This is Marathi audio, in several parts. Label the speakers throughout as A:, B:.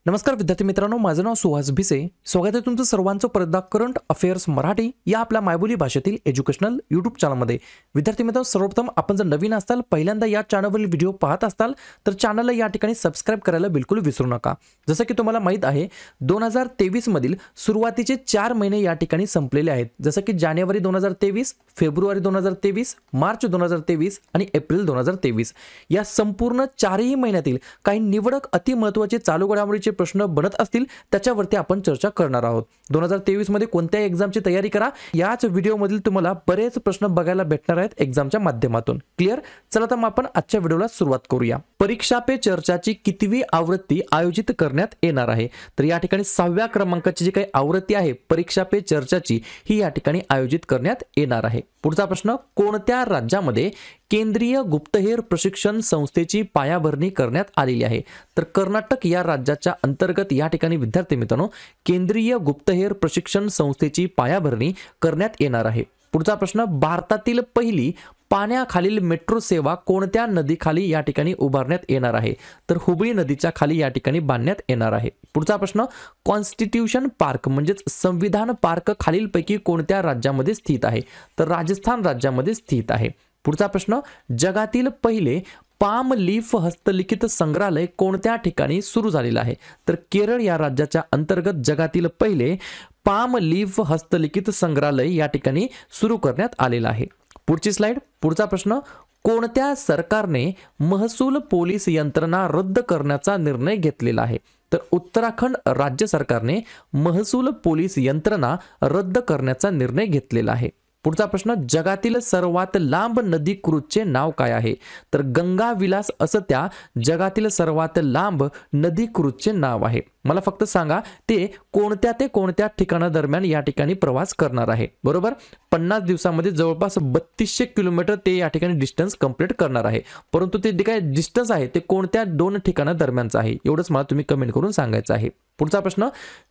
A: नमस्कार विद्यार्थी मित्रांनो, माझं नाव सुहास भिसे. स्वागत आहे तुमचं सर्वांचं परत करंट अफेअर्स मराठी या आपल्या मायबोली भाषेतील एज्युकेशनल यूट्यूब चॅनलमध्ये. विद्यार्थी मित्रांनो, सर्वप्रथम आपण जर नवीन असाल, पहिल्यांदा या चॅनलवरील व्हिडिओ पाहत असाल तर चॅनलला या ठिकाणी सबस्क्राइब करायला बिलकुल विसरू नका. जसं की तुम्हाला माहित आहे 2023 मधील सुरुवातीचे 4 महिने या ठिकाणी संपलेले आहेत. जसं की जानेवारी 2023, फेब्रुवारी 2023, मार्च 2023 आणि एप्रिल 2023 या संपूर्ण 4ही महिन्यातील काही निवडक अति महत्त्वाचे चालू घडामोडीचे प्रश्न बनत असतील त्याच्यावरती आपण चर्चा करणार आहोत. 2023 मध्ये कोणत्या एक्झामची तयारी करा याच व्हिडिओमधील तुम्हाला बरेच प्रश्न बघायला भेटणार आहेत एक्झामच्या माध्यमातून. क्लिअर? चला तर मग आपण आजच्या व्हिडिओला सुरुवात करूया. परीक्षा पे चर्चाची कितवी आवृत्ती आयोजित करण्यात येणार आहे? तर या ठिकाणी 6व्या क्रमांकाची जी काही आवृत्ती आहे परीक्षा पे चर्चाची ही या ठिकाणी आयोजित करण्यात येणार आहे. पुढचा प्रश्न, कोणत्या राज्यामध्ये केंद्रीय गुप्तहेर प्रशिक्षण संस्थेची पायाभरणी करण्यात आलेली आहे? तर कर्नाटक या राज्याच्या अंतर्गत या ठिकाणी विद्यार्थी मित्रांनो केंद्रीय गुप्तहेर प्रशिक्षण संस्थेची पायाभरणी करण्यात येणार आहे. पुढचा प्रश्न, भारतातील पहिली पाण्याखालील मेट्रो सेवा कोणत्या नदीखाली या ठिकाणी उभारण्यात येणार आहे? तर हुबळी नदीच्या खाली या ठिकाणी बांधण्यात येणार आहे. पुढचा प्रश्न, कॉन्स्टिट्यूशन पार्क म्हणजेच संविधान पार्क खालीलपैकी कोणत्या राज्यामध्ये स्थित आहे? तर राजस्थान राज्यामध्ये स्थित आहे. पुढचा प्रश्न, जगातील पहिले पाम लीफ हस्तलिखित संग्रहालय कोणत्या ठिकाणी सुरू झालेलं आहे? तर केरळ या राज्याच्या अंतर्गत जगातील पहिले पाम लीफ हस्तलिखित संग्रहालय या ठिकाणी सुरू करण्यात आलेलं आहे. पुढची स्लाइड. पुढचा प्रश्न, कोणत्या सरकारने महसूल पोलीस यंत्रणा रद्द करण्याचा निर्णय घेतलेला आहे? तर उत्तराखंड राज्य सरकारने महसूल पोलीस यंत्रणा रद्द करण्याचा निर्णय घेतलेला आहे. पुढचा प्रश्न, जगातील सर्वात लांब नदी क्रूजचे नाव काय आहे? तर गंगा विलास असं त्या जगातील सर्वात लांब नदी क्रूजचे नाव आहे. मला फक्त सांगा ते कोणत्या ठिकाणादरम्यान या ठिकाणी प्रवास करणार आहे? बरोबर, 50 दिवसामध्ये जवळपास 3200 किलोमीटर ते या ठिकाणी डिस्टन्स कंप्लीट करणार आहे. परंतु ते जे काय डिस्टन्स आहे ते कोणत्या 2 ठिकाणादरम्यानचं आहे एवढंच मला तुम्ही कमेंट करून सांगायचं आहे. पुढचा प्रश्न,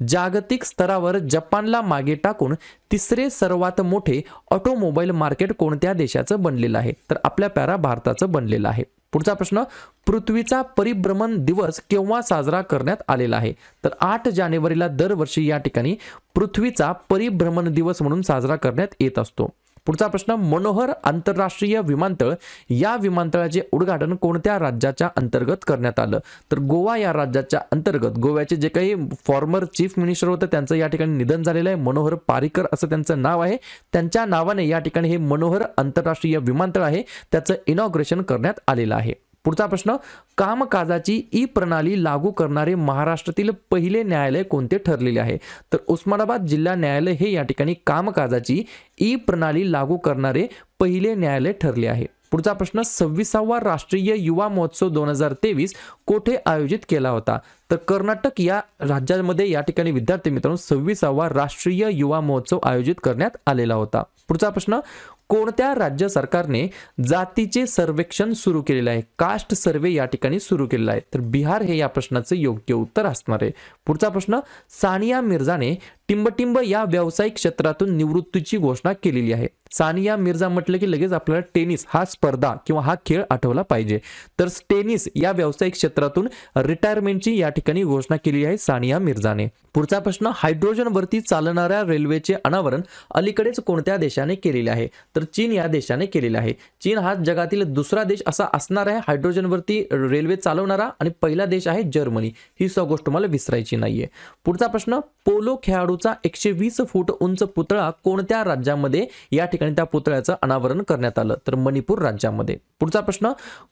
A: जागतिक स्तरावर जपानला मागे टाकून तिसरे सर्वात मोठे ऑटोमोबाईल मार्केट कोणत्या देशाचं बनलेलं आहे? तर आपल्या प्यारा भारताचं बनलेलं आहे. पुढचा प्रश्न, पृथ्वीचा परिभ्रमण दिवस केव्हा साजरा करण्यात आलेला आहे? तर 8 जानेवारीला दरवर्षी या ठिकाणी पृथ्वीचा परिभ्रमण दिवस म्हणून साजरा करण्यात येत असतो. पुढचा प्रश्न, मनोहर आंतरराष्ट्रीय विमानतळ या विमानतळाचे उद्घाटन कोणत्या राज्याच्या अंतर्गत करण्यात आलं? तर गोवा या राज्याच्या अंतर्गत. गोव्याचे जे काही फॉर्मर चीफ मिनिस्टर होते त्यांचं या ठिकाणी निधन झालेलं आहे. मनोहर पारिकर असं त्यांचं नाव आहे. त्यांच्या नावाने या ठिकाणी हे मनोहर आंतरराष्ट्रीय विमानतळ आहे त्याचं इनॉग्रेशन करण्यात आलेलं आहे. पुढचा प्रश्न, कामकाजाची ई प्रणाली लागू करणारे महाराष्ट्रातील पहिले न्यायालय कोणते ठरलेले आहे? तर उस्मानाबाद जिल्हा न्यायालय हे या ठिकाणी कामकाजाची ई प्रणाली लागू करणारे पहिले न्यायालय ठरले आहे. पुढचा प्रश्न, 26वा राष्ट्रीय युवा महोत्सव 2023 कोठे आयोजित केला होता? तर कर्नाटक या राज्यामध्ये या ठिकाणी विद्यार्थी मित्रांनो 26वा राष्ट्रीय युवा महोत्सव आयोजित करण्यात आलेला होता. पुढचा प्रश्न, कोणत्या राज्य सरकारने जातीचे सर्वेक्षण सुरू केलेले आहे? कास्ट सर्वे या ठिकाणी सुरू केलेला आहे. तर बिहार हे या प्रश्नाचे योग्य उत्तर असणार आहे. पुढचा प्रश्न, सानिया मिर्झाने टिंबटिंब या व्यावसायिक क्षेत्रातून निवृत्तीची घोषणा केलेली आहे. सानिया मिर्झा म्हटलं की लगेच आपल्याला टेनिस हा स्पर्धा किंवा हा खेळ आठवला पाहिजे. तर टेनिस या व्यावसायिक क्षेत्रातून रिटायरमेंटची या ठिकाणी घोषणा केली आहे सानिया मिर्झाने. पुढचा प्रश्न, हायड्रोजनवरती चालणाऱ्या रेल्वेचे अनावरण अलीकडेच कोणत्या देशाने केलेले आहे? तर चीन या देशाने केलेले आहे. चीन हा जगातील दुसरा देश असा असणार आहे हायड्रोजनवरती रेल्वे चालवणारा आणि पहिला देश आहे जर्मनी. ही गोष्ट मला विसरायची नाहीये. पुढचा प्रश्न, पोलो खेळाडूचा 120 फूट उंच पुतळा कोणत्या राज्यामध्ये या ठिकाणी त्या पुतळ्याचं अनावरण करण्यात आलं? तर मणिपूर राज्यामध्ये. पुढचा प्रश्न,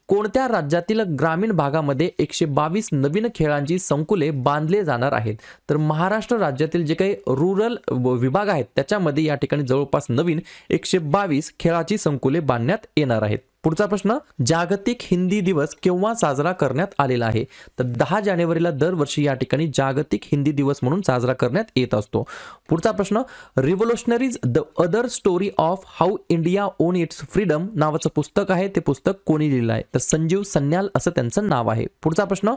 A: कोणत्या राज्यातील ग्रामीण भागामध्ये 122 नवीन खेळांची संकुले बांधले जाणार आहेत? तर महाराष्ट्र राज्यातील जे काही रुरल विभाग आहेत त्याच्यामध्ये या ठिकाणी जवळपास नवीन 122 खेळाची संकुले बांधण्यात येणार आहेत. पुढचा प्रश्न, जागतिक हिंदी दिवस केव्हा साजरा करण्यात आलेला आहे? तर 10 जानेवारीला दरवर्षी या ठिकाणी जागतिक हिंदी दिवस म्हणून साजरा करण्यात येत असतो. पुढचा प्रश्न, Revolutionaries The Other Story of How India Won Its Freedom नावाचं पुस्तक आहे. ते पुस्तक कोणी लिहिलं आहे? तर संजीव सन्याल असं त्यांचं नाव आहे. पुढचा प्रश्न,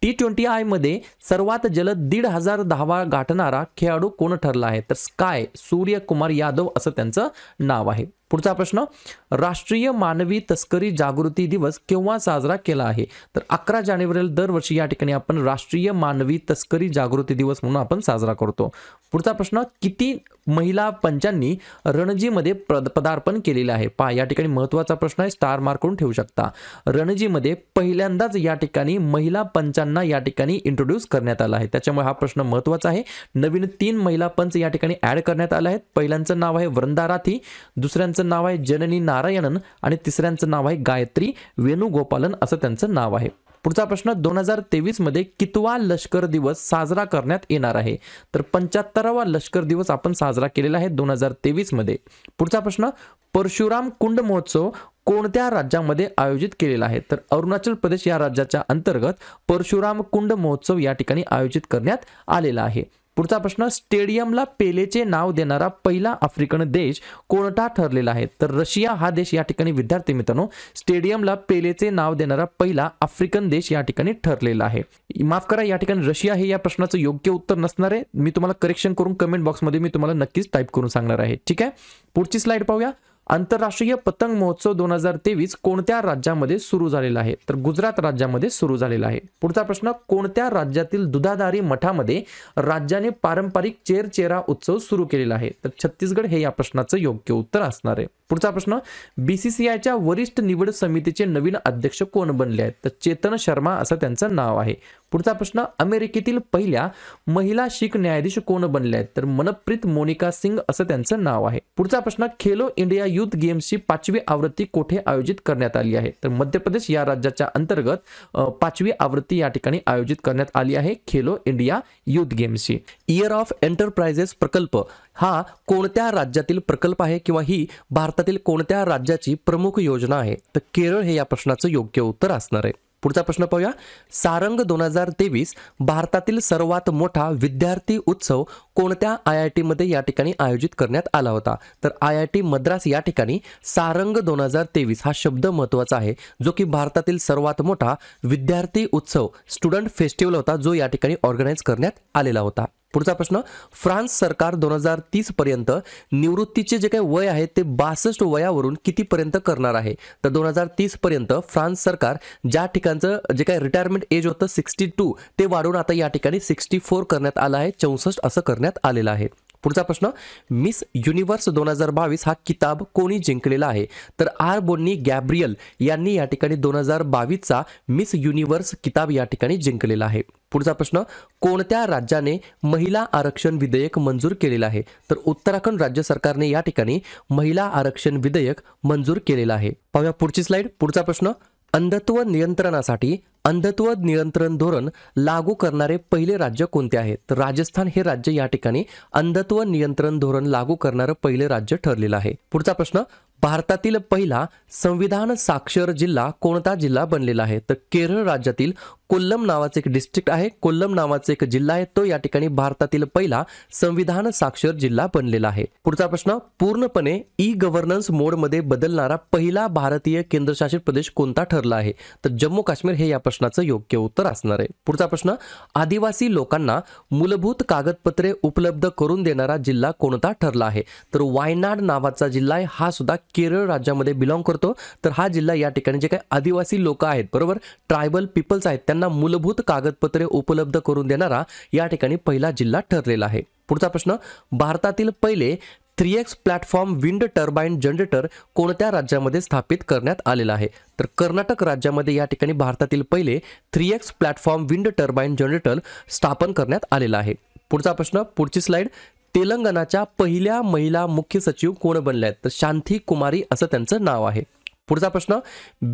A: T20I मध्ये सर्वात जलद 1500 धावा गाठणारा खेळाडू कोण ठरला आहे? तर स्काय सूर्यकुमार यादव असं त्यांचं नाव आहे. पुढचा प्रश्न, राष्ट्रीय मानवी तस्करी जागृती दिवस केव्हा साजरा केला आहे? तर 11 जानेवारीला दरवर्षी या ठिकाणी आपण राष्ट्रीय मानवी तस्करी जागृती दिवस म्हणून आपण साजरा करतो. पुढचा प्रश्न, किती महिला पंचांनी रणजीमध्ये पदार्पण केलेले आहे? पहा, या ठिकाणी महत्त्वाचा प्रश्न आहे, स्टार मार्क करून ठेवू शकता. रणजीमध्ये पहिल्यांदाच या ठिकाणी महिला पंचांना या ठिकाणी इंट्रोड्यूस करण्यात आला आहे, त्याच्यामुळे हा प्रश्न महत्त्वाचा आहे. नवीन 3 महिला पंच या ठिकाणी ॲड करण्यात आले आहेत. पहिल्यांचं नाव आहे वृंदा राठी, दुसऱ्यांचं नाव आहे जननी नारायणन आणि तिसऱ्यांचं नाव आहे गायत्री वेणुगोपालन असं त्यांचं नाव आहे. पुढचा प्रश्न, 2023 मध्ये कितवा लष्कर दिवस साजरा करण्यात येणार आहे? तर 75वा लष्कर दिवस आपण साजरा केलेला आहे 2023 मध्ये. पुढचा प्रश्न, परशुराम कुंड महोत्सव कोणत्या राज्यामध्ये आयोजित केलेला आहे? तर अरुणाचल प्रदेश या राज्याच्या अंतर्गत परशुराम कुंड महोत्सव या ठिकाणी आयोजित करण्यात आलेला आहे. पुढचा प्रश्न, स्टेडियमला पेलेचे नाव देणारा पहिला आफ्रिकन देश कोणता ठरलेला आहे? तर रशिया हा देश या ठिकाणी विद्यार्थी मित्रांनो स्टेडियमला पेलेचे नाव देणारा पहिला आफ्रिकन देश या ठिकाणी ठरलेला आहे. माफ करा, या ठिकाणी रशिया हे या प्रश्नाचं योग्य उत्तर नसणार आहे. मी तुम्हाला करेक्शन करून कमेंट बॉक्समध्ये मी तुम्हाला नक्कीच टाईप करून सांगणार आहे. ठीक आहे, पुढची स्लाइड पाहूया. आंतरराष्ट्रीय पतंग महोत्सव 2023 कोणत्या राज्यामध्ये सुरू झालेला आहे? तर गुजरात राज्यामध्ये सुरू झालेला आहे. पुढचा प्रश्न, कोणत्या राज्यातील दुधाधारी मठामध्ये राज्याने पारंपरिक चेरचेरा उत्सव सुरू केलेला आहे? तर छत्तीसगड हे या प्रश्नाचं योग्य उत्तर असणार आहे. पुढचा प्रश्न, बीसीसीआयच्या वरिष्ठ निवड समितीचे नवीन अध्यक्ष कोण बनले आहेत? तर चेतन शर्मा असं त्यांचं नाव आहे. पुढचा प्रश्न, अमेरिकेतील पहिल्या महिला शीख न्यायाधीश कोण बनले आहेत? तर मनप्रीत मोनिका सिंग असं त्यांचं नाव आहे. पुढचा प्रश्न, खेलो इंडिया युथ गेम्सची 5वी आवृत्ती कोठे आयोजित करण्यात आली आहे? तर मध्य प्रदेश या राज्याच्या अंतर्गत 5वी आवृत्ती या ठिकाणी आयोजित करण्यात आली आहे खेलो इंडिया युथ गेम्सची. इयर ऑफ एंटरप्राइजेस प्रकल्प हा कोणत्या राज्यातील प्रकल्प आहे किंवा ही भारतातील कोणत्या राज्याची प्रमुख योजना आहे? तर केरळ हे या प्रश्नाचं योग्य उत्तर असणार आहे. पुढचा प्रश्न पाहूया. सारंग 2023 भारतातील सर्वात मोठा विद्यार्थी उत्सव कोणत्या IIT मध्ये या ठिकाणी आयोजित करण्यात आला होता? तर IIT मद्रास या ठिकाणी सारंग 2023 हा शब्द महत्त्वाचा आहे, जो की भारतातील सर्वात मोठा विद्यार्थी उत्सव स्टुडंट फेस्टिवल होता, जो या ठिकाणी ऑर्गनाइज करण्यात आलेला होता. पुढचा प्रश्न, फ्रान्स सरकार 2030 पर्यंत निवृत्तीचे जे काही वय आहे ते 62 वयावरून कितीपर्यंत करणार आहे? तर 2030 पर्यंत फ्रान्स सरकार ज्या ठिकाणचं जे काही रिटायरमेंट एज होतं 62 ते वाढवून आता या ठिकाणी 64 करण्यात आलं आहे, 64 असं करण्यात आलेलं आहे. पुढचा प्रश्न, मिस युनिव्हर्स 2022 हा किताब कोणी जिंकलेला आहे? तर आर बोन्नी गॅब्रियल यांनी या ठिकाणी 2022चा मिस युनिव्हर्स किताब या ठिकाणी जिंकलेला आहे. पुढचा प्रश्न, कोणत्या राज्याने महिला आरक्षण विधेयक मंजूर केलेलं आहे? तर उत्तराखंड राज्य सरकारने या ठिकाणी महिला आरक्षण विधेयक मंजूर केलेलं आहे. पाहूया पुढची स्लाइड. पुढचा प्रश्न, अंधत्व नियंत्रणासाठी अंधत्व नियंत्रण धोरण लागू करणारे पहिले राज्य कोणते आहे? तर राजस्थान हे राज्य या ठिकाणी अंधत्व नियंत्रण धोरण लागू करणारं पहिले राज्य ठरलेलं आहे. पुढचा प्रश्न, भारतातील पहिला संविधान साक्षर जिल्हा कोणता जिल्हा बनलेला आहे? तर केरळ राज्यातील कोल्लम नावाचे एक डिस्ट्रिक्ट आहे, कोल्लम नावाचा एक जिल्हा आहे, तो या ठिकाणी भारतातील पहिला संविधान साक्षर जिल्हा बनलेला आहे. पुढचा प्रश्न, पूर्णपणे ई गव्हर्नन्स मोडमध्ये बदलणारा पहिला भारतीय केंद्रशासित प्रदेश कोणता ठरला आहे? तर जम्मू काश्मीर हे या प्रश्नाचं योग्य उत्तर असणार आहे. पुढचा प्रश्न, आदिवासी लोकांना मूलभूत कागदपत्रे उपलब्ध करून देणारा जिल्हा कोणता ठरला आहे? तर वायनाड नावाचा जिल्हा आहे, हा सुद्धा केरळ राज्यामध्ये बिलॉंग करतो. तर हा जिल्हा या ठिकाणी जे काही आदिवासी लोक आहेत, बरोबर, ट्रायबल पीपल्स आहेत, त्यांना मूलभूत कागदपत्रे उपलब्ध करून देणारा या ठिकाणी पहिला जिल्हा ठरलेला आहे. पुढचा प्रश्न, भारतातील पहिले 3x platform wind turbine generator कोणत्या राज्यामध्ये स्थापित करण्यात आलेला आहे? तर कर्नाटक राज्यामध्ये या ठिकाणी भारतातील पहिले 3x platform wind turbine generator स्थापन करण्यात आलेला आहे. पुढचा प्रश्न, पुढची स्लाइड. तेलंगणाच्या पहिल्या महिला मुख्य सचिव कोण बनल्या आहेत? तर शांती कुमारी असं त्यांचं नाव आहे. पुढचा प्रश्न,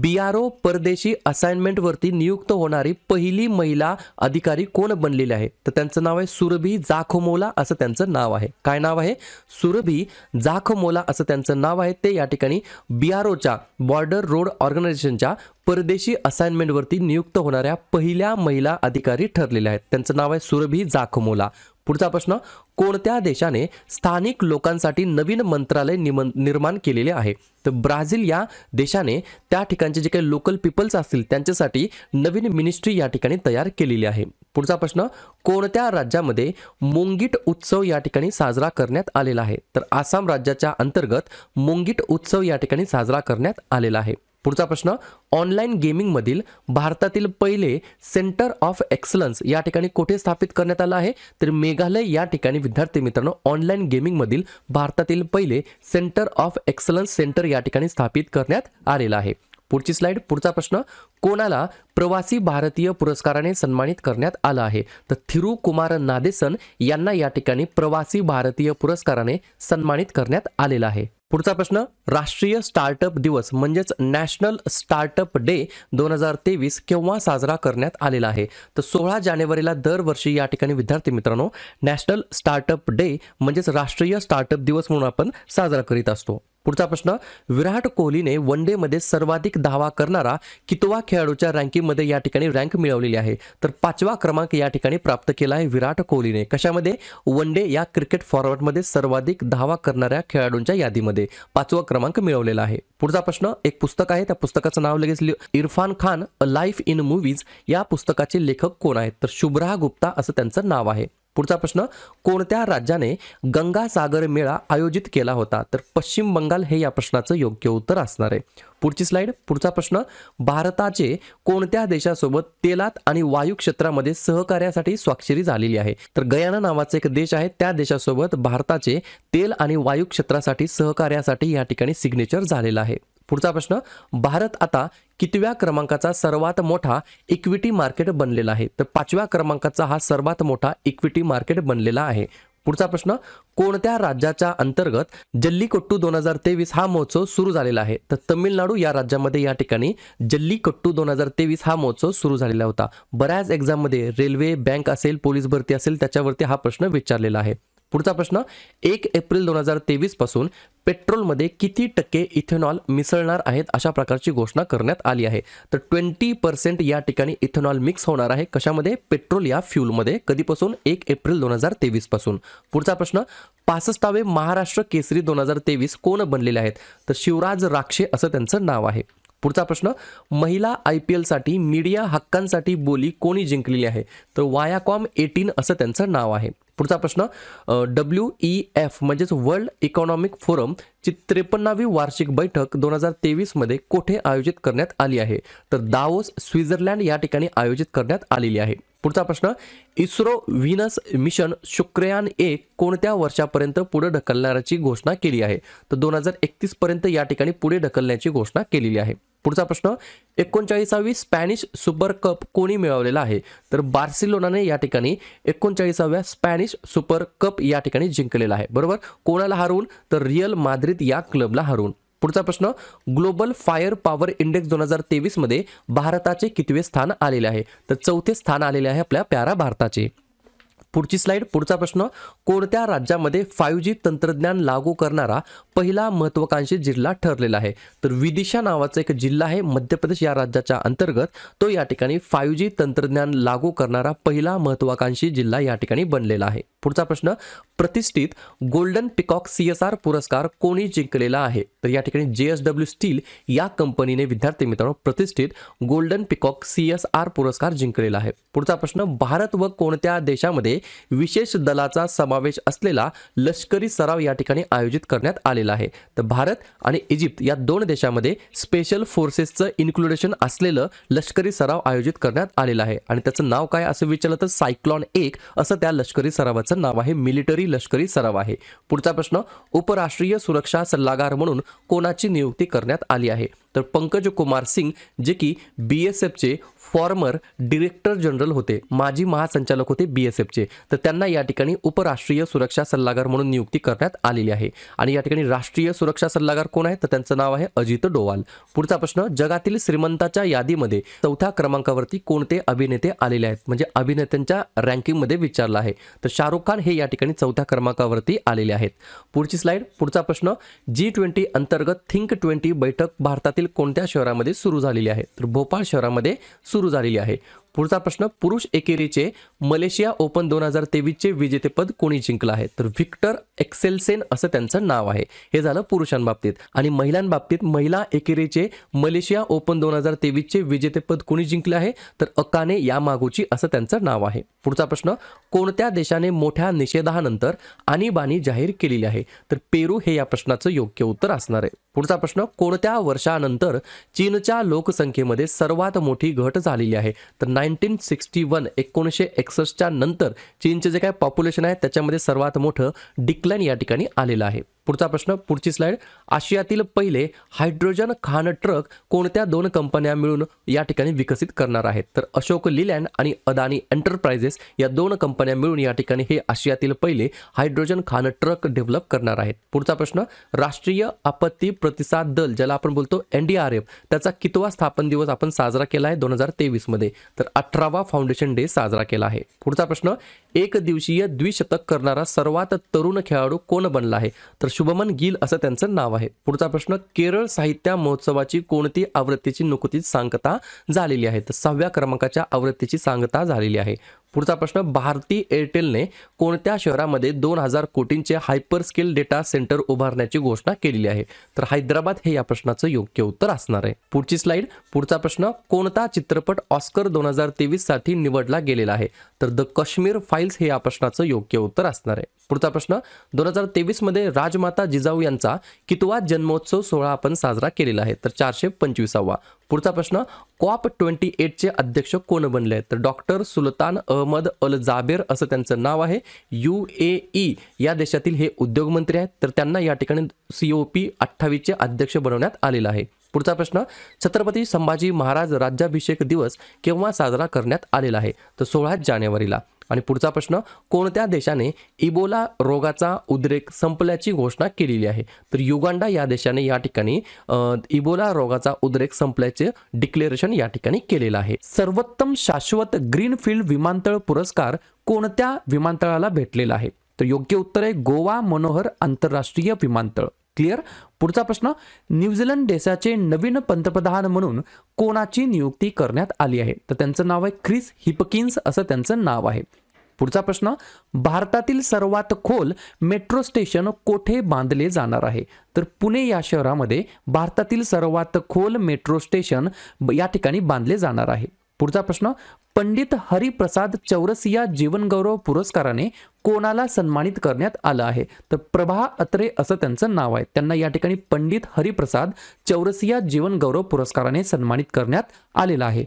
A: BRO परदेशी असाइनमेंटवरती नियुक्त होणारी पहिली महिला अधिकारी कोण बनलेली आहे? तर त्यांचं नाव आहे सुरभी जाखमोला असं त्यांचं नाव आहे. काय नाव आहे? सुरभी जाखमोला असं त्यांचं नाव आहे. ते या ठिकाणी BROच्या बॉर्डर रोड ऑर्गनायझेशनच्या परदेशी असाइनमेंटवरती नियुक्त होणाऱ्या पहिल्या महिला अधिकारी ठरलेल्या आहेत. त्यांचं नाव आहे सुरभी जाखमोला. पुढचा प्रश्न, कोणत्या देशाने स्थानिक लोकांसाठी नवीन मंत्रालय निर्माण केलेले आहे? तर ब्राझील या देशाने त्या ठिकाणचे जे काही लोकल पीपल्स असतील त्यांच्यासाठी नवीन मिनिस्ट्री या ठिकाणी तयार केलेली आहे. पुढचा प्रश्न, कोणत्या राज्यामध्ये मोंगीट उत्सव या ठिकाणी साजरा करण्यात आलेला आहे? तर आसाम राज्याच्या अंतर्गत मोंगीट उत्सव या ठिकाणी साजरा करण्यात आलेला आहे. पुढचा प्रश्न, ऑनलाईन गेमिंगमधील भारतातील पहिले सेंटर ऑफ एक्सलन्स या ठिकाणी कुठे स्थापित करण्यात आलं आहे? तर मेघालय या ठिकाणी विद्यार्थी मित्रांनो ऑनलाईन गेमिंगमधील भारतातील पहिले सेंटर ऑफ एक्सलन्स सेंटर या ठिकाणी स्थापित करण्यात आलेलं आहे. पुढची स्लाइड. पुढचा प्रश्न, कोणाला प्रवासी भारतीय पुरस्काराने सन्मानित करण्यात आलं आहे? तर थिरू कुमार नादेसन यांना या ठिकाणी प्रवासी भारतीय पुरस्काराने सन्मानित करण्यात आलेला आहे. पुढचा प्रश्न, राष्ट्रीय स्टार्टअप दिवस म्हणजेच नॅशनल स्टार्टअप डे 2023 केव्हा साजरा करण्यात आलेला आहे? तर 16 जानेवारीला दरवर्षी या ठिकाणी विद्यार्थी मित्रांनो नॅशनल स्टार्टअप डे म्हणजेच राष्ट्रीय स्टार्टअप दिवस म्हणून आपण साजरा करीत असतो. पुढचा प्रश्न, विराट कोहलीने वन डे मध्ये सर्वाधिक धावा करणारा कितवा खेळाडूच्या रँकिंगमध्ये या ठिकाणी रँक मिळवलेली आहे? तर 5वा क्रमांक या ठिकाणी प्राप्त केला आहे विराट कोहलीने. कशामध्ये? वन डे या क्रिकेट फॉर्मॅटमध्ये सर्वाधिक धावा करणाऱ्या खेळाडूंच्या यादीमध्ये 5वा क्रमांक मिळवलेला आहे. पुढचा प्रश्न, एक पुस्तक आहे, त्या पुस्तकाचं नाव लगेच Irfan Khan a life in movies या पुस्तकाचे लेखक कोण आहेत? तर शुभ्रा गुप्ता असं त्यांचं नाव आहे. पुढचा प्रश्न, कोणत्या राज्याने गंगा सागर मेळा आयोजित केला होता? तर पश्चिम बंगाल हे या प्रश्नाचं योग्य उत्तर असणार आहे. पुढची स्लाइड. पुढचा प्रश्न, भारताचे कोणत्या देशासोबत तेलात आणि वायू क्षेत्रामध्ये सहकार्यासाठी स्वाक्षरी झालेली आहे? तर गयाना नावाचा एक देश आहे, त्या देशासोबत भारताचे तेल आणि वायू क्षेत्रासाठी सहकार्यासाठी या ठिकाणी सिग्नेचर झालेला आहे. पुढचा प्रश्न, भारत आता कितव्या क्रमांकाचा सर्वात मोठा इक्विटी मार्केट बनलेला आहे? तर 5व्या क्रमांकाचा हा सर्वात मोठा इक्विटी मार्केट बनलेला आहे. पुढचा प्रश्न, कोणत्या राज्याच्या अंतर्गत जल्लीकट्टू 2023 हा महोत्सव सुरू झालेला आहे? तर तमिळनाडू या राज्यामध्ये या ठिकाणी जल्लीकट्टू 2023 हा महोत्सव सुरू झालेला होता. बऱ्याच एक्झाममध्ये रेल्वे, बँक असेल, पोलीस भरती असेल त्याच्यावरती हा प्रश्न विचारलेला आहे. पुढचा प्रश्न, 1 एप्रिल 2023 पासून पेट्रोलमध्ये किती टक्के इथेनॉल मिसळणार आहेत अशा प्रकारची घोषणा करण्यात आली आहे? तर 20% या ठिकाणी इथेनॉल मिक्स होणार आहे. कशामध्ये? पेट्रोल या फ्यूलमध्ये. कधीपासून? 1 एप्रिल 2023 पासून. पुढचा प्रश्न, 65वे महाराष्ट्र केसरी 2023 कोण बनलेले आहेत? तर शिवराज राक्षे असं त्यांचं नाव आहे. पुढचा प्रश्न, महिला IPL साठी मीडिया हक्कांसाठी बोली कोणी जिंकलेली आहे? तर वायाकॉम 18 असं त्यांचं नाव आहे. पुढचा प्रश्न, WEF म्हणजेच वर्ल्ड इकॉनॉमिक फोरम ची 53वी वार्षिक बैठक 2023 मध्ये कोठे आयोजित करण्यात आली आहे? तर दावोस, स्वित्झर्लंड या ठिकाणी आयोजित करण्यात आलेली आहे. पुढचा प्रश्न, इस्रो व्हीनस मिशन शुक्रयान 1 कोणत्या वर्षापर्यंत पुढे ढकलण्याची घोषणा केली आहे? तर 2031 पर्यंत या ठिकाणी पुढे ढकलण्याची घोषणा केलेली आहे. पुढचा प्रश्न, 39वी स्पॅनिश सुपर कप कोणी मिळवलेला आहे? तर बार्सिलोनाने या ठिकाणी 39व्या स्पॅनिश सुपर कप या ठिकाणी जिंकलेला आहे. बरोबर. कोणाला हरवून? तर रिअल माद्रिद या क्लबला हरवून. पुढचा प्रश्न, ग्लोबल फायर पॉवर इंडेक्स 2023 मध्ये भारताचे कितवे स्थान आलेले आहे? तर 4थे स्थान आलेले आहे आपल्या प्यारा भारताचे. पुढची स्लाइड. पुढचा प्रश्न, कोणत्या राज्यामध्ये 5G तंत्रज्ञान लागू करणारा पहिला महत्त्वाकांक्षी जिल्हा ठरलेला आहे? तर विदिशा नावाचा एक जिल्हा आहे मध्य प्रदेश या राज्याच्या अंतर्गत. तो या ठिकाणी 5G तंत्रज्ञान लागू करणारा पहिला महत्त्वाकांक्षी जिल्हा या ठिकाणी बनलेला आहे. पुढचा प्रश्न, प्रतिष्ठित गोल्डन पिकॉक CSR पुरस्कार कोणी जिंकलेला आहे? तर या ठिकाणी JSW स्टील या कंपनीने विद्यार्थी मित्रांनो प्रतिष्ठित गोल्डन पिकॉक CSR पुरस्कार जिंकलेला आहे. पुढचा प्रश्न, भारत व कोणत्या देशामध्ये विशेष दलाचा समावेश असलेला लष्करी सराव या ठिकाणी आयोजित करण्यात आलेला आहे? तर भारत आणि इजिप्त या 2 देशांमध्ये स्पेशल फोर्सेसचं इन्क्लुडेशन असलेलं लष्करी सराव आयोजित करण्यात आलेला आहे. आणि त्याचं नाव काय असं विचारलं तर सायक्लॉन 1 असं त्या लष्करी सरावाचं नाव आहे. मिलिटरी लष्करी सराव आहे. पुढचा प्रश्न, उपराष्ट्रीय सुरक्षा सल्लागार म्हणून कोणाची नियुक्ती करण्यात आली आहे? तर पंकज कुमार सिंग जे की BSFचे फॉर्मर डायरेक्टर जनरल होते, माजी महासंचालक होते BSFचे. तर त्यांना या ठिकाणी उपराष्ट्रीय सुरक्षा सल्लागार म्हणून नियुक्ती करण्यात आलेली आहे. आणि या ठिकाणी राष्ट्रीय सुरक्षा सल्लागार कोण आहे? तर त्यांचं नाव आहे अजित डोवाल. पुढचा प्रश्न, जगातील श्रीमंताच्या यादीमध्ये 4थ्या क्रमांकावरती कोणते अभिनेते आलेले आहेत? म्हणजे अभिनेत्यांच्या रँकिंगमध्ये विचारलं आहे. तर शाहरुख खान हे या ठिकाणी 4थ्या क्रमांकावरती आलेले आहेत. पुढची स्लाइड. पुढचा प्रश्न, G20 अंतर्गत थिंक 20 बैठक भारतातील कोणत्या शहरामध्ये सुरू झालेली आहे? तर भोपाळ शहरामध्ये सुरू झालेली आहे.
B: पुढचा प्रश्न, पुरुष एकेरीचे मलेशिया ओपन 2023 चे विजेतेपद कोणी जिंकलं आहे? तर व्हिक्टर एक्सेलसेन असं त्यांचं नाव आहे. हे झालं पुरुषांबाबतीत. आणि महिलांबाबतीत महिला एकेरीचे मलेशिया ओपन 2023 चे विजेतेपद कोणी जिंकले आहे? तर अकाने यामागुची असं त्यांचं नाव आहे. पुढचा प्रश्न, कोणत्या देशाने मोठ्या निषेधानंतर आणीबाणी जाहीर केलेली आहे? तर पेरू हे या प्रश्नाचं योग्य उत्तर असणार आहे. पुढचा प्रश्न, कोणत्या वर्षानंतर चीनच्या लोकसंख्येमध्ये सर्वात मोठी घट झालेली आहे? तर 1961 च्या नंतर चीनचे जे काय पॉप्युलेशन आहे त्याच्यामध्ये सर्वात मोठं डिक्लाइन या ठिकाणी आलेलं आहे. पुढचा प्रश्न, पुढची स्लाइड, आशियातील पहिले हायड्रोजन खाण ट्रक कोणत्या दोन कंपन्या मिळून या ठिकाणी विकसित करणार आहेत? तर अशोक लीलँड आणि अदानी एंटरप्राइजेस या दोन कंपन्या मिळून या ठिकाणी हे आशियातील पहिले हायड्रोजन खाण ट्रक डेव्हलप करणार आहेत. पुढचा प्रश्न, राष्ट्रीय आपत्ती प्रतिसाद दल ज्याला आपण बोलतो NDRF त्याचा कितवा स्थापन दिवस आपण साजरा केला आहे 2023 मध्ये? तर 18वा फाउंडेशन डे साजरा केला आहे. पुढचा प्रश्न, एक दिवसीय द्विशतक करणारा सर्वात तरुण खेळाडू कोण बनला आहे? तर शुभमन गिल असं त्यांचं नाव आहे. पुढचा प्रश्न, केरळ साहित्य महोत्सवाची कोणती आवृत्तीची नुकतीच सांगता झालेली आहे? तर 6व्या क्रमांकाच्या आवृत्तीची सांगता झालेली आहे. पुढचा प्रश्न, भारती एअरटेलने कोणत्या शहरामध्ये 2000 कोटींचे हायपर स्केल डेटा सेंटर उभारण्याची घोषणा केलेली आहे? तर हैदराबाद हे या प्रश्नाचं योग्य उत्तर असणार आहे. पुढची स्लाइड, पुढचा प्रश्न, कोणता चित्रपट ऑस्कर 2023 साठी निवडला गेलेला आहे? तर द काश्मीर फाईल्स हे या प्रश्नाचं योग्य उत्तर असणार आहे. पुढचा प्रश्न, 2023 मध्ये राजमाता जिजाऊ यांचा कितवा जन्मोत्सव सोहळा आपण साजरा केलेला आहे? तर 425वा. पुढचा प्रश्न, COP28 चे अध्यक्ष कोण बनले आहेत? तर डॉक्टर सुलतान अहमद अल जाबेर असं त्यांचं नाव आहे. UAE या देशातील हे उद्योग मंत्री आहेत. तर त्यांना या ठिकाणी COP28 चे अध्यक्ष बनवण्यात आलेलं आहे. पुढचा प्रश्न, छत्रपती संभाजी महाराज राज्याभिषेक दिवस केव्हा साजरा करण्यात आलेला आहे? तर 16 जानेवारीला. आणि पुढचा प्रश्न, कोणत्या देशाने इबोला रोगाचा उद्रेक संपल्याची घोषणा केलेली आहे? तर युगांडा या देशाने या ठिकाणी इबोला रोगाचा उद्रेक संपल्याचे डिक्लेरेशन या ठिकाणी केलेलं आहे. सर्वोत्तम शाश्वत ग्रीनफील्ड विमानतळ पुरस्कार कोणत्या विमानतळाला भेटलेला आहे? तर योग्य उत्तर आहे गोवा मनोहर आंतरराष्ट्रीय विमानतळ. क्लिअर. पुढचा प्रश्न, न्यूझीलंड देशाचे नवीन पंतप्रधान म्हणून कोणाची नियुक्ती करण्यात आली आहे? तर त्यांचं नाव आहे ख्रिस हिपकिन्स असं त्यांचं नाव आहे. पुढचा प्रश्न, भारतातील सर्वात खोल मेट्रो स्टेशन कोठे बांधले जाणार आहे? तर पुणे या शहरामध्ये भारतातील सर्वात खोल मेट्रो स्टेशन या ठिकाणी बांधले जाणार आहे. पुढचा प्रश्न, पंडित हरिप्रसाद चौरसिया जीवनगौरव पुरस्काराने कोणाला सन्मानित करण्यात आलं आहे? तर प्रभा अत्रे असं त्यांचं नाव आहे. त्यांना या ठिकाणी पंडित हरिप्रसाद चौरसिया जीवनगौरव पुरस्काराने सन्मानित करण्यात आलेलं आहे.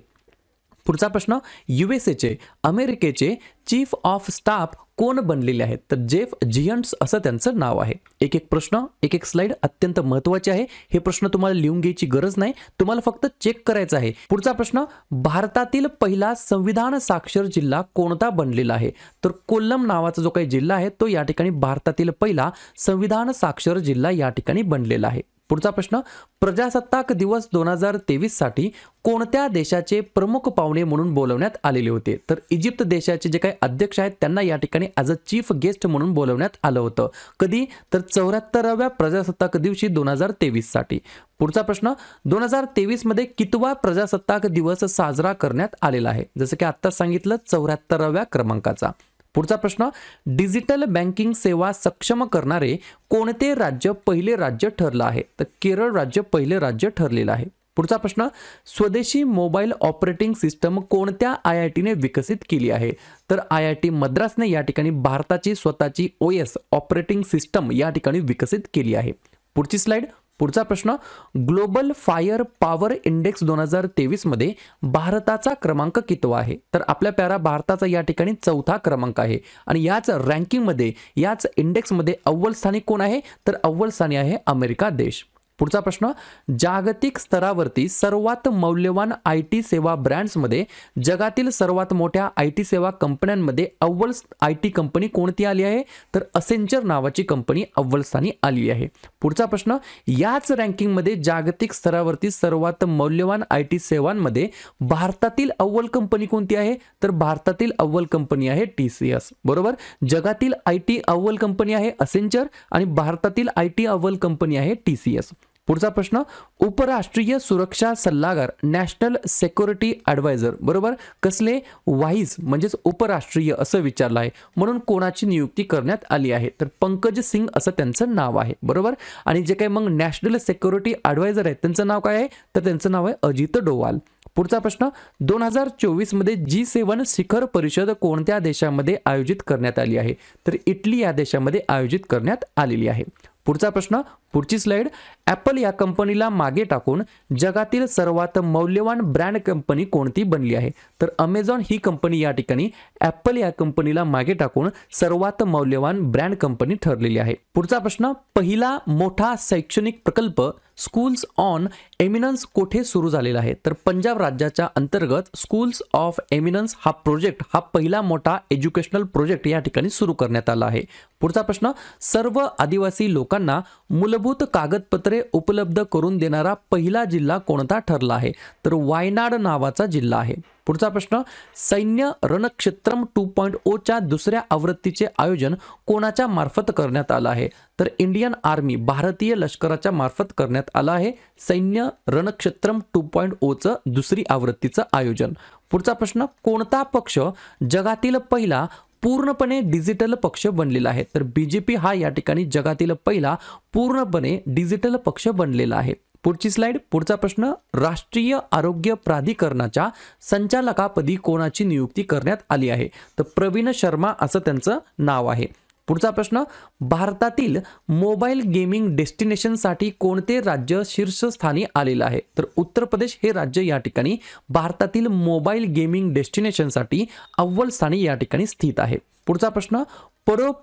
B: पुढचा प्रश्न, USAचे अमेरिकेचे चीफ ऑफ स्टाफ कोण बनलेले आहेत? तर जेफ जियंट्स असं त्यांचं नाव आहे. एक एक प्रश्न, एक एक स्लाइड अत्यंत महत्त्वाचे आहे. हे प्रश्न तुम्हाला लिहून घ्यायची गरज नाही, तुम्हाला फक्त चेक करायचं आहे. पुढचा प्रश्न, भारतातील पहिला संविधान साक्षर जिल्हा कोणता बनलेला आहे? तर कोल्लम नावाचा जो काही जिल्हा आहे तो या ठिकाणी भारतातील पहिला संविधान साक्षर जिल्हा या ठिकाणी बनलेला आहे. पुढचा प्रश्न, प्रजासत्ताक दिवस 2023 साठी कोणत्या देशाचे प्रमुख पाहुणे म्हणून बोलवण्यात आलेले होते? तर इजिप्त देशाचे जे काही अध्यक्ष आहेत त्यांना या ठिकाणी ॲज अ चीफ गेस्ट म्हणून बोलवण्यात आलं होतं. कधी? तर 74व्या प्रजासत्ताक दिवशी 2023 साठी. पुढचा प्रश्न, 2023 मध्ये कितवा प्रजासत्ताक दिवस साजरा करण्यात आलेला आहे? जसं की आता सांगितलं 74व्या क्रमांकाचा. पुढचा प्रश्न, डिजिटल बँकिंग सेवा सक्षम करणारे कोणते राज्य पहिले राज्य ठरलं आहे? तर केरळ राज्य पहिले राज्य ठरलेलं आहे. पुढचा प्रश्न, स्वदेशी मोबाईल ऑपरेटिंग सिस्टम कोणत्या IITने विकसित केली आहे? तर IIT मद्रासने या ठिकाणी भारताची स्वतःची OS ऑपरेटिंग सिस्टम या ठिकाणी विकसित केली आहे. पुढची स्लाइड. पुढचा प्रश्न, ग्लोबल फायर पॉवर इंडेक्स 2023 मध्ये भारताचा क्रमांक कितवा आहे? तर आपल्या प्यारा भारताचा या ठिकाणी 4था क्रमांक आहे. आणि याच रँकिंगमध्ये याच इंडेक्समध्ये अव्वल स्थानी कोण आहे? तर अव्वल स्थानी आहे अमेरिका देश. पुढचा प्रश्न, जागतिक स्तरावरती सर्वात मौल्यवान IT सेवा ब्रँड्समध्ये जगातील सर्वात मोठ्या IT सेवा कंपन्यांमध्ये अव्वल IT कंपनी कोणती आली आहे? तर असेंचर नावाची कंपनी अव्वल स्थानी आली आहे. पुढचा प्रश्न, याच रँकिंगमध्ये जागतिक स्तरावरती सर्वात मौल्यवान IT सेवांमध्ये भारतातील अव्वल कंपनी कोणती आहे? तर भारतातील अव्वल कंपनी आहे TCS. बरोबर. जगातील IT अव्वल कंपनी आहे असेंचर आणि भारतातील IT अव्वल कंपनी आहे TCS. पुढचा प्रश्न, उपराष्ट्रीय सुरक्षा सल्लागार नॅशनल सिक्युरिटी ॲडवायझर बरोबर कसले, वाईज म्हणजेच उपराष्ट्रीय असं विचारलं आहे, म्हणून कोणाची नियुक्ती करण्यात आली आहे, तर पंकज सिंग असं त्यांचं नाव आहे बरोबर. आणि जे काही मग नॅशनल सिक्युरिटी ॲडवायझर आहे त्यांचं नाव काय आहे, तर त्यांचं नाव आहे अजित डोवाल. पुढचा प्रश्न, 2024 मध्ये G7 शिखर परिषद कोणत्या देशामध्ये आयोजित करण्यात आली आहे, तर इटली या देशामध्ये आयोजित करण्यात आलेली आहे. पुढचा प्रश्न, पुढची स्लाइड, ॲपल या कंपनीला मागे टाकून जगातील सर्वात मौल्यवान ब्रँड कंपनी कोणती बनली आहे, तर अमेझॉन ही कंपनी या ठिकाणी ॲपल या कंपनीला मागे टाकून सर्वात मौल्यवान ब्रँड कंपनी ठरलेली आहे. पुढचा प्रश्न, पहिला मोठा शैक्षणिक प्रकल्प स्कूल्स ऑन एमिनन्स कोठे सुरू झालेला आहे, तर पंजाब राज्याच्या अंतर्गत स्कूल्स ऑफ एमिनन्स हा प्रोजेक्ट, हा पहिला मोठा एज्युकेशनल प्रोजेक्ट या ठिकाणी सुरू करण्यात आला आहे. पुढचा प्रश्न, सर्व आदिवासी लोकांना मूलभूत कागदपत्रे उपलब्ध करून देणारा पहिला जिल्हा कोणता ठरला आहे, तर वायनाड नावाचा जिल्हा आहे. पुढचा प्रश्न, सैन्य रणक्षेत्रम 2.0 च्या दुसऱ्या आवृत्तीचे आयोजन कोणाच्या मार्फत करण्यात आलं आहे, तर इंडियन आर्मी भारतीय लष्कराच्या मार्फत करण्यात आलं आहे सैन्य रणक्षेत्रम 2.0 चं दुसरी आवृत्तीचं आयोजन. पुढचा प्रश्न, कोणता पक्ष जगातील पहिला पूर्णपणे डिजिटल पक्ष बनलेला आहे, तर बीजेपी हा या ठिकाणी जगातील पहिला पूर्णपणे डिजिटल पक्ष बनलेला आहे. पुढची स्लाइड, पुढचा प्रश्न, राष्ट्रीय आरोग्य प्राधिकरणाच्या संचालकापदी कोणाची नियुक्ती करण्यात आली आहे, तर प्रवीण शर्मा असं त्यांचं नाव आहे. पुढचा प्रश्न, भारतातील मोबाईल गेमिंग डेस्टिनेशनसाठी कोणते राज्य शीर्षस्थानी आलेलं आहे, तर उत्तर प्रदेश हे राज्य या ठिकाणी भारतातील मोबाईल गेमिंग डेस्टिनेशनसाठी अव्वल स्थानी या ठिकाणी स्थित आहे. पुढचा प्रश्न,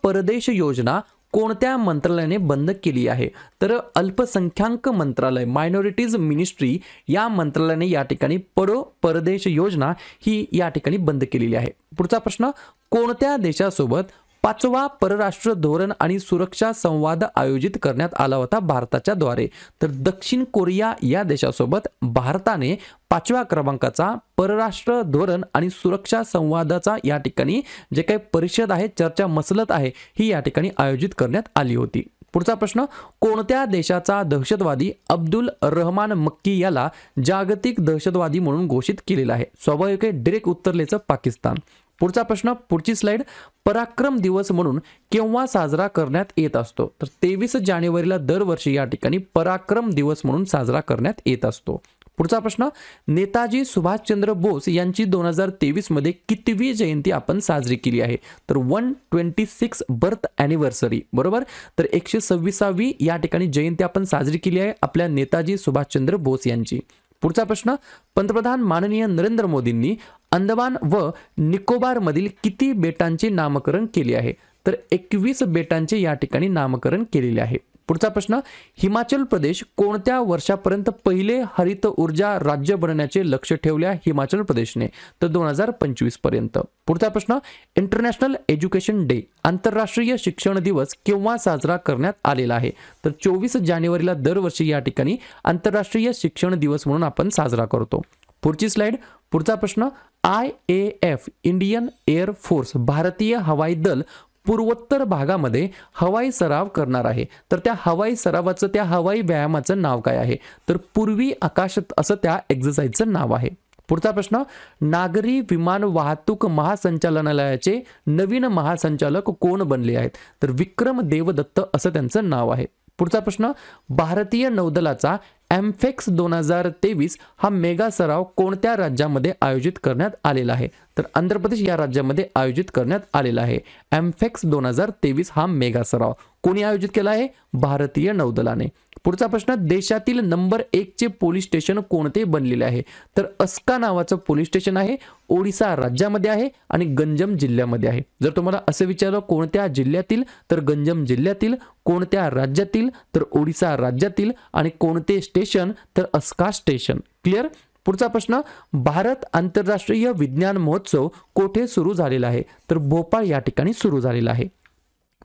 B: परदेश योजना कोणत्या मंत्रालयाने बंद केली आहे, तर अल्पसंख्याक मंत्रालय मायनॉरिटीज मिनिस्ट्री या मंत्रालयाने या ठिकाणी परदेश योजना ही या ठिकाणी बंद केलेली आहे. पुढचा प्रश्न, कोणत्या देशासोबत 5वा परराष्ट्र धोरण आणि सुरक्षा संवाद आयोजित करण्यात आला होता भारताच्या द्वारे, तर दक्षिण कोरिया या देशासोबत भारताने 5व्या क्रमांकाचा परराष्ट्र धोरण आणि सुरक्षा संवादाचा या ठिकाणी जे काही परिषद आहे, चर्चा मसलत आहे, ही या ठिकाणी आयोजित करण्यात आली होती. पुढचा प्रश्न, कोणत्या देशाचा दहशतवादी अब्दुल रहमान मक्की याला जागतिक दहशतवादी म्हणून घोषित केलेला आहे, स्वाभाविक आहे डायरेक्ट उत्तरलेचं पाकिस्तान. पुढचा प्रश्न, पुढची स्लाइड, पराक्रम दिवस म्हणून केव्हा साजरा करण्यात येत असतो, तर 23 जानेवारीला दरवर्षी या ठिकाणी पराक्रम दिवस म्हणून साजरा करण्यात येत असतो. पुढचा प्रश्न, नेताजी सुभाषचंद्र बोस यांची 2023 मध्ये कितवी जयंती आपण साजरी केली आहे, तर 126 बर्थ ॲनिव्हर्सरी बरोबर, तर 126वी या ठिकाणी जयंती आपण साजरी केली आहे आपल्या नेताजी सुभाषचंद्र बोस यांची. पुढचा प्रश्न, पंतप्रधान माननीय नरेंद्र मोदींनी अंदमान व निकोबार मधील किती बेटांचे नामकरण केले आहे, तर 21 बेटांचे या ठिकाणी नामकरण केलेले आहे. पुढचा प्रश्न, हिमाचल प्रदेश कोणत्या वर्षापर्यंत पहिले हरित ऊर्जा राज्य बनण्याचे लक्ष्य ठेवले हिमाचल प्रदेशने, तर 2025 पर्यंत. पुढचा प्रश्न, इंटरनॅशनल एज्युकेशन डे आंतरराष्ट्रीय शिक्षण दिवस केव्हा साजरा करण्यात आलेला आहे, तर 24 जानेवारीला दरवर्षी या ठिकाणी आंतरराष्ट्रीय शिक्षण दिवस म्हणून आपण साजरा करतो. पुढची स्लाइड, पुढचा प्रश्न, IAF इंडियन एअर फोर्स भारतीय हवाई दल पूर्वोत्तर भागामध्ये हवाई सराव करणार आहे, तर त्या हवाई सरावाचं, त्या हवाई व्यायामाचं नाव काय आहे, तर पूर्वी आकाश असं त्या एक्सरसाइजचं नाव आहे. पुढचा प्रश्न, नागरी विमान वाहतूक महासंचालनालयाचे नवीन महासंचालक कोण बनले आहेत, तर विक्रम देवदत्त असं त्यांचं नाव आहे. पुढचा प्रश्न, भारतीय नौदलाचा एम्फेक्स 2023 हा मेगा सराव कोणत्या राज्यामध्ये आयोजित करण्यात आलेला आहे, तर आंध्र प्रदेश या राज्यामध्ये आयोजित करण्यात आलेला आहे. एम्फेक्स 2023 हा मेगा सराव कोणी आयोजित केला आहे, भारतीय नौदलाने. पुढचा प्रश्न, देशातील नंबर 1 चे पोलीस स्टेशन कोणते बनलेले आहे, तर अस्का नावाचं पोलीस स्टेशन आहे, ओडिसा राज्यामध्ये आहे आणि गंजम जिल्ह्यामध्ये आहे. जर तुम्हाला असं विचारलं कोणत्या जिल्ह्यातील, तर गंजम जिल्ह्यातील, कोणत्या राज्यातील, तर ओडिसा राज्यातील आणि कोणते स्टेशन, तर अस्का स्टेशन. क्लिअर. पुढचा प्रश्न, भारत आंतरराष्ट्रीय विज्ञान महोत्सव कोठे सुरू झालेला आहे, तर भोपाळ या ठिकाणी सुरू झालेला आहे.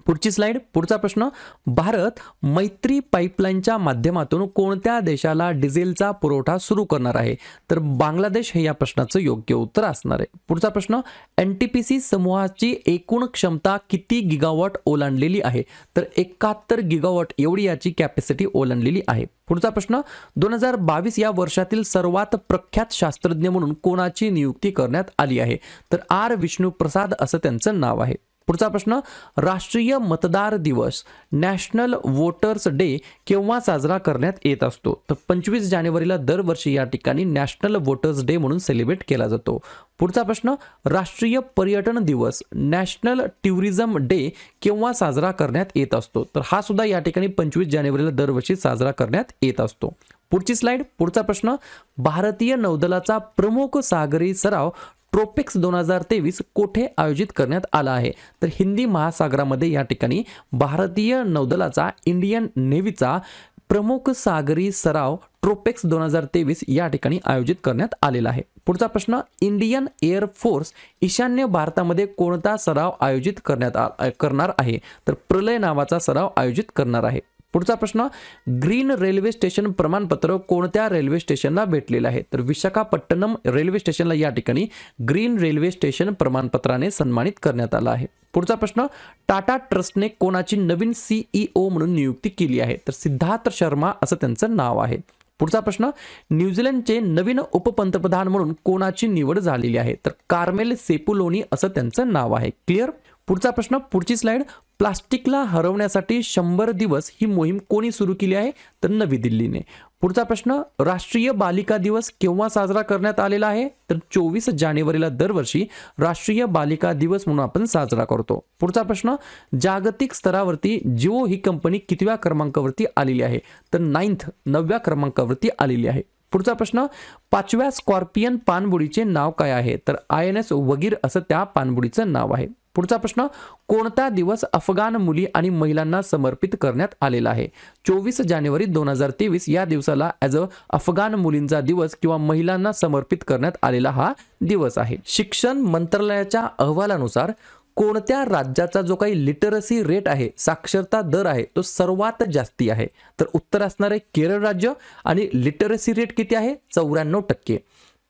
B: पुढची स्लाइड. पुढचा प्रश्न, भारत मैत्री पाईपलाईनच्या माध्यमातून कोणत्या देशाला डिझेलचा पुरवठा सुरू करणार आहे? तर बांगलादेश हे या प्रश्नाचं योग्य उत्तर असणार आहे. पुढचा प्रश्न, एनटीपीसी समूहाची एकूण क्षमता किती गिगावॉट ओलांडलेली आहे? तर 71 गिगावॉट एवढी याची कॅपॅसिटी ओलांडलेली आहे. पुढचा प्रश्न, 2022 या वर्षातील सर्वात प्रख्यात शास्त्रज्ञ म्हणून कोणाची नियुक्ती करण्यात आली आहे? तर आर विष्णुप्रसाद असं त्यांचं नाव आहे. पुढचा प्रश्न, राष्ट्रीय मतदार दिवस नॅशनल वोटर्स डे केव्हा साजरा करण्यात येत असतो? तर 25 जानेवारीला दरवर्षी या ठिकाणी नॅशनल वोटर्स डे म्हणून सेलिब्रेट केला जातो. पुढचा प्रश्न, राष्ट्रीय पर्यटन दिवस नॅशनल टुरिझम डे केव्हा साजरा करण्यात येत असतो? तर हा सुद्धा या ठिकाणी 25 जानेवारीला दरवर्षी साजरा करण्यात येत असतो. पुढची स्लाइड. पुढचा प्रश्न, भारतीय नौदलाचा प्रमुख सागरी सराव ट्रोपिक्स 2023 कोठे आयोजित करण्यात आला आहे? तर हिंदी महासागरामध्ये या ठिकाणी भारतीय नौदलाचा इंडियन नेव्हीचा प्रमुख सागरी सराव ट्रोपेक्स 2023 या ठिकाणी आयोजित करण्यात आलेला आहे. पुढचा प्रश्न, इंडियन एअर फोर्स ईशान्य भारतामध्ये कोणता सराव आयोजित करणार आहे? तर प्रलय नावाचा सराव आयोजित करणार आहे. पुढचा प्रश्न, ग्रीन रेल्वे स्टेशन प्रमाणपत्र कोणत्या रेल्वे स्टेशनला भेटलेलं आहे? तर विशाखापट्टणम रेल्वे स्टेशनला या ठिकाणी ग्रीन रेल्वे स्टेशन प्रमाणपत्राने सन्मानित करण्यात आलं आहे. पुढचा प्रश्न, टाटा ट्रस्टने कोणाची नवीन CEO म्हणून नियुक्ती केली आहे? तर सिद्धार्थ शर्मा असं त्यांचं नाव आहे. पुढचा प्रश्न, न्यूझीलंडचे नवीन उपपंतप्रधान म्हणून कोणाची निवड झालेली आहे? तर कार्मेल सेपुलोनी असं त्यांचं नाव आहे. क्लिअर. पुढचा प्रश्न, पुढची स्लाइड. प्लास्टिकला हरवण्यासाठी 100 दिवस ही मोहीम कोणी सुरू केली आहे? तर नवी दिल्लीने. पुढचा प्रश्न, राष्ट्रीय बालिका दिवस केव्हा साजरा करण्यात आलेला आहे? तर 24 जानेवारीला दरवर्षी राष्ट्रीय बालिका दिवस म्हणून आपण साजरा करतो. पुढचा प्रश्न, जागतिक स्तरावरती जिओ ही कंपनी कितव्या क्रमांकावरती आलेली आहे? तर 9व्या क्रमांकावरती आलेली आहे. पुढचा प्रश्न, 5व्या स्कॉर्पियन पाणबुडीचे नाव काय आहे? तर INS वगीर असं त्या पाणबुडीचं नाव आहे. पुढचा प्रश्न, कोणता दिवस अफगाण मुली आणि महिलांना समर्पित करण्यात आलेला आहे? 24 जानेवारी 2023 या दिवसाला अफगाण मुलींचा दिवस किंवा महिलांना समर्पित करण्यात आलेला हा दिवस आहे. शिक्षण मंत्रालयाच्या अहवालानुसार कोणत्या राज्याचा जो काही लिटरसी रेट आहे, साक्षरता दर आहे, तो सर्वात जास्ती आहे? तर उत्तर असणार आहे केरळ राज्य. आणि लिटरसी रेट किती आहे? 94%.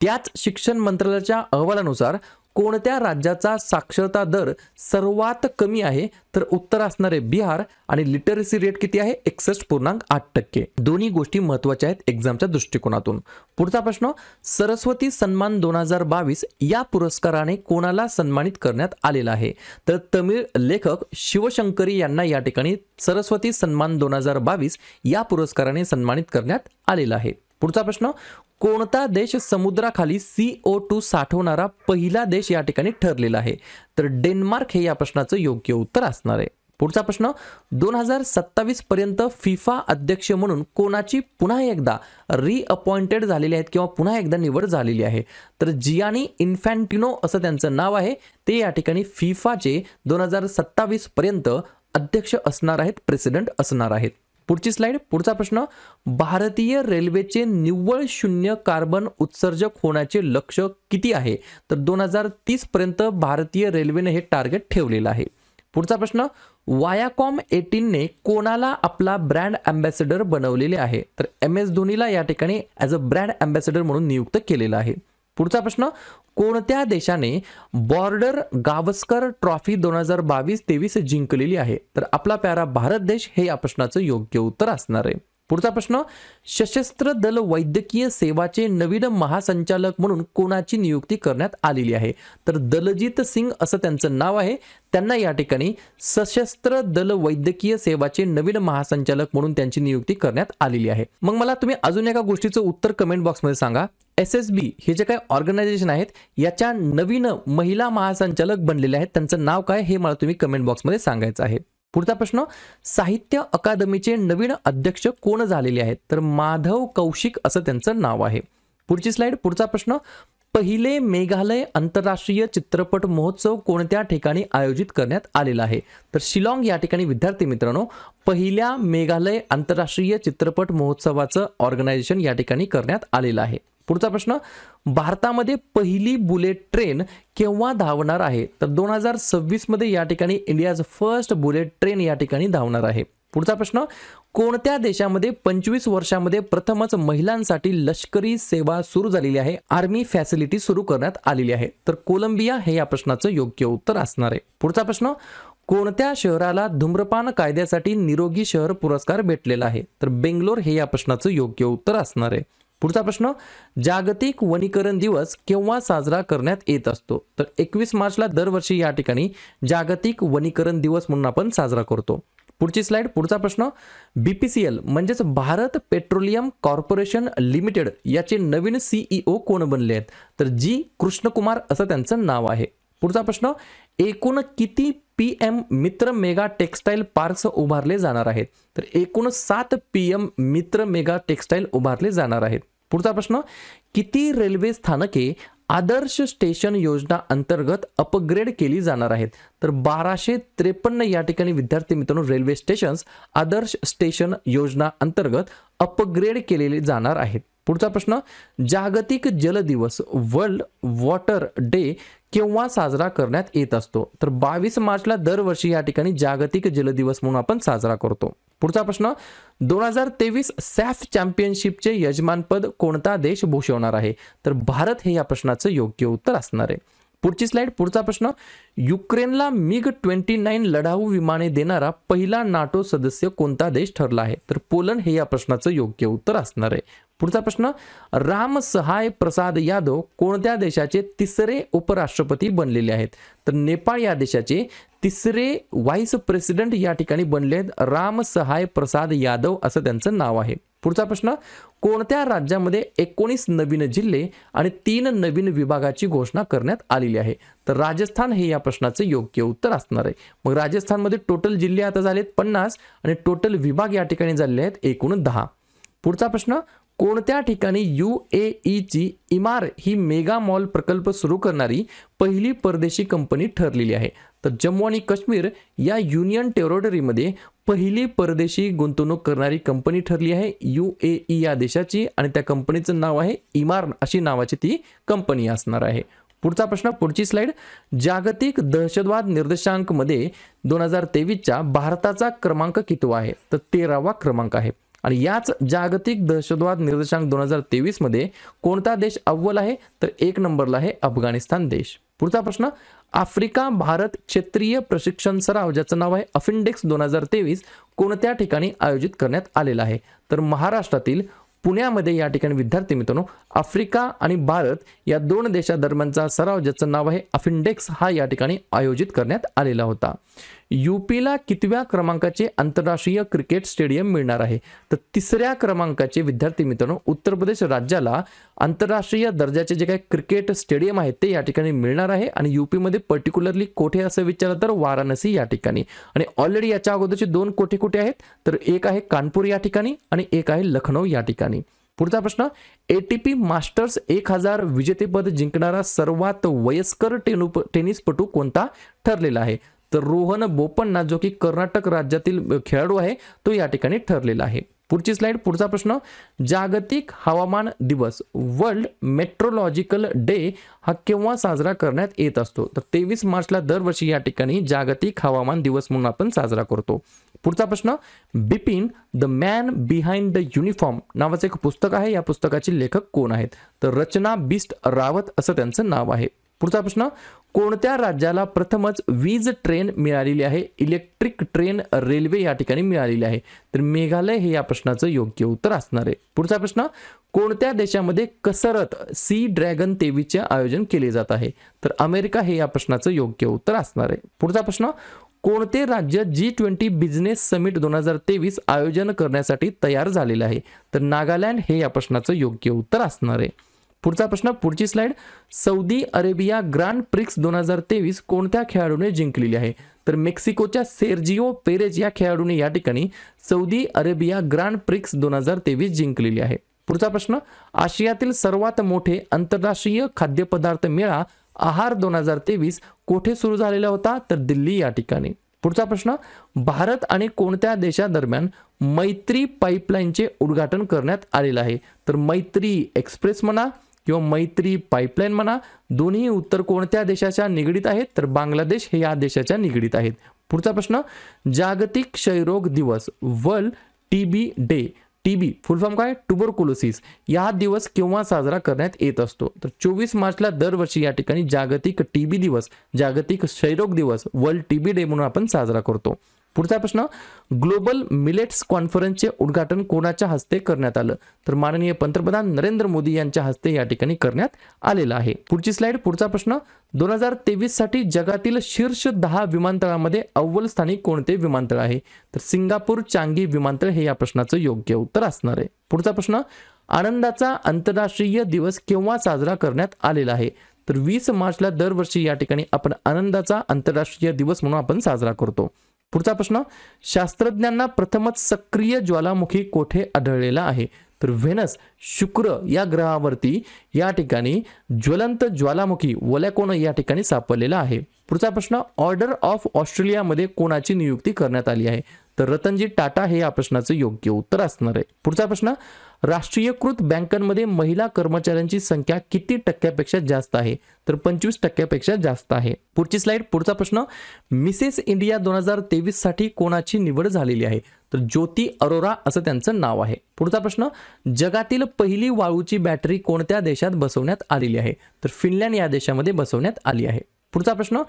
B: त्याच शिक्षण मंत्रालयाच्या अहवालानुसार कोणत्या राज्याचा साक्षरता दर सर्वात कमी आहे? तर उत्तर असणार आहे बिहार. आणि लिटरसी रेट किती आहे? 61.8%. दोन्ही गोष्टी महत्त्वाच्या आहेत एक्झामच्या दृष्टिकोनातून. पुढचा प्रश्न, सरस्वती सन्मान 2022 या पुरस्काराने कोणाला सन्मानित करण्यात आलेला आहे? तर तमिळ लेखक शिवशंकरी यांना या ठिकाणी सरस्वती सन्मान 2022 या पुरस्काराने सन्मानित करण्यात आलेला आहे. पुढचा प्रश्न, कोणता देश समुद्राखाली CO2 साठवणारा पहिला देश या ठिकाणी ठरलेला आहे? तर डेन्मार्क हे या प्रश्नाचं योग्य उत्तर असणार आहे. पुढचा प्रश्न, 2027 पर्यंत फिफा अध्यक्ष म्हणून कोणाची पुन्हा एकदा रिअपॉइंटेड झालेली आहेत किंवा पुन्हा एकदा निवड झालेली आहे? तर जियानी इन्फॅन्टिनो असं त्यांचं नाव आहे. ते या ठिकाणी फिफाचे 2027 पर्यंत अध्यक्ष असणार आहेत, प्रेसिडेंट असणार आहेत. पुढची स्लाइड. पुढचा प्रश्न, भारतीय रेल्वेचे निव्वळ शून्य कार्बन उत्सर्जक होण्याचे लक्ष्य किती आहे? तर 2030 पर्यंत भारतीय रेल्वेने हे टार्गेट ठेवलेलं आहे. पुढचा प्रश्न, वायाकॉम 18ने कोणाला आपला ब्रँड अँबॅसेडर बनवलेले आहे? तर MS धोनीला या ठिकाणी ब्रँड अँबॅसेडर म्हणून नियुक्त केलेलं आहे. पुढचा प्रश्न, कोणत्या देशाने बॉर्डर गावस्कर ट्रॉफी 2022-23 जिंकलेली आहे? तर आपला प्यारा भारत देश हे या प्रश्नाचं योग्य उत्तर असणार आहे. पुढचा प्रश्न, सशस्त्र दल वैद्यकीय सेवाचे नवीन महासंचालक म्हणून कोणाची नियुक्ती करण्यात आलेली आहे? तर दलजीत सिंग असं त्यांचं नाव आहे. त्यांना या ठिकाणी सशस्त्र दल वैद्यकीय सेवाचे नवीन महासंचालक म्हणून त्यांची नियुक्ती करण्यात आलेली आहे. मग मला तुम्ही अजून एका गोष्टीचं उत्तर कमेंट बॉक्समध्ये सांगा. SSB हे जे काही ऑर्गनायझेशन आहेत याच्या नवीन महिला महासंचालक बनलेले आहेत, त्यांचं नाव काय हे मला तुम्ही कमेंट बॉक्समध्ये सांगायचं आहे. पुढचा प्रश्न, साहित्य अकादमीचे नवीन अध्यक्ष कोण झालेले आहेत? तर माधव कौशिक असं त्यांचं नाव आहे. पुढची स्लाइड. पुढचा प्रश्न, पहिले मेघालय आंतरराष्ट्रीय चित्रपट महोत्सव कोणत्या ठिकाणी आयोजित करण्यात आलेला आहे? तर शिलाँग या ठिकाणी विद्यार्थी मित्रांनो पहिल्या मेघालय आंतरराष्ट्रीय चित्रपट महोत्सवाचं ऑर्गनायझेशन या ठिकाणी करण्यात आलेलं आहे.
A: पुढचा प्रश्न, भारतामध्ये पहिली बुलेट ट्रेन केव्हा धावणार आहे? तर 2026 मध्ये या ठिकाणी इंडियाज फर्स्ट बुलेट ट्रेन या ठिकाणी धावणार आहे. पुढचा प्रश्न, कोणत्या देशामध्ये 25 वर्षामध्ये प्रथमच महिलांसाठी लष्करी सेवा सुरू झालेली आहे, आर्मी फॅसिलिटी सुरू करण्यात आलेली आहे? तर कोलंबिया हे या प्रश्नाचं योग्य उत्तर असणार आहे. पुढचा प्रश्न, कोणत्या शहराला धूम्रपान कायद्यासाठी निरोगी शहर पुरस्कार भेटलेला आहे? तर बेंगलोर हे या प्रश्नाचं योग्य उत्तर असणार आहे. पुढचा प्रश्न, जागतिक वनीकरण दिवस केव्हा साजरा करण्यात येत असतो? तर 21 मार्चला दरवर्षी या ठिकाणी जागतिक वनीकरण दिवस म्हणून आपण साजरा करतो. पुढची स्लाइड. पुढचा प्रश्न, BPCL म्हणजेच भारत पेट्रोलियम कॉर्पोरेशन लिमिटेड याचे नवीन CEO कोण बनले आहेत? तर जी कृष्णकुमार असं त्यांचं नाव आहे. पुढचा प्रश्न, एकूण किती PM मित्र मेगा टेक्सटाईल पार्क्स उभारले जाणार आहेत? तर एकूण 7 PM मित्र मेगा टेक्सटाईल उभारले जाणार आहेत. पुढचा प्रश्न, किती रेल्वे स्थानके आदर्श स्टेशन योजना अंतर्गत अपग्रेड केली जाणार आहेत? तर 1253 या ठिकाणी विद्यार्थी मित्रांनो रेल्वे स्टेशन्स आदर्श स्टेशन योजना अंतर्गत अपग्रेड केलेले जाणार आहेत. पुढचा प्रश्न, जागतिक जल दिवस वर्ल्ड वॉटर डे केव्हा साजरा करण्यात येत असतो? तर 22 मार्चला दरवर्षी या ठिकाणी जागतिक जल दिवस म्हणून आपण साजरा करतो. पुढचा प्रश्न, 2023 सॅफ चॅम्पियनशिपचे यजमानपद कोणता देश भूषवणार आहे? तर भारत हे या प्रश्नाचं योग्य उत्तर असणार आहे. पुढची स्लाइड. पुढचा प्रश्न, युक्रेनला MiG-29 लढाऊ विमाने देणारा पहिला नाटो सदस्य कोणता देश ठरला आहे? तर पोलंड हे या प्रश्नाचं योग्य उत्तर असणार आहे. पुढचा प्रश्न, राम सहाय प्रसाद यादव कोणत्या देशाचे तिसरे उपराष्ट्रपती बनलेले आहेत? तर नेपाळ या देशाचे तिसरे व्हाईस प्रेसिडेंट या ठिकाणी बनले आहेत राम सहाय प्रसाद यादव असं त्यांचं नाव आहे. पुढचा प्रश्न, कोणत्या राज्यामध्ये 19 नवीन जिल्हे आणि 3 नवीन विभागाची घोषणा करण्यात आलेली आहे? तर राजस्थान हे या प्रश्नाचं योग्य उत्तर असणार आहे. मग राजस्थानमध्ये टोटल जिल्हे आता झालेत 50 आणि टोटल विभाग या ठिकाणी झालेले आहेत एकूण 10. पुढचा प्रश्न, कोणत्या ठिकाणी UAEची इमार ही मेगा मॉल प्रकल्प सुरू करणारी पहिली परदेशी कंपनी ठरलेली आहे? तर जम्मू आणि काश्मीर या युनियन टेरिटरीमध्ये पहिली परदेशी गुंतवणूक करणारी कंपनी ठरली आहे UAE या देशाची आणि त्या कंपनीचं नाव आहे इमार अशी नावाची ती कंपनी असणार आहे. पुढचा प्रश्न, पुढची स्लाइड. जागतिक दहशतवाद निर्देशांक मध्ये 2023च्या भारताचा क्रमांक कितवा आहे? तर 13वा क्रमांक आहे. आणि याच जागतिक दहशतवाद निर्देशांक 2023 मध्ये कोणता देश अव्वल आहे? तर 1 नंबरला आहे अफगाणिस्तान देश. पुढचा प्रश्न, आफ्रिका भारत क्षेत्रीय प्रशिक्षण सराव ज्याचं नाव आहे अफिंडेक्स 2023 कोणत्या ठिकाणी आयोजित करण्यात आलेला आहे? तर महाराष्ट्रातील पुण्यामध्ये या ठिकाणी विद्यार्थी मित्रांनो आफ्रिका आणि भारत या 2 देशांदरम्यानचा सराव ज्याचं नाव आहे अफिंडेक्स हा या ठिकाणी आयोजित करण्यात आलेला होता. UPला कितव्या क्रमांकाचे आंतरराष्ट्रीय क्रिकेट स्टेडियम मिळणार आहे? तर 3ऱ्या क्रमांकाचे विद्यार्थी मित्रांनो उत्तर प्रदेश राज्याला आंतरराष्ट्रीय दर्जाचे जे काही क्रिकेट स्टेडियम आहेत ते या ठिकाणी मिळणार आहे. आणि UPमध्ये पर्टिक्युलरली कोठे असं विचारलं तर वाराणसी या ठिकाणी. आणि ऑलरेडी याच्या अगोदरचे 2 कोठे कुठे आहेत? तर एक आहे कानपूर या ठिकाणी आणि एक आहे लखनौ या ठिकाणी. पुढचा प्रश्न, ATP मास्टर्स 1000 विजेतेपद जिंकणारा सर्वात वयस्कर टेनिसपटू कोणता ठरलेला आहे? तर रोहन बोपन्ना जो की कर्नाटक राज्यातील खेळाडू आहे तो या ठिकाणी ठरलेला आहे. पुढची स्लाइड. पुढचा प्रश्न, जागतिक हवामान दिवस वर्ल्ड मेट्रोलॉजिकल डे हा केव्हा साजरा करण्यात येत असतो? तर 23 मार्चला दरवर्षी या ठिकाणी जागतिक हवामान दिवस म्हणून आपण साजरा करतो. पुढचा प्रश्न, Bipin the man behind the uniform नावाचं एक पुस्तक आहे. या पुस्तकाचे लेखक कोण आहेत? तर रचना बिस्ट रावत असं त्यांचं नाव आहे. पुढचा प्रश्न, कोणत्या राज्याला प्रथमच वीज ट्रेन मिळालेली आहे? इलेक्ट्रिक ट्रेन रेल्वे या ठिकाणी मिळालेली आहे. तर मेघालय हे या प्रश्नाचं योग्य उत्तर असणार आहे. पुढचा प्रश्न, कोणत्या देशामध्ये कसरत सी ड्रॅगन तेवीचे आयोजन केले जात आहे? तर अमेरिका हे या प्रश्नाचं योग्य उत्तर असणार आहे. पुढचा प्रश्न, कोणते राज्य G20 बिझनेस समिट 2023 आयोजन करण्यासाठी तयार झालेले आहे? तर नागालँड हे या प्रश्नाचं योग्य उत्तर असणार आहे. पुढचा प्रश्न, पुढची slide. Saudi Arabia grand prix 2023 कोणत्या खेळाडूने जिंकलेली आहे? तर मेक्सिकोच्या सेर्जिओ पेरेज या खेळाडूने या ठिकाणी सौदी अरेबिया ग्रँड प्रिक्स 2023 जिंकलेली आहे. पुढचा प्रश्न, आशियातील सर्वात मोठे आंतरराष्ट्रीय खाद्यपदार्थ मेळा आहार 2023 कोठे सुरू झालेला होता? तर दिल्ली या ठिकाणी.
B: पुढचा प्रश्न, भारत आणि कोणत्या देशादरम्यान मैत्री पाईपलाईनचे उद्घाटन करण्यात आलेलं आहे? तर मैत्री एक्सप्रेस म्हणा किंवा मैत्री पाईपलाईन म्हणा, दोन्ही उत्तर कोणत्या देशाच्या निगडीत आहेत? तर बांगलादेश हे या देशाच्या निगडीत आहेत. पुढचा प्रश्न, जागतिक क्षयरोग दिवस, वर्ल्ड टीबी डे, टीबी फुल फॉर्म काय? ट्युबरकुलोसिस, या दिवस केव्हा साजरा करण्यात येत असतो? तर 24 मार्चला दरवर्षी या ठिकाणी जागतिक टीबी दिवस, जागतिक क्षयरोग दिवस, वर्ल्ड टीबी डे म्हणून आपण साजरा करतो. पुढचा प्रश्न, ग्लोबल मिलेट्स कॉन्फरन्सचे उद्घाटन कोणाच्या हस्ते करण्यात आलं? तर माननीय पंतप्रधान नरेंद्र मोदी यांच्या हस्ते या ठिकाणी करण्यात आलेलं आहे. पुढची स्लाइड. पुढचा प्रश्न, 2023 साठी जगातील शीर्ष 10 विमानतळामध्ये अव्वल स्थानी कोणते विमानतळ आहे? तर सिंगापूर चांगी विमानतळ हे या प्रश्नाचं योग्य उत्तर असणार आहे. पुढचा प्रश्न, आनंदाचा आंतरराष्ट्रीय दिवस केव्हा साजरा करण्यात आलेला आहे? तर 20 मार्चला दरवर्षी या ठिकाणी आपण आनंदाचा आंतरराष्ट्रीय दिवस म्हणून आपण साजरा करतो. पुढचा प्रश्न, शास्त्रज्ञांना प्रथमच सक्रिय ज्वालामुखी कोठे आढळलेला आहे? तर व्हेनस, शुक्र या ग्रहावरती या ठिकाणी ज्वलंत ज्वालामुखी वलॅकोन या ठिकाणी सापडलेला आहे. पुढचा प्रश्न, ऑर्डर ऑफ ऑस्ट्रेलियामध्ये कोणाची नियुक्ती करण्यात आली आहे? तर रतनजी टाटा हे या प्रश्नाचं योग्य उत्तर असणार आहे. पुढचा प्रश्न, राष्ट्रीयकृत बँकांमध्ये महिला कर्मचाऱ्यांची संख्या किती टक्क्यापेक्षा जास्त आहे? तर 25% जास्त आहे. पुढची स्लाइड. पुढचा प्रश्न, मिसेस इंडिया 2023 साठी कोणाची निवड झालेली आहे? तर ज्योती अरोरा असं त्यांचं नाव आहे. पुढचा प्रश्न, जगातील पहिली वाळूची बॅटरी कोणत्या देशात बसवण्यात आलेली आहे? तर फिनलँड या देशामध्ये बसवण्यात आली आहे. पुढचा प्रश्न,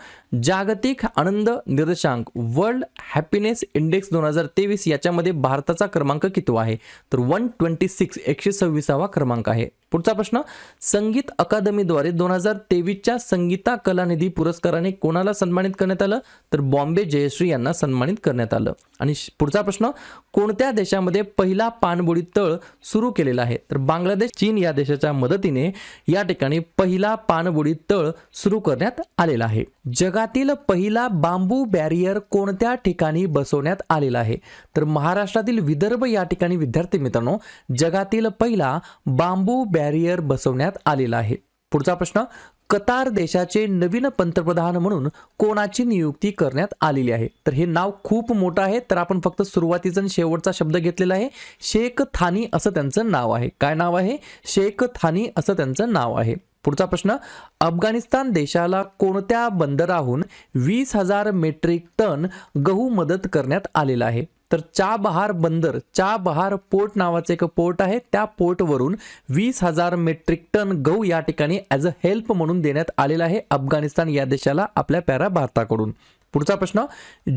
B: जागतिक आनंद निर्देशांक, वर्ल्ड हॅपीनेस इंडेक्स 2023 याच्यामध्ये भारताचा क्रमांक कितवा आहे? तर 126, 126वा क्रमांक आहे. पुढचा प्रश्न, संगीत अकादमीद्वारे 2023च्या संगीता कलानिधी पुरस्काराने कोणाला सन्मानित करण्यात आलं? तर बॉम्बे जयश्री यांना सन्मानित करण्यात आलं. आणि पुढचा प्रश्न, कोणत्या देशामध्ये पहिला पाणबुडी तळ सुरू केलेला आहे? तर बांगलादेश, चीन या देशाच्या मदतीने या ठिकाणी पहिला पाणबुडी तळ सुरू करण्यात आलेला आहे. जगातील पहिला बांबू बॅरियर कोणत्या ठिकाणी बसवण्यात आलेला आहे? तर महाराष्ट्रातील विदर्भ या ठिकाणी विद्यार्थी मित्रांनो जगातील पहिला बांबू बॅरियर बसवण्यात आलेला आहे. पुढचा प्रश्न, कतार देशाचे नवीन पंतप्रधान म्हणून कोणाची नियुक्ती करण्यात आलेली आहे? तर हे नाव खूप मोठं आहे, तर आपण फक्त सुरुवातीचा आणि शेवटचा शब्द घेतलेला आहे. शेख थानी असं त्यांचं नाव आहे. काय नाव आहे? शेख थानी असं त्यांचं नाव आहे. पुढचा प्रश्न, अफगाणिस्तान देशाला कोणत्या बंदराहून 20,000 मेट्रिक टन गहू मदत करण्यात आलेला आहे? तर चाबहार बंदर, चाबहार पोर्ट नावाचं एक पोर्ट आहे, त्या पोर्टवरून 20,000 मेट्रिक टन गहू या ठिकाणी ॲज अ हेल्प म्हणून देण्यात आलेला आहे अफगाणिस्तान या देशाला आपल्या प्यारा भारताकडून. पुढचा प्रश्न,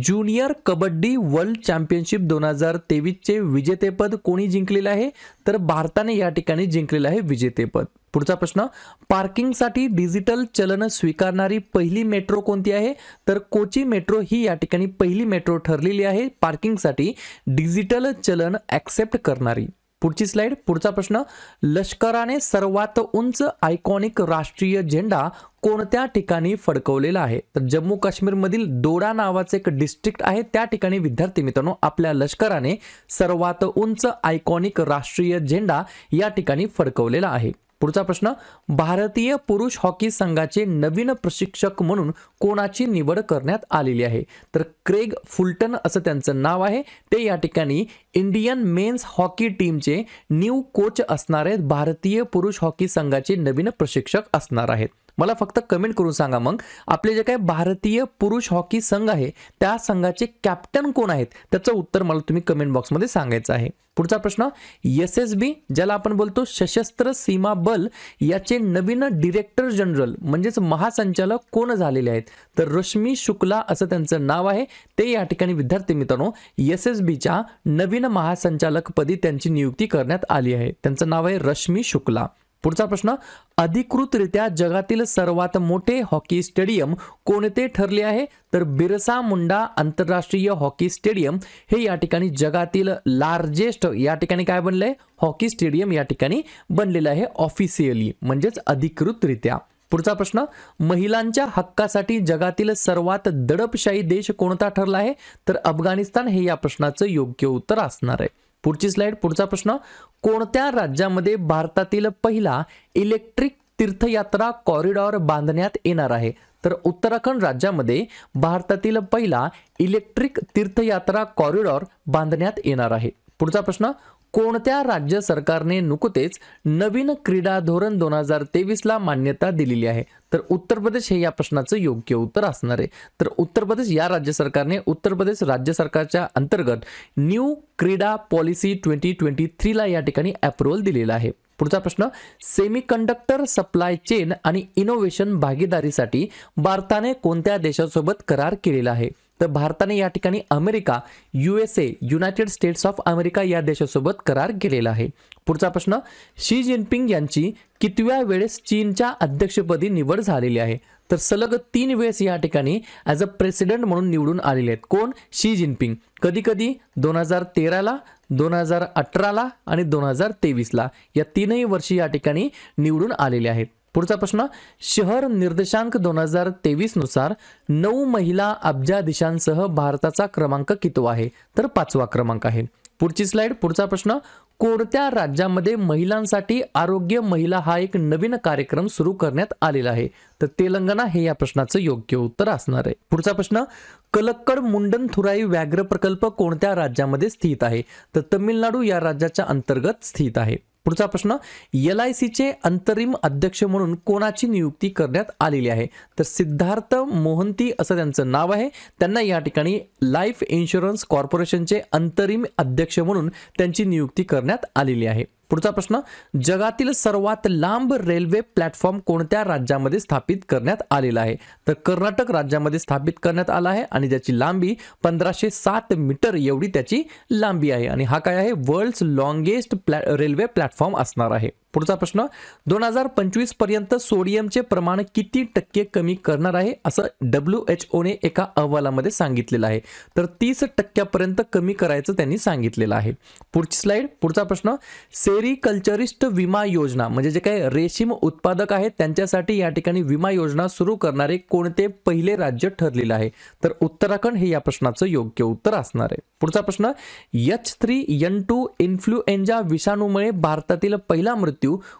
B: ज्युनियर कबड्डी वर्ल्ड चॅम्पियनशिप 2023 चे विजेतेपद कोणी जिंकलेले आहे? तर भारताने या ठिकाणी जिंकलेलं आहे विजेतेपद. पुढचा प्रश्न, पार्किंगसाठी डिजिटल चलन स्वीकारणारी पहिली मेट्रो कोणती आहे? तर कोची मेट्रो ही या ठिकाणी पहिली मेट्रो ठरलेली आहे पार्किंगसाठी डिजिटल चलन ॲक्सेप्ट करणारी. पुढची स्लाइड. पुढचा प्रश्न, लष्कराने सर्वात उंच आयकॉनिक राष्ट्रीय झेंडा कोणत्या ठिकाणी फडकवलेला आहे? तर जम्मू काश्मीरमधील दोडा नावाचे एक डिस्ट्रिक्ट आहे, त्या ठिकाणी विद्यार्थी मित्रांनो आपल्या लष्कराने सर्वात उंच आयकॉनिक राष्ट्रीय झेंडा या ठिकाणी फडकवलेला आहे. पुढचा प्रश्न, भारतीय पुरुष हॉकी संघाचे नवीन प्रशिक्षक म्हणून कोणाची निवड करण्यात आलेली आहे? तर क्रेग फुलटन असं त्यांचं नाव आहे. ते या ठिकाणी इंडियन मेन्स हॉकी टीमचे न्यू कोच असणार आहेत. भारतीय पुरुष हॉकी संघाचे नवीन प्रशिक्षक असणार आहेत. मला फक्त कमेंट करून सांगा मग आपले जे काही भारतीय पुरुष हॉकी संघ आहे त्या संघाचे कॅप्टन कोण आहेत त्याचं उत्तर मला तुम्ही कमेंट बॉक्समध्ये सांगायचं आहे. पुढचा प्रश्न, SSB ज्याला आपण बोलतो सशस्त्र सीमा बल याचे नवीन डिरेक्टर जनरल म्हणजेच महासंचालक कोण झालेले आहेत? तर रश्मी शुक्ला असं त्यांचं नाव आहे. ते या ठिकाणी विद्यार्थी मित्रांनो SSBच्या नवीन महासंचालकपदी त्यांची नियुक्ती करण्यात आली आहे. त्यांचं नाव आहे रश्मी शुक्ला. पुढचा प्रश्न, अधिकृतरित्या जगातील सर्वात मोठे हॉकी स्टेडियम कोणते ठरले आहे? तर बिरसा मुंडा आंतरराष्ट्रीय हॉकी स्टेडियम हे या ठिकाणी जगातील लार्जेस्ट या ठिकाणी काय बनलंय हॉकी स्टेडियम या ठिकाणी बनलेलं आहे ऑफिशियली म्हणजेच अधिकृतरित्या. पुढचा प्रश्न, महिलांच्या हक्कासाठी जगातील सर्वात दडपशाही देश कोणता ठरला आहे? तर अफगाणिस्तान हे या प्रश्नाचं योग्य उत्तर असणार आहे. पुढची स्लाइड. पुढचा प्रश्न, कोणत्या राज्यामध्ये भारतातील पहिला इलेक्ट्रिक तीर्थयात्रा कॉरिडॉर बांधण्यात येणार आहे?
A: तर उत्तराखंड राज्यामध्ये भारतातील पहिला इलेक्ट्रिक तीर्थयात्रा कॉरिडॉर बांधण्यात येणार आहे. पुढचा प्रश्न, कोणत्या राज्य सरकारने नुकतेच नवीन क्रीडा धोरण 2023 ला मान्यता दिलेली आहे? तर उत्तर प्रदेश हे या प्रश्नाचं योग्य उत्तर असणार आहे. तर उत्तर प्रदेश या राज्य सरकारने उत्तर प्रदेश राज्य सरकारच्या अंतर्गत न्यू क्रीडा पॉलिसी 2023 ला या ठिकाणी अप्रुव्हल दिलेला आहे. पुढचा प्रश्न, सेमीकंडक्टर सप्लाय चेन आणि इनोव्हेशन भागीदारीसाठी भारताने कोणत्या देशासोबत करार केलेला आहे? तर भारताने या ठिकाणी America, USA, United states of America या देशासोबत करार केलेला आहे. पुढचा प्रश्न, शी जिनपिंग यांची कितव्या वेळेस चीनच्या अध्यक्षपदी निवड झालेली आहे? तर सलग 3 वेळेस या ठिकाणी ॲज अ प्रेसिडेंट म्हणून निवडून आलेले आहेत. कोण? Xi Jinping. कधी कधी 2013 ला, 2018 ला आणि 2023 ला या 3ही वर्षी या ठिकाणी निवडून आलेले आहेत. पुढचा प्रश्न, शहर निर्देशांक 2023 नुसार 9 महिला अब्जाधीशांसह भारताचा क्रमांक कितवा आहे? तर 5वा क्रमांक आहे. पुढची स्लाइड. पुढचा प्रश्न, कोणत्या राज्यामध्ये महिलांसाठी आरोग्य महिला हा एक नवीन कार्यक्रम सुरू करण्यात आलेला आहे? तर तेलंगणा हे या प्रश्नाचं योग्य उत्तर असणार आहे. पुढचा प्रश्न, कलक्कड मुंडनथुराई व्याघ्र प्रकल्प कोणत्या राज्यामध्ये स्थित आहे? तर तमिळनाडू या राज्याच्या अंतर्गत स्थित आहे. पुढचा प्रश्न, LICचे अंतरिम अध्यक्ष म्हणून कोणाची नियुक्ती करण्यात आलेली आहे? तर सिद्धार्थ मोहंती असं त्यांचं नाव आहे. त्यांना या ठिकाणी लाईफ इन्शुरन्स कॉर्पोरेशनचे अंतरिम अध्यक्ष म्हणून त्यांची नियुक्ती करण्यात आलेली आहे. पुढचा प्रश्न, जगातील सर्वात लांब रेल्वे प्लॅटफॉर्म कोणत्या राज्यामध्ये स्थापित करण्यात आलेला आहे? तर कर्नाटक राज्यामध्ये स्थापित करण्यात आला आहे आणि ज्याची लांबी 1507 मीटर एवढी त्याची लांबी आहे आणि हा काय आहे? वर्ल्ड्स लॉंगेस्ट रेल्वे प्लॅटफॉर्म असणार आहे. पुढचा प्रश्न, 2025 पर्यंत सोडियमचे प्रमाण किती टक्के कमी करणार आहे असं WHO ने एका अहवालामध्ये सांगितलेलं आहे? तर 30% कमी करायचं त्यांनी सांगितलेलं आहे. पुढची स्लाइड. पुढचा प्रश्न, सेरिकल्चरिस्ट विमा योजना म्हणजे जे काही रेशीम उत्पादक आहेत त्यांच्यासाठी या ठिकाणी विमा योजना सुरू करणारे कोणते पहिले राज्य ठरलेलं आहे? तर उत्तराखंड हे या प्रश्नाचं योग्य उत्तर असणार आहे. पुढचा प्रश्न, H3N2 इन्फ्लुएंजा विषाणूमुळे भारतातील पहिला मृत्यू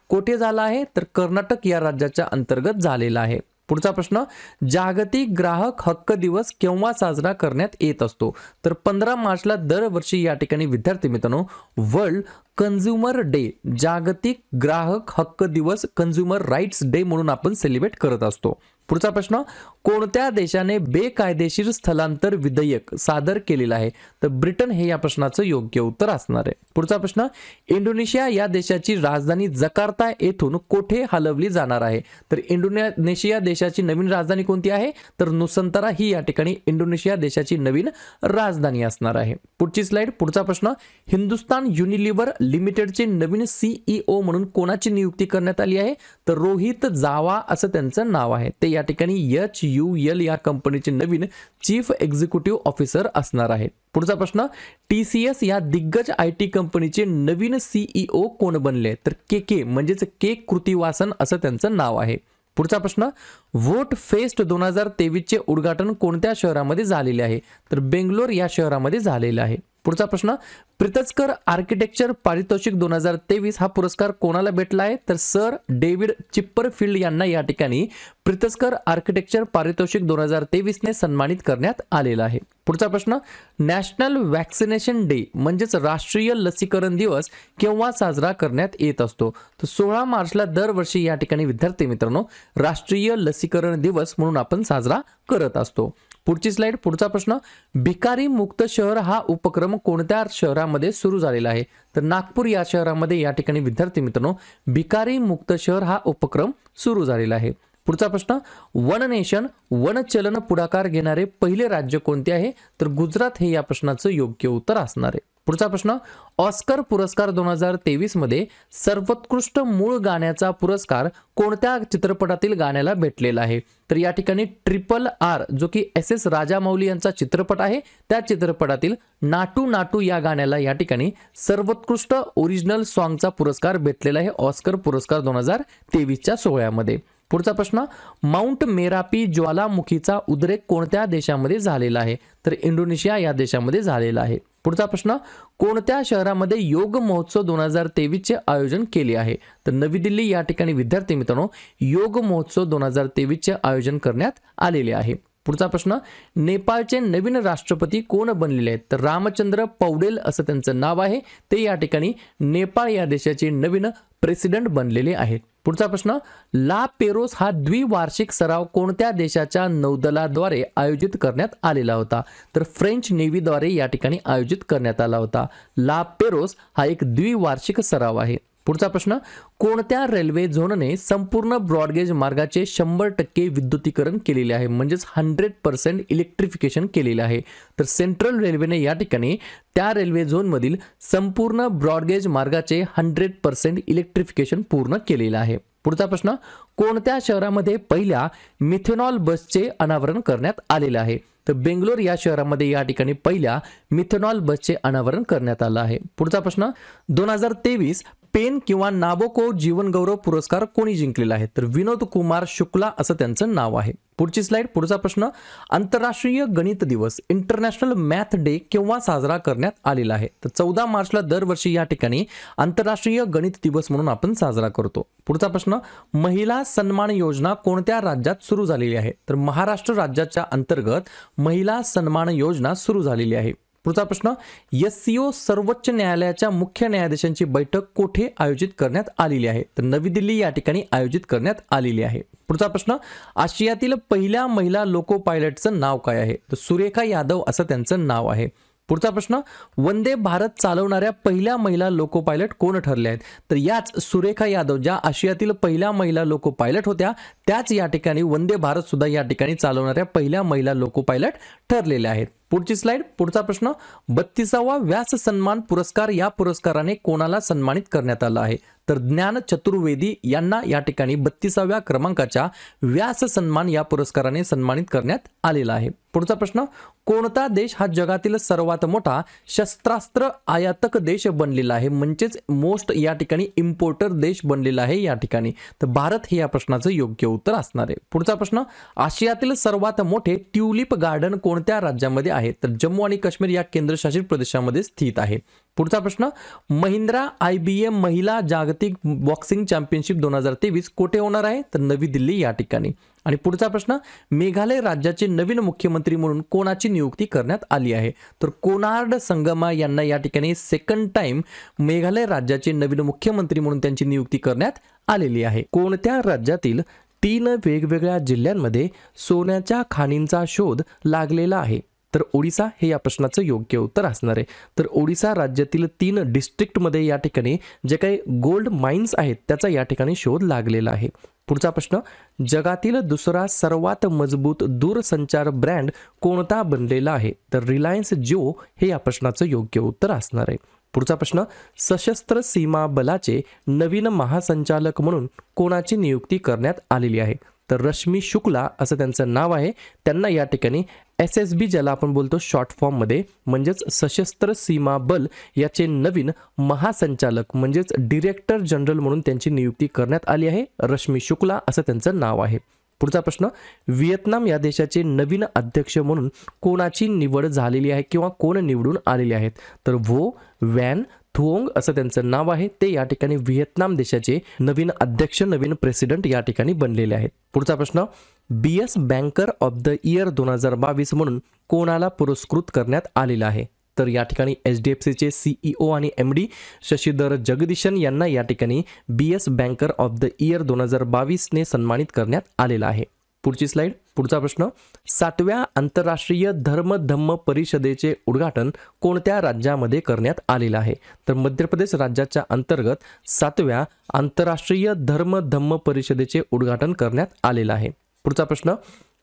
A: कोठे झाला आहे? तर कर्नाटक या राज्याच्या अंतर्गत झालेला आहे. पुढचा प्रश्न, जागतिक ग्राहक हक्क दिवस केव्हा साजरा करण्यात येत असतो? तर 15 मार्चला दरवर्षी या ठिकाणी विद्यार्थी मित्रांनो वर्ल्ड कंझ्युमर डे, जागतिक ग्राहक हक्क दिवस, कंझ्युमर राईट्स डे म्हणून आपण सेलिब्रेट करत असतो. पुढचा प्रश्न, कोणत्या देशाने बेकायदेशीर स्थलांतर विधेयक सादर केलेलं आहे? तर ब्रिटन हे या प्रश्नाचं योग्य उत्तर असणार आहे. पुढचा प्रश्न, इंडोनेशिया या देशाची राजधानी जकार्ता येथून कोठे हलवली जाणार आहे? तर इंडोनेशिया देशाची नवीन राजधानी कोणती आहे? तर नुसंतरा ही या ठिकाणी इंडोनेशिया देशाची नवीन राजधानी असणार आहे. पुढची स्लाइड. पुढचा प्रश्न, हिंदुस्तान युनिलिव्हर लिमिटेडचे नवीन CEO म्हणून कोणाची नियुक्ती करण्यात आली आहे? तर रोहित जावा असं त्यांचं नाव आहे. ते या ठिकाणी HUL या कंपनीचे नवीन चीफ एक्झिक्युटिव्ह ऑफिसर असणार आहेत. पुढचा प्रश्न, TCS या दिग्गज IT कंपनीचे नवीन CEO कोण बनले? तर KK म्हणजेच के कृतिवासन असं त्यांचं नाव आहे. पुढचा प्रश्न, व्होट फेस्ट 2023 चे उद्घाटन कोणत्या शहरामध्ये झालेले आहे? तर बेंगलोर या शहरामध्ये झालेले आहे. पुढचा प्रश्न, प्रित्झकर आर्किटेक्चर पारितोषिक 2023 हा पुरस्कार कोणाला भेटला आहे? तर सर डेव्हिड चिप्परफील्ड यांना या ठिकाणी प्रित्झकर आर्किटेक्चर पारितोषिक 2023 ने सन्मानित करण्यात आलेला आहे. पुढचा प्रश्न, नॅशनल वॅक्सिनेशन डे म्हणजेच राष्ट्रीय लसीकरण दिवस केव्हा साजरा करण्यात येत असतो? तर 16 मार्चला दरवर्षी या ठिकाणी विद्यार्थी मित्रांनो राष्ट्रीय लसीकरण दिवस म्हणून आपण साजरा करत असतो. पुढची स्लाइड. पुढचा प्रश्न, भिकारी मुक्त शहर हा उपक्रम कोणत्या शहरामध्ये सुरू झालेला आहे? तर नागपूर या शहरामध्ये या ठिकाणी विद्यार्थी मित्रांनो भिकारी मुक्त शहर हा उपक्रम सुरू झालेला आहे. पुढचा प्रश्न, वन नेशन वन चलन पुढाकार घेणारे पहिले राज्य कोणते आहे? तर गुजरात हे या प्रश्नाचं योग्य उत्तर असणार आहे. पुढचा प्रश्न, ऑस्कर पुरस्कार 2023 मध्ये सर्वोत्कृष्ट मूळ गाण्याचा पुरस्कार कोणत्या चित्रपटातील गाण्याला भेटलेला आहे? तर या ठिकाणी RRR जो की SS राजामौली यांचा चित्रपट आहे त्या चित्रपटातील नाटू नाटू या गाण्याला या ठिकाणी सर्वोत्कृष्ट ओरिजिनल सॉन्गचा पुरस्कार भेटलेला आहे ऑस्कर पुरस्कार 2023च्या सोहळ्यामध्ये. पुढचा प्रश्न, माउंट मेरापी ज्वालामुखीचा उद्रेक कोणत्या देशामध्ये झालेला आहे? तर इंडोनेशिया या देशामध्ये झालेला आहे.
B: पुढचा प्रश्न, कोणत्या शहरामध्ये योग महोत्सव 2023 चे आयोजन केले आहे? तर नवी दिल्ली या ठिकाणी विद्यार्थी मित्रांनो योग महोत्सव 2023 चे आयोजन करण्यात आलेले आहे. पुढचा प्रश्न, नेपाळचे नवीन राष्ट्रपती कोण बनलेले आहेत? तर रामचंद्र पौडेल असं त्यांचं नाव आहे. ते या ठिकाणी नेपाळ या देशाचे नवीन प्रेसिडेंट बनलेले आहेत. पुढचा प्रश्न, ला पेरोस हा द्विवार्षिक सराव कोणत्या देशाच्या नौदलाद्वारे आयोजित करण्यात आलेला होता? तर फ्रेंच नेव्हीद्वारे या ठिकाणी आयोजित करण्यात आला होता. ला पेरोस हा एक द्विवार्षिक सराव आहे. पुढचा प्रश्न, कोणत्या रेल्वे झोनने संपूर्ण ब्रॉडगेज मार्गाचे 100% विद्युतीकरण केलेले आहे? म्हणजेच 100% इलेक्ट्रिफिकेशन केलेले आहे. तर सेंट्रल रेल्वेने या ठिकाणी त्या रेल्वे झोनमधील संपूर्ण ब्रॉडगेज मार्गाचे 100% इलेक्ट्रिफिकेशन पूर्ण केलेले आहे. पुढचा प्रश्न, कोणत्या शहरामध्ये पहिल्या मिथेनॉल बसचे अनावरण करण्यात आलेले आहे? तर बेंगलोर या शहरामध्ये या ठिकाणी पहिल्या मिथेनॉल बसचे अनावरण करण्यात आलं आहे. पुढचा प्रश्न, 2023 पेन किंवा नाबोको जीवन गौरव पुरस्कार कोणी जिंकलेला आहे? तर विनोद कुमार शुक्ला असं त्यांचं नाव आहे. पुढची स्लाइड. पुढचा प्रश्न, आंतरराष्ट्रीय गणित दिवस इंटरनॅशनल मॅथ डे केव्हा साजरा करण्यात आलेला आहे? तर 14 मार्चला दरवर्षी या ठिकाणी आंतरराष्ट्रीय गणित दिवस म्हणून आपण साजरा करतो. पुढचा प्रश्न, महिला सन्मान योजना कोणत्या राज्यात सुरू झालेली आहे? तर महाराष्ट्र राज्याच्या अंतर्गत महिला सन्मान योजना सुरू झालेली आहे. पुढचा प्रश्न, SCO सर्वोच्च न्यायालयाच्या मुख्य न्यायाधीशांची बैठक कोठे आयोजित करण्यात आलेली आहे? तर नवी दिल्ली या ठिकाणी आयोजित करण्यात आलेली आहे. पुढचा प्रश्न, आशियातील पहिल्या महिला लोको पायलटचं नाव काय आहे? तर सुरेखा यादव असं त्यांचं नाव आहे. पुढचा प्रश्न, वंदे भारत चालवणाऱ्या पहिल्या महिला लोको पायलट कोण ठरल्या आहेत? तर याच सुरेखा यादव ज्या आशियातील पहिल्या महिला लोको पायलट होत्या त्याच या ठिकाणी वंदे भारत सुद्धा या ठिकाणी चालवणाऱ्या पहिल्या महिला लोको पायलट ठरलेल्या आहेत. पुढची स्लाइड. पुढचा प्रश्न, 32वा व्यास सन्मान पुरस्कार या पुरस्काराने कोणाला सन्मानित करण्यात आला आहे? तर ज्ञान चतुर्वेदी यांना या ठिकाणी 32व्या क्रमांकाच्या व्यास सन्मान या पुरस्काराने सन्मानित करण्यात आलेला आहे. पुढचा प्रश्न, कोणता देश हा जगातील सर्वात मोठा शस्त्रास्त्र आयातक देश बनलेला आहे? म्हणजेच मोस्ट या ठिकाणी इम्पोर्टर देश बनलेला आहे या ठिकाणी. तर भारत हे या प्रश्नाचं योग्य उत्तर असणार आहे. पुढचा प्रश्न, आशियातील सर्वात मोठे ट्यूलिप गार्डन कोणत्या राज्यामध्ये आहे? तर जम्मू आणि काश्मीर या केंद्रशासित प्रदेशामध्ये स्थित आहे. पुढचा प्रश्न, महिंद्रा IBM महिला जागतिक बॉक्सिंग चॅम्पियनशिप 2023 कोठे होणार आहे? तर नवी दिल्ली या ठिकाणी. आणि पुढचा प्रश्न, मेघालय राज्याचे नवीन मुख्यमंत्री म्हणून कोणाची नियुक्ती करण्यात आली आहे? तर कोनार्ड संगमा यांना या ठिकाणी सेकंड टाइम मेघालय राज्याचे नवीन मुख्यमंत्री म्हणून त्यांची नियुक्ती करण्यात आलेली आहे. कोणत्या राज्यातील 3 वेगवेगळ्या जिल्ह्यांमध्ये सोन्याच्या खाणींचा शोध लागलेला आहे? तर ओडिसा हे या प्रश्नाचं योग्य उत्तर असणार आहे. तर ओडिसा राज्यातील 3 डिस्ट्रिक्टमध्ये या ठिकाणी जे काही गोल्ड माइन्स आहेत त्याचा या ठिकाणी शोध लागलेला आहे. पुढचा प्रश्न, जगातील दुसरा सर्वात मजबूत दूरसंचार ब्रँड कोणता बनलेला आहे? तर रिलायन्स जिओ हे या प्रश्नाचं योग्य उत्तर असणार आहे. पुढचा प्रश्न, सशस्त्र सीमा बलाचे नवीन महासंचालक म्हणून कोणाची नियुक्ती करण्यात आलेली आहे? तर रश्मी शुक्ला असं त्यांचं नाव आहे. त्यांना या ठिकाणी SSB ज्याला आपण बोलतो शॉर्ट फॉर्म मध्ये म्हणजेच सशस्त्र सीमा बल याचे नवीन महासंचालक म्हणजेच डायरेक्टर जनरल म्हणून त्यांची नियुक्ती करण्यात आली आहे. रश्मी शुक्ला असं त्यांचं नाव आहे. पुढचा प्रश्न, व्हिएतनाम या देशाचे नवीन अध्यक्ष म्हणून कोणाची निवड झालेली आहे किंवा कोण निवडून आलेले आहेत? तर व्हो वॅन थुओंग असं त्यांचं नाव आहे. ते या ठिकाणी व्हिएतनाम देशाचे नवीन अध्यक्ष नवीन प्रेसिडेंट या ठिकाणी बनलेले आहेत. पुढचा प्रश्न, BS banker of the year 2022 म्हणून कोणाला पुरस्कृत करण्यात आलेला आहे? तर या ठिकाणी HDFCचे CEO आणि MD शशीधर जगदीशन यांना या ठिकाणी BS banker of the year 2022 ने सन्मानित करण्यात आलेला आहे. पुढची स्लाइड. पुढचा प्रश्न, 7व्या आंतरराष्ट्रीय धर्म परिषदेचे उद्घाटन कोणत्या राज्यामध्ये करण्यात आलेलं आहे? तर मध्य प्रदेश राज्याच्या अंतर्गत 7व्या आंतरराष्ट्रीय धर्म परिषदेचे उद्घाटन करण्यात आलेलं आहे. पुढचा प्रश्न,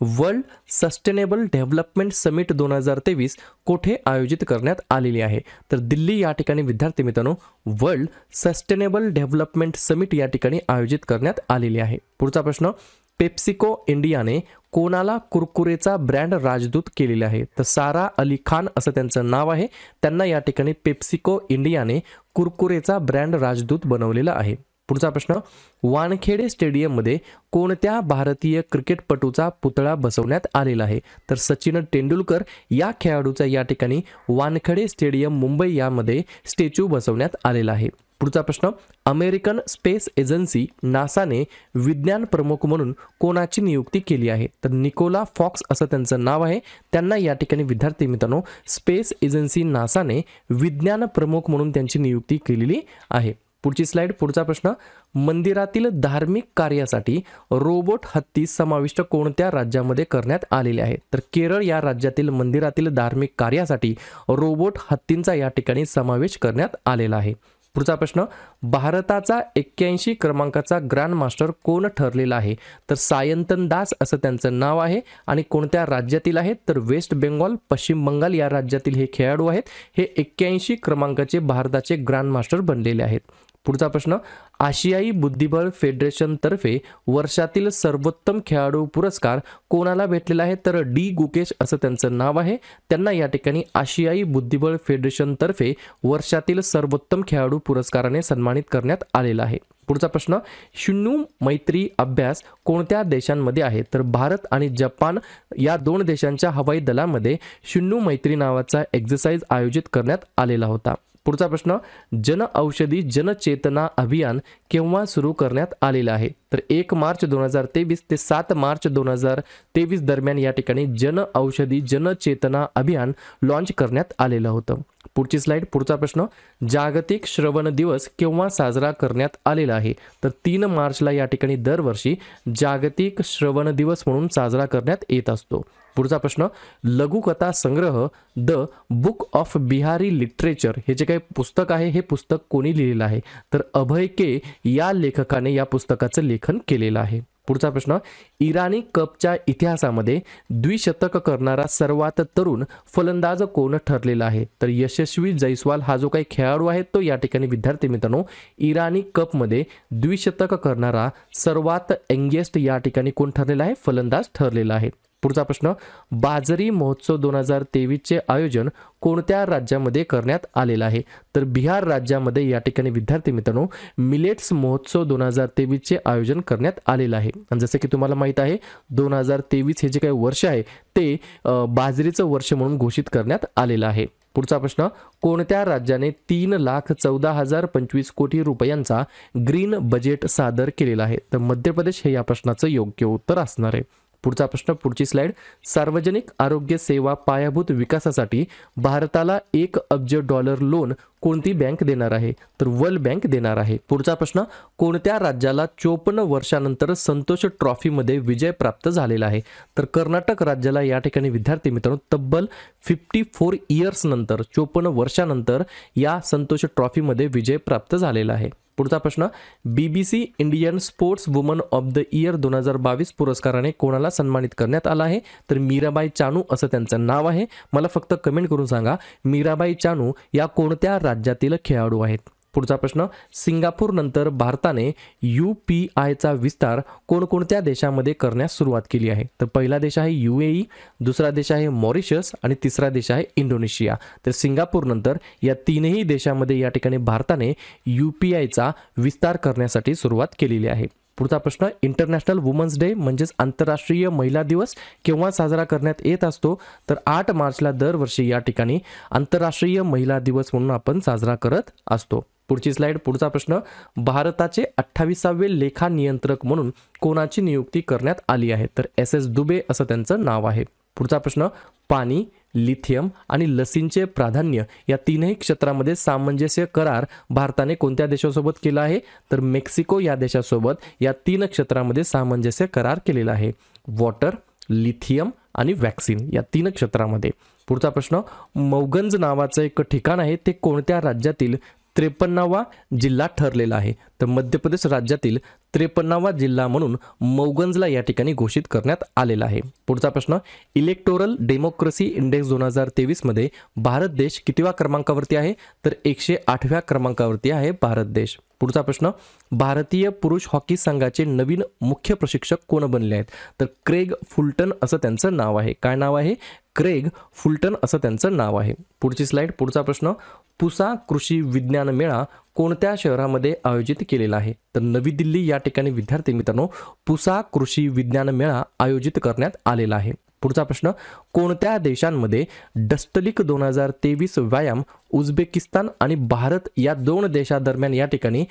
B: वर्ल्ड सस्टेनेबल डेव्हलपमेंट समिट 2023 कोठे आयोजित करण्यात आलेली आहे? तर दिल्ली या ठिकाणी विद्यार्थी मित्रांनो वर्ल्ड सस्टेनेबल डेव्हलपमेंट समिट या ठिकाणी आयोजित करण्यात आलेली आहे. पुढचा प्रश्न, पेप्सिको इंडियाने कोणाला कुरकुरेचा ब्रँड राजदूत केलेला आहे? तर सारा अली खान असं त्यांचं नाव आहे. त्यांना या ठिकाणी पेप्सिको इंडियाने कुरकुरेचा ब्रँड राजदूत बनवलेला आहे. पुढचा प्रश्न, वानखेडे स्टेडियममध्ये कोणत्या भारतीय क्रिकेटपटूचा पुतळा बसवण्यात आलेला आहे? तर सचिन तेंडुलकर या खेळाडूचा या ठिकाणी वानखेडे स्टेडियम मुंबई यामध्ये स्टॅच्यू बसवण्यात आलेला आहे. पुढचा प्रश्न, अमेरिकन स्पेस एजन्सी नासाने विज्ञान प्रमुख म्हणून कोणाची नियुक्ती केली आहे? तर निकोला फॉक्स असं त्यांचं नाव आहे. त्यांना या ठिकाणी विद्यार्थी मित्रांनो स्पेस एजन्सी नासाने विज्ञान प्रमुख म्हणून त्यांची नियुक्ती केलेली आहे. पुढची स्लाइड. पुढचा प्रश्न, मंदिरातील धार्मिक कार्यासाठी रोबोट हत्ती समाविष्ट कोणत्या राज्यामध्ये करण्यात आलेले आहे? तर केरळ या राज्यातील मंदिरातील धार्मिक कार्यासाठी रोबोट हत्तींचा या ठिकाणी समावेश करण्यात आलेला आहे. पुढचा प्रश्न, भारताचा 81 क्रमांकाचा ग्रँड मास्टर कोण ठरलेला आहे? तर सायंतन दास असं त्यांचं नाव आहे. आणि कोणत्या राज्यातील आहेत? तर वेस्ट बेंगॉल, पश्चिम बंगाल या राज्यातील हे खेळाडू आहेत. हे 81 क्रमांकाचे भारताचे ग्रँड मास्टर बनलेले आहेत. पुढचा प्रश्न, आशियाई बुद्धिबळ फेडरेशन तर्फे वर्षातील सर्वोत्तम खेळाडू पुरस्कार कोणाला भेटलेला आहे? तर डी गुकेश असं त्यांचं नाव आहे. त्यांना या ठिकाणी आशियाई बुद्धिबळ फेडरेशन तर्फे वर्षातील सर्वोत्तम खेळाडू पुरस्काराने सन्मानित करण्यात आलेला आहे. पुढचा प्रश्न, शिन्नू मैत्री अभ्यास कोणत्या देशांमध्ये आहे? तर भारत आणि जपान या दोन देशांच्या हवाई दलामध्ये शिन्नू मैत्री नावाचा एक्सरसाइज आयोजित करण्यात आलेला होता. पुढचा प्रश्न, जन औषधी जनचेतना अभियान केव्हा सुरू करण्यात आलेलं आहे? तर 1 मार्च 2023 ते 7 मार्च 2023 दरम्यान या ठिकाणी जन औषधी जनचेतना अभियान लॉन्च करण्यात आलेलं होतं. पुढची स्लाइड. पुढचा प्रश्न, जागतिक श्रवण दिवस केव्हा साजरा करण्यात आलेला आहे? तर 3 मार्चला या ठिकाणी दरवर्षी जागतिक श्रवण दिवस म्हणून साजरा करण्यात येत असतो. पुढचा प्रश्न, लघुकथा संग्रह the book of Bihari literature हे जे काही पुस्तक आहे हे पुस्तक कोणी लिहिलेलं आहे? तर अभय के या लेखकाने या पुस्तकाचं लेखन केलेलं आहे. पुढचा प्रश्न, इराणी कपच्या इतिहासामध्ये द्विशतक करणारा सर्वात तरुण फलंदाज कोण ठरलेला आहे? तर यशस्वी जयस्वाल हा जो काही खेळाडू आहे तो या ठिकाणी विद्यार्थी मित्रांनो इराणी कपमध्ये द्विशतक करणारा सर्वात यंगेस्ट या ठिकाणी कोण ठरलेला आहे? फलंदाज ठरलेला आहे. पुढचा प्रश्न, बाजरी महोत्सव 2023 चे आयोजन कोणत्या राज्यामध्ये करण्यात आलेलं आहे? तर बिहार राज्यामध्ये या ठिकाणी विद्यार्थी मित्रांनो मिलेट्स महोत्सव 2023 चे आयोजन करण्यात आलेलं आहे. आणि जसं की तुम्हाला माहित आहे 2023 हे जे काही वर्ष आहे ते बाजरीचं वर्ष म्हणून घोषित करण्यात आलेलं आहे. पुढचा प्रश्न, कोणत्या राज्याने 3,14,025 कोटी रुपयांचा ग्रीन बजेट सादर केलेला आहे? तर मध्य प्रदेश हे या प्रश्नाचं योग्य उत्तर असणार आहे. पुढचा प्रश्न, पुढची स्लाइड. सार्वजनिक आरोग्य सेवा पायाभूत विकासासाठी भारताला $1 अब्ज लोन कोणती बँक देणार आहे? तर वर्ल्ड बँक देणार आहे. पुढचा प्रश्न, कोणत्या राज्याला 54 वर्षानंतर संतोष ट्रॉफीमध्ये विजय प्राप्त झालेला आहे? तर कर्नाटक राज्याला या ठिकाणी विद्यार्थी मित्रांनो तब्बल 54 इयर्स नंतर 54 वर्षानंतर या संतोष ट्रॉफीमध्ये विजय प्राप्त झालेला आहे. पुढचा प्रश्न, BBC Indian sports woman of the year 2022 पुरस्काराने कोणाला सन्मानित करण्यात आला आहे? तर मीराबाई चानू असं त्यांचं नाव आहे. मला फक्त कमेंट करून सांगा मीराबाई चानू या कोणत्या राज्यातील खेळाडू आहेत? पुढचा प्रश्न, सिंगापूर नंतर भारताने UPIचा विस्तार कोणकोणत्या देशामध्ये करण्यास सुरुवात केली आहे? तर पहिला देश आहे UAE, दुसरा देश आहे मॉरिशस आणि तिसरा देश आहे इंडोनेशिया. तर सिंगापूर नंतर या तीनही देशामध्ये या ठिकाणी भारताने UPIचा विस्तार करण्यासाठी सुरुवात केलेली आहे. पुढचा प्रश्न, इंटरनॅशनल वुमन्स डे म्हणजेच आंतरराष्ट्रीय महिला दिवस केव्हा साजरा करण्यात येत असतो? तर 8 मार्चला दरवर्षी या ठिकाणी आंतरराष्ट्रीय महिला दिवस म्हणून आपण साजरा करत असतो. पुढची स्लाइड. पुढचा प्रश्न, भारताचे 28वे लेखा नियंत्रक म्हणून कोणाची नियुक्ती करण्यात आली आहे? तर SS दुबे असं त्यांचं नाव आहे. पुढचा प्रश्न, पाणी, लिथियम आणि लसींचे प्राधान्य या तीनही क्षेत्रामध्ये सामंजस्य करार भारताने कोणत्या देशासोबत केला आहे? तर मेक्सिको या देशासोबत या 3 क्षेत्रामध्ये सामंजस्य करार केलेला आहे. वॉटर, लिथियम आणि वॅक्सिन या 3 क्षेत्रामध्ये. पुढचा प्रश्न, मौगंज नावाचं एक ठिकाण आहे ते कोणत्या राज्यातील 53वा जिल्हा ठरलेला आहे? तर मध्य प्रदेश राज्यातील 53वा जिल्हा म्हणून मौगंजला या ठिकाणी घोषित करण्यात आलेला आहे. पुढचा प्रश्न, इलेक्टोरल डेमोक्रेसी इंडेक्स 2023 मध्ये भारत देश कितव्या क्रमांकावरती आहे? तर 108व्या क्रमांकावरती आहे भारत देश. पुढचा प्रश्न, भारतीय पुरुष हॉकी संघाचे नवीन मुख्य प्रशिक्षक कोण बनले आहेत? तर क्रेग फुलटन असं त्यांचं नाव आहे. काय नाव आहे? क्रेग फुलटन असं त्यांचं नाव आहे. पुढची स्लाइड, पुढचा प्रश्न, पुसा कृषी विज्ञान मेळा कोणत्या शहरामध्ये आयोजित केलेला आहे? तर नवी दिल्ली या ठिकाणी विद्यार्थी मित्रांनो पुसा कृषी विज्ञान मेळा आयोजित करण्यात आलेला आहे. पुढचा प्रश्न, कोणत्या देशांमध्ये डस्टलिक 2023 व्यायाम उझबेकिस्तान आणि भारत या 2 देशादरम्यान या ठिकाणी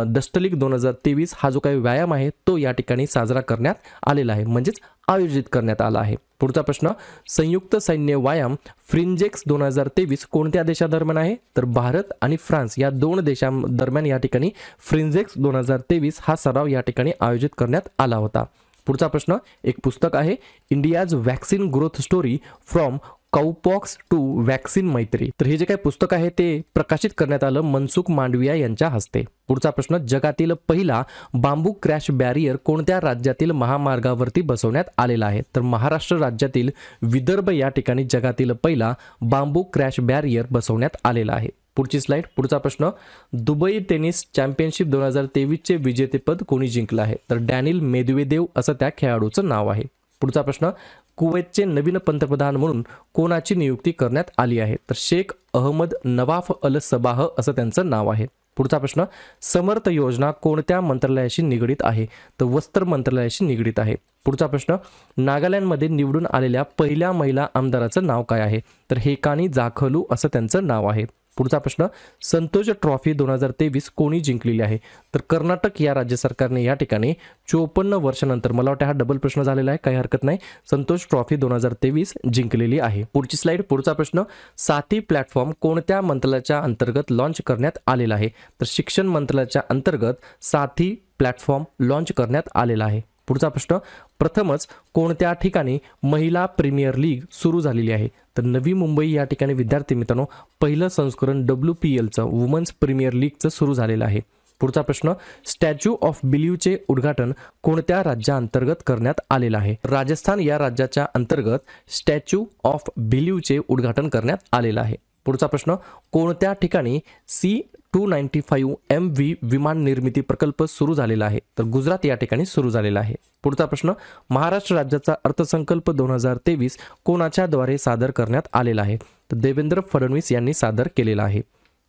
B: डस्टलिक 2023 हा जो काही व्यायाम आहे तो या ठिकाणी साजरा करण्यात आलेला आहे, म्हणजेच आयोजित करण्यात आला आहे. पुढचा प्रश्न, संयुक्त सैन्य व्यायाम फ्रिंजेक्स 2023 कोणत्या देशादरम्यान आहे? तर भारत आणि फ्रान्स या 2 देशांदरम्यान या ठिकाणी फ्रिंजेक्स 2023 हा सराव या ठिकाणी आयोजित करण्यात आला होता. पुढचा प्रश्न, एक पुस्तक आहे India's vaccine growth story from cowpox to vaccine Maitri. तर हे जे काही पुस्तक आहे ते प्रकाशित करण्यात आलं मनसुख मांडविया यांच्या हस्ते. पुढचा प्रश्न, जगातील पहिला बांबू क्रॅश बॅरियर कोणत्या राज्यातील महामार्गावरती बसवण्यात आलेला आहे? तर महाराष्ट्र राज्यातील विदर्भ या ठिकाणी जगातील पहिला बांबू क्रॅश बॅरियर बसवण्यात आलेला आहे. पुढची स्लाइड, पुढचा प्रश्न, दुबई टेनिस चॅम्पियनशिप 2023 चे विजेतेपद कोणी जिंकलं आहे? तर डॅनिल मेदवेदेव असं त्या खेळाडूचं नाव आहे. पुढचा प्रश्न, कुवैतचे नवीन पंतप्रधान म्हणून कोणाची नियुक्ती करण्यात आली आहे? तर शेख अहमद नवाफ अल सबाह असं त्यांचं नाव आहे. पुढचा प्रश्न, समर्थ योजना कोणत्या मंत्रालयाशी निगडीत आहे? तर वस्त्र मंत्रालयाशी निगडीत आहे. पुढचा प्रश्न, नागालँडमध्ये निवडून आलेल्या पहिल्या महिला आमदाराचं नाव काय आहे? तर हेकानी जाखलू असं त्यांचं नाव आहे. पुढचा प्रश्न, संतोष ट्रॉफी 2023 कोणी जिंकलेली आहे? तर कर्नाटक या राज्य सरकारने या ठिकाणी 54 वर्षानंतर, मला वाटतं हा डबल प्रश्न झालेला आहे, काही हरकत नाही, संतोष ट्रॉफी 2023 जिंकलेली आहे. पुढची स्लाइड, पुढचा प्रश्न, साथी प्लॅटफॉर्म कोणत्या मंत्रालयाच्या अंतर्गत लॉन्च करण्यात आलेला आहे? तर शिक्षण मंत्रालयाच्या अंतर्गत साथी प्लॅटफॉर्म लॉन्च करण्यात आलेला आहे. पुढचा प्रश्न, प्रथमच कोणत्या ठिकाणी महिला प्रीमियर लीग सुरू झालेली आहे? तर नवी मुंबई या ठिकाणी विद्यार्थी मित्रांनो पहिलं संस्करण WPLचं वुमन्स प्रीमियर लीगचं सुरू झालेलं आहे. पुढचा प्रश्न, स्टॅच्यू ऑफ बिलीव्हचे उद्घाटन कोणत्या राज्याअंतर्गत करण्यात आलेलं आहे? राजस्थान या राज्याच्या अंतर्गत स्टॅच्यू ऑफ बिलीव्हचे उद्घाटन करण्यात आलेलं आहे. पुढचा प्रश्न, कोणत्या ठिकाणी C-295 MV विमान निर्मिती प्रकल्प सुरू झालेला आहे? तर गुजरात या ठिकाणी सुरू झालेला आहे. पुढचा प्रश्न, महाराष्ट्र राज्याचा अर्थसंकल्प 2023 कोणाच्या द्वारे सादर करण्यात आलेला आहे? तर देवेंद्र फडणवीस यांनी सादर केलेला आहे.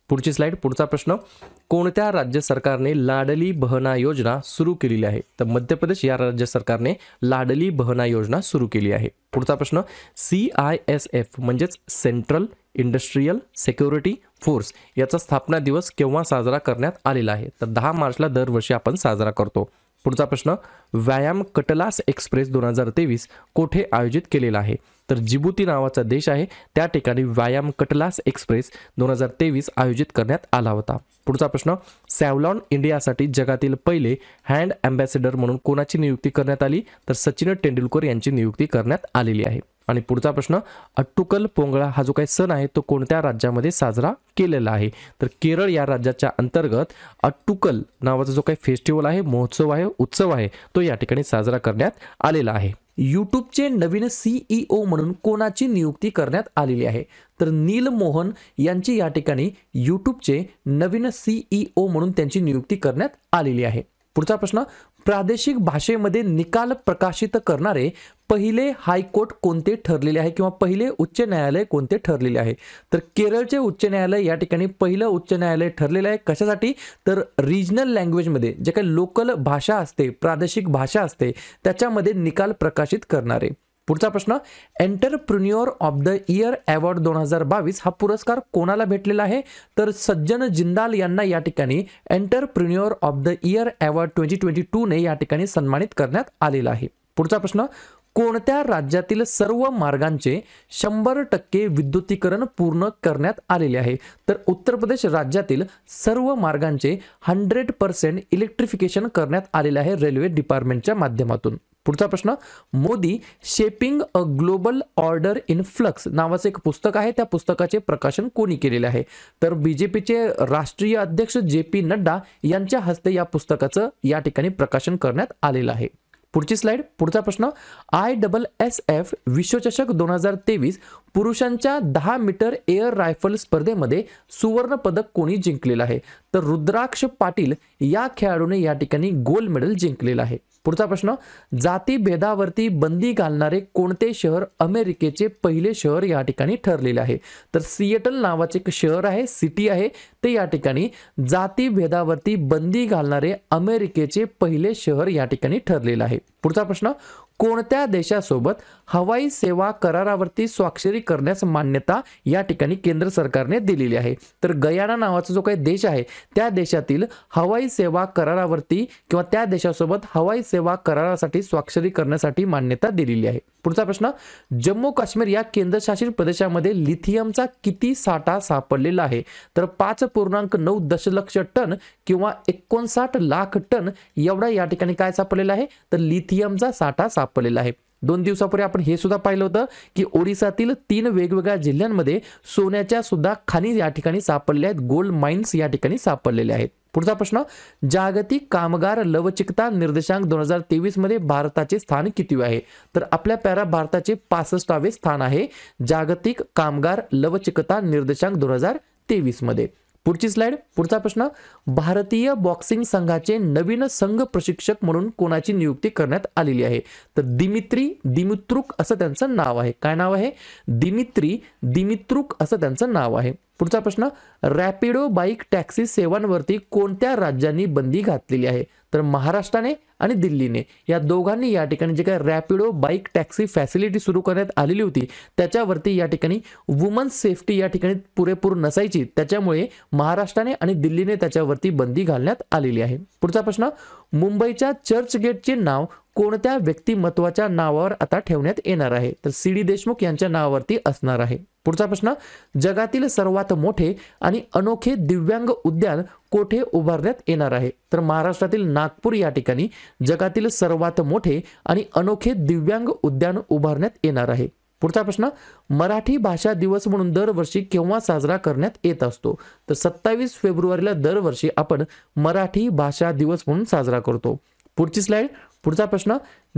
B: पुढची स्लाइड, पुढचा प्रश्न, कोणत्या राज्य सरकारने लाडली बहना योजना सुरू केलेली आहे? तर मध्य प्रदेश या राज्य सरकारने लाडली बहना योजना सुरू केली आहे. पुढचा प्रश्न, CISF म्हणजेच सेंट्रल इंडस्ट्रियल सिक्युरिटी फोर्स याचा स्थापना दिवस केव्हा साजरा करण्यात आलेला आहे? तर 10 मार्चला दरवर्षी आपण साजरा करतो. पुढचा प्रश्न, व्यायाम कटलास एक्सप्रेस 2023 कोठे आयोजित केलेला आहे? तर जिबुती नावाचा देश आहे त्या ठिकाणी व्यायाम कटलास एक्सप्रेस 2023 आयोजित करण्यात आला होता. पुढचा प्रश्न, सॅव्हलॉन इंडियासाठी जगातील पहिले हँड अँबॅसेडर म्हणून कोणाची नियुक्ती करण्यात आली? तर सचिन तेंडुलकर यांची नियुक्ती करण्यात आलेली आहे. आणि पुढचा प्रश्न, अट्टुकल पोंगळा हा जो काही सण आहे तो कोणत्या राज्यामध्ये साजरा केलेला आहे? तर केरळ या राज्याच्या अंतर्गत अट्टुकल नावाचा जो काही फेस्टिवल आहे, महोत्सव आहे, उत्सव आहे तो या ठिकाणी साजरा करण्यात आलेला आहे. यूट्यूबचे नवीन CEO म्हणून कोणाची नियुक्ती करण्यात आलेली आहे? तर नील मोहन यांची या ठिकाणी यूट्यूबचे नवीन CEO म्हणून त्यांची नियुक्ती करण्यात आलेली आहे. पुढचा प्रश्न, प्रादेशिक भाषेमध्ये निकाल प्रकाशित करणारे पहिले हायकोर्ट कोणते ठरलेले आहे किंवा पहिले उच्च न्यायालय कोणते ठरलेले आहे? तर केरळचे उच्च न्यायालय या ठिकाणी पहिलं उच्च न्यायालय ठरलेलं आहे. कशासाठी? तर रिजनल लँग्वेजमध्ये जे काही लोकल भाषा असते, प्रादेशिक भाषा असते त्याच्यामध्ये निकाल प्रकाशित करणारे. पुढचा प्रश्न, entrepreneur of the year award 2022 हा पुरस्कार कोणाला भेटलेला आहे? तर सज्जन जिंदाल यांना या ठिकाणी entrepreneur of the year award 2022 ने या ठिकाणी सन्मानित करण्यात आलेला आहे. पुढचा प्रश्न, कोणत्या राज्यातील सर्व मार्गांचे 100% विद्युतीकरण पूर्ण करण्यात आलेले आहे? तर उत्तर प्रदेश राज्यातील सर्व मार्गांचे 100% इलेक्ट्रिफिकेशन करण्यात आलेले आहे रेल्वे डिपार्टमेंटच्या माध्यमातून. पुढचा प्रश्न, Modi shaping a global order in flux नावाचं एक पुस्तक आहे, त्या पुस्तकाचे प्रकाशन कोणी केलेले आहे? तर BJPचे राष्ट्रीय अध्यक्ष JP नड्डा यांच्या हस्ते या पुस्तकाचं या ठिकाणी प्रकाशन करण्यात आलेलं आहे. पुढची स्लाइड, पुढचा प्रश्न, ISSF विश्वचषक 2023 पुरुषांच्या 10 मीटर एअर रायफल स्पर्धेमध्ये सुवर्ण पदक कोणी जिंकलेलं आहे? तर रुद्राक्ष पाटील या खेळाडूने या ठिकाणी गोल्ड मेडल जिंकलेलं आहे.
A: पुढचा प्रश्न, जाती भेदावरती बंदी घालणारे कोणते शहर अमेरिकेचे पहिले शहर या ठिकाणी ठरलेले आहे? तर सिएटल नावाचे एक शहर आहे, सिटी आहे, ते या ठिकाणी जाती भेदावरती बंदी घालणारे अमेरिकेचे पहिले शहर या ठिकाणी ठरलेले आहे. पुढचा प्रश्न, कोणत्या देशासोबत हवाई सेवा करारावरती स्वाक्षरी करण्यास मान्यता या ठिकाणी केंद्र सरकारने दिलेली आहे? तर गयाना नावाचा जो काही देश आहे त्या देशातील हवाई सेवा करारावरती किंवा त्या देशासोबत हवाई सेवा करारासाठी स्वाक्षरी करण्यासाठी मान्यता दिलेली आहे. पुढचा प्रश्न, जम्मू काश्मीर या केंद्रशासित प्रदेशामध्ये लिथियमचा किती साठा सापडलेला आहे? तर 5.9 दशलक्ष टन किंवा 59 लाख टन एवढा या ठिकाणी काय सापडलेला आहे? तर लिथियमचा साठा सापडलेला आहे. 2 दिवसापूर्वी आपण हे सुद्धा पाहिलं होतं की ओडिसातील 3 वेगवेगळ्या जिल्ह्यांमध्ये सोन्याच्या सुद्धा खाणी या ठिकाणी सापडल्या आहेत, गोल्ड माइन्स या ठिकाणी सापडलेले आहेत. पुढचा प्रश्न, जागतिक कामगार लवचिकता निर्देशांक 2023 मध्ये भारताचे स्थान किती आहे? तर आपल्या पॅरा भारताचे 65वे स्थान आहे जागतिक कामगार लवचिकता निर्देशांक 2023 मध्ये. पुढची स्लाइड. पुढचा प्रश्न, भारतीय बॉक्सिंग संघाचे नवीन संघ प्रशिक्षक म्हणून कोणाची नियुक्ती करण्यात आलेली आहे? तर दिमित्री दिमित्रुक असं त्यांचं नाव आहे. काय नाव आहे? दिमित्री दिमित्रुक असं त्यांचं नाव आहे. पुढचा प्रश्न, रॅपिडो बाईक टॅक्सी सेवांवरती कोणत्या राज्यांनी बंदी घातलेली आहे? तर महाराष्ट्राने आणि दिल्लीने या दोघांनी या ठिकाणी जे काही रॅपिडो बाईक टॅक्सी फॅसिलिटी सुरू करण्यात आलेली होती त्याच्यावरती या ठिकाणी वुमन्स सेफ्टी या ठिकाणी पुरेपूर नसायची, त्याच्यामुळे महाराष्ट्राने आणि दिल्लीने त्याच्यावरती बंदी घालण्यात आलेली आहे. पुढचा प्रश्न, मुंबईच्या चर्चगेटचे नाव कोणत्या व्यक्तिमत्वाच्या नावावर आता ठेवण्यात येणार आहे? तर सी.डी. देशमुख यांच्या नावावरती असणार आहे. पुढचा प्रश्न, जगातील सर्वात मोठे आणि अनोखे दिव्यांग उद्यान कोठे उभारण्यात येणार आहे? तर महाराष्ट्रातील नागपूर या ठिकाणी जगातील सर्वात मोठे आणि अनोखे दिव्यांग उद्यान उभारण्यात येणार आहे. पुढचा प्रश्न, मराठी भाषा दिवस म्हणून दरवर्षी केव्हा साजरा करण्यात येत असतो? तर 27 फेब्रुवारीला दरवर्षी आपण मराठी भाषा दिवस म्हणून साजरा करतो. पुढची स्लाइड. पुढचा प्रश्न,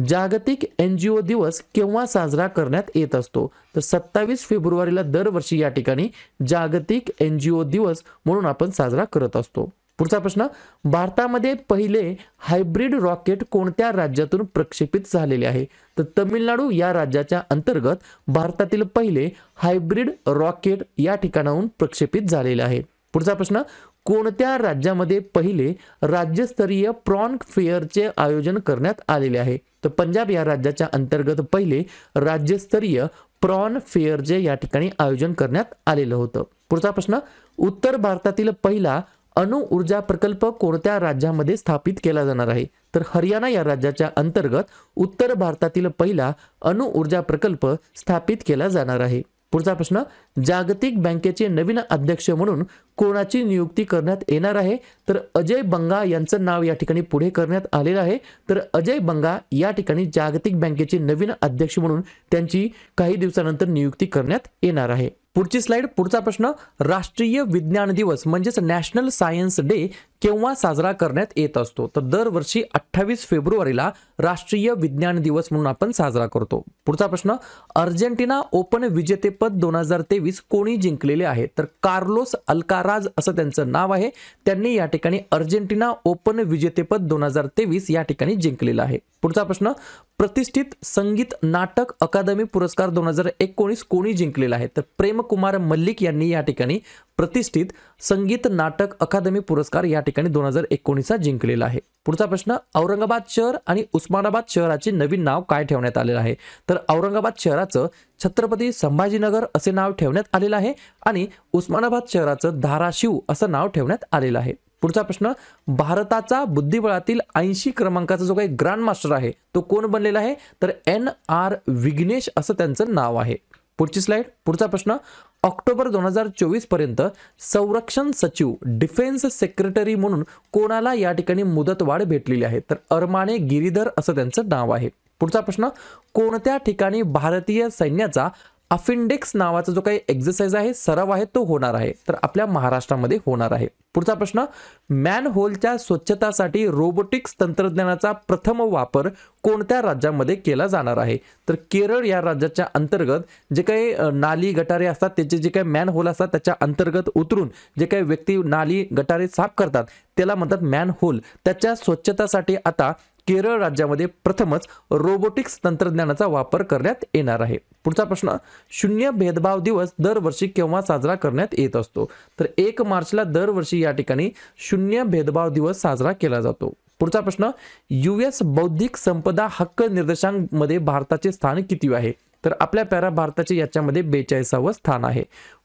A: जागतिक NGO दिवस केव्हा साजरा करण्यात येत असतो? तर 27 फेब्रुवारीला दरवर्षी या ठिकाणी जागतिक NGO दिवस म्हणून आपण साजरा करत असतो. पुढचा प्रश्न, भारतामध्ये पहिले हायब्रिड रॉकेट कोणत्या राज्यातून प्रक्षेपित झालेले आहे? तर तमिळनाडू या राज्याच्या अंतर्गत भारतातील पहिले हायब्रिड रॉकेट या ठिकाणाहून प्रक्षेपित झालेले आहे. पुढचा प्रश्न, कोणत्या राज्यामध्ये पहिले राज्यस्तरीय प्रॉन फेअरचे आयोजन करण्यात आलेले आहे? तर पंजाब या राज्याच्या अंतर्गत पहिले राज्यस्तरीय प्रॉन फेअरचे या ठिकाणी आयोजन करण्यात आलेलं होतं. पुढचा प्रश्न, उत्तर भारतातील पहिला अणुऊर्जा प्रकल्प कोणत्या राज्यामध्ये स्थापित केला जाणार आहे? तर हरियाणा या राज्याच्या अंतर्गत उत्तर भारतातील पहिला अणुऊर्जा प्रकल्प स्थापित केला जाणार आहे. पुढचा प्रश्न, जागतिक बँकेचे नवीन अध्यक्ष म्हणून कोणाची नियुक्ती करण्यात येणार आहे? तर अजय बंगा यांचं नाव या ठिकाणी पुढे करण्यात आलेलं आहे. तर अजय बंगा या ठिकाणी जागतिक बँकेचे नवीन अध्यक्ष म्हणून त्यांची काही दिवसानंतर नियुक्ती करण्यात येणार आहे. पुढची स्लाइड. पुढचा प्रश्न, राष्ट्रीय विज्ञान दिवस म्हणजेच नॅशनल सायन्स डे केव्हा साजरा करण्यात येत असतो? तर दरवर्षी 28 फेब्रुवारीला राष्ट्रीय विज्ञान दिवस म्हणून आपण साजरा करतो. पुढचा प्रश्न, अर्जेंटिना ओपन विजेतेपद 2023 कोणी जिंकलेले आहे? तर कार्लोस अल्काराज असं त्यांचं नाव आहे. त्यांनी या ठिकाणी अर्जेंटिना ओपन विजेतेपद 2023 या ठिकाणी जिंकलेलं आहे. पुढचा प्रश्न, प्रतिष्ठित संगीत नाटक अकादमी पुरस्कार 2019 कोणी जिंकलेला आहे? तर प्रेमकुमार मल्लिक यांनी या ठिकाणी प्रतिष्ठित संगीत नाटक अकादमी पुरस्कार या ठिकाणी 2019 जिंकलेला आहे. पुढचा प्रश्न, औरंगाबाद शहर आणि उस्मानाबाद शहराचे नवीन नाव काय ठेवण्यात आलेलं आहे? तर औरंगाबाद शहराचं छत्रपती संभाजीनगर असे नाव ठेवण्यात आलेलं आहे आणि उस्मानाबाद शहराचं धाराशिव असं नाव ठेवण्यात आलेलं आहे. पुढचा प्रश्न, भारताचा बुद्धिबळातील 80 क्रमांकाचा जो काही ग्रँड मास्टर आहे तो कोण बनलेला आहे? तर NR विघ्नेश असं त्यांचं नाव आहे. पुढची स्लाइड. पुढचा प्रश्न, ऑक्टोबर 2024 पर्यंत संरक्षण सचिव डिफेन्स सेक्रेटरी म्हणून कोणाला या ठिकाणी मुदतवाढ भेटलेली आहे? तर अरमाने गिरीधर असं त्यांचं नाव आहे. पुढचा प्रश्न, कोणत्या ठिकाणी भारतीय सैन्याचा अफिंडेक्स नावाचा जो काही एक्सरसाइज आहे, सराव आहे, तो होणार आहे? तर आपल्या महाराष्ट्रामध्ये होणार आहे. पुढचा प्रश्न, मॅनहोलच्या स्वच्छतासाठी रोबोटिक्स तंत्रज्ञानाचा प्रथम वापर कोणत्या राज्यामध्ये केला जाणार आहे? तर केरळ या राज्याच्या अंतर्गत जे काही नाली गटारे असतात त्याचे जे काही मॅनहोल असतात त्याच्या अंतर्गत उतरून जे काही व्यक्ती नाली गटारे साफ करतात त्याला म्हणतात मॅनहोल. त्याच्या स्वच्छतासाठी आता केरळ राज्यामध्ये प्रथमच रोबोटिक्स तंत्रज्ञानाचा वापर करण्यात येणार आहे? पुढचा प्रश्न, शून्य भेदभाव दिवस दरवर्षी केव्हा साजरा करण्यात येत असतो? तर 1 मार्चला दरवर्षी या ठिकाणी शून्य भेदभाव दिवस साजरा केला जातो. पुढचा प्रश्न, US बौद्धिक संपदा हक्क निर्देशांकामध्ये भारताचे स्थान किती आहे? तर आपल्या प्यारा भारताचे याच्यामध्ये 42वे स्थान आहे.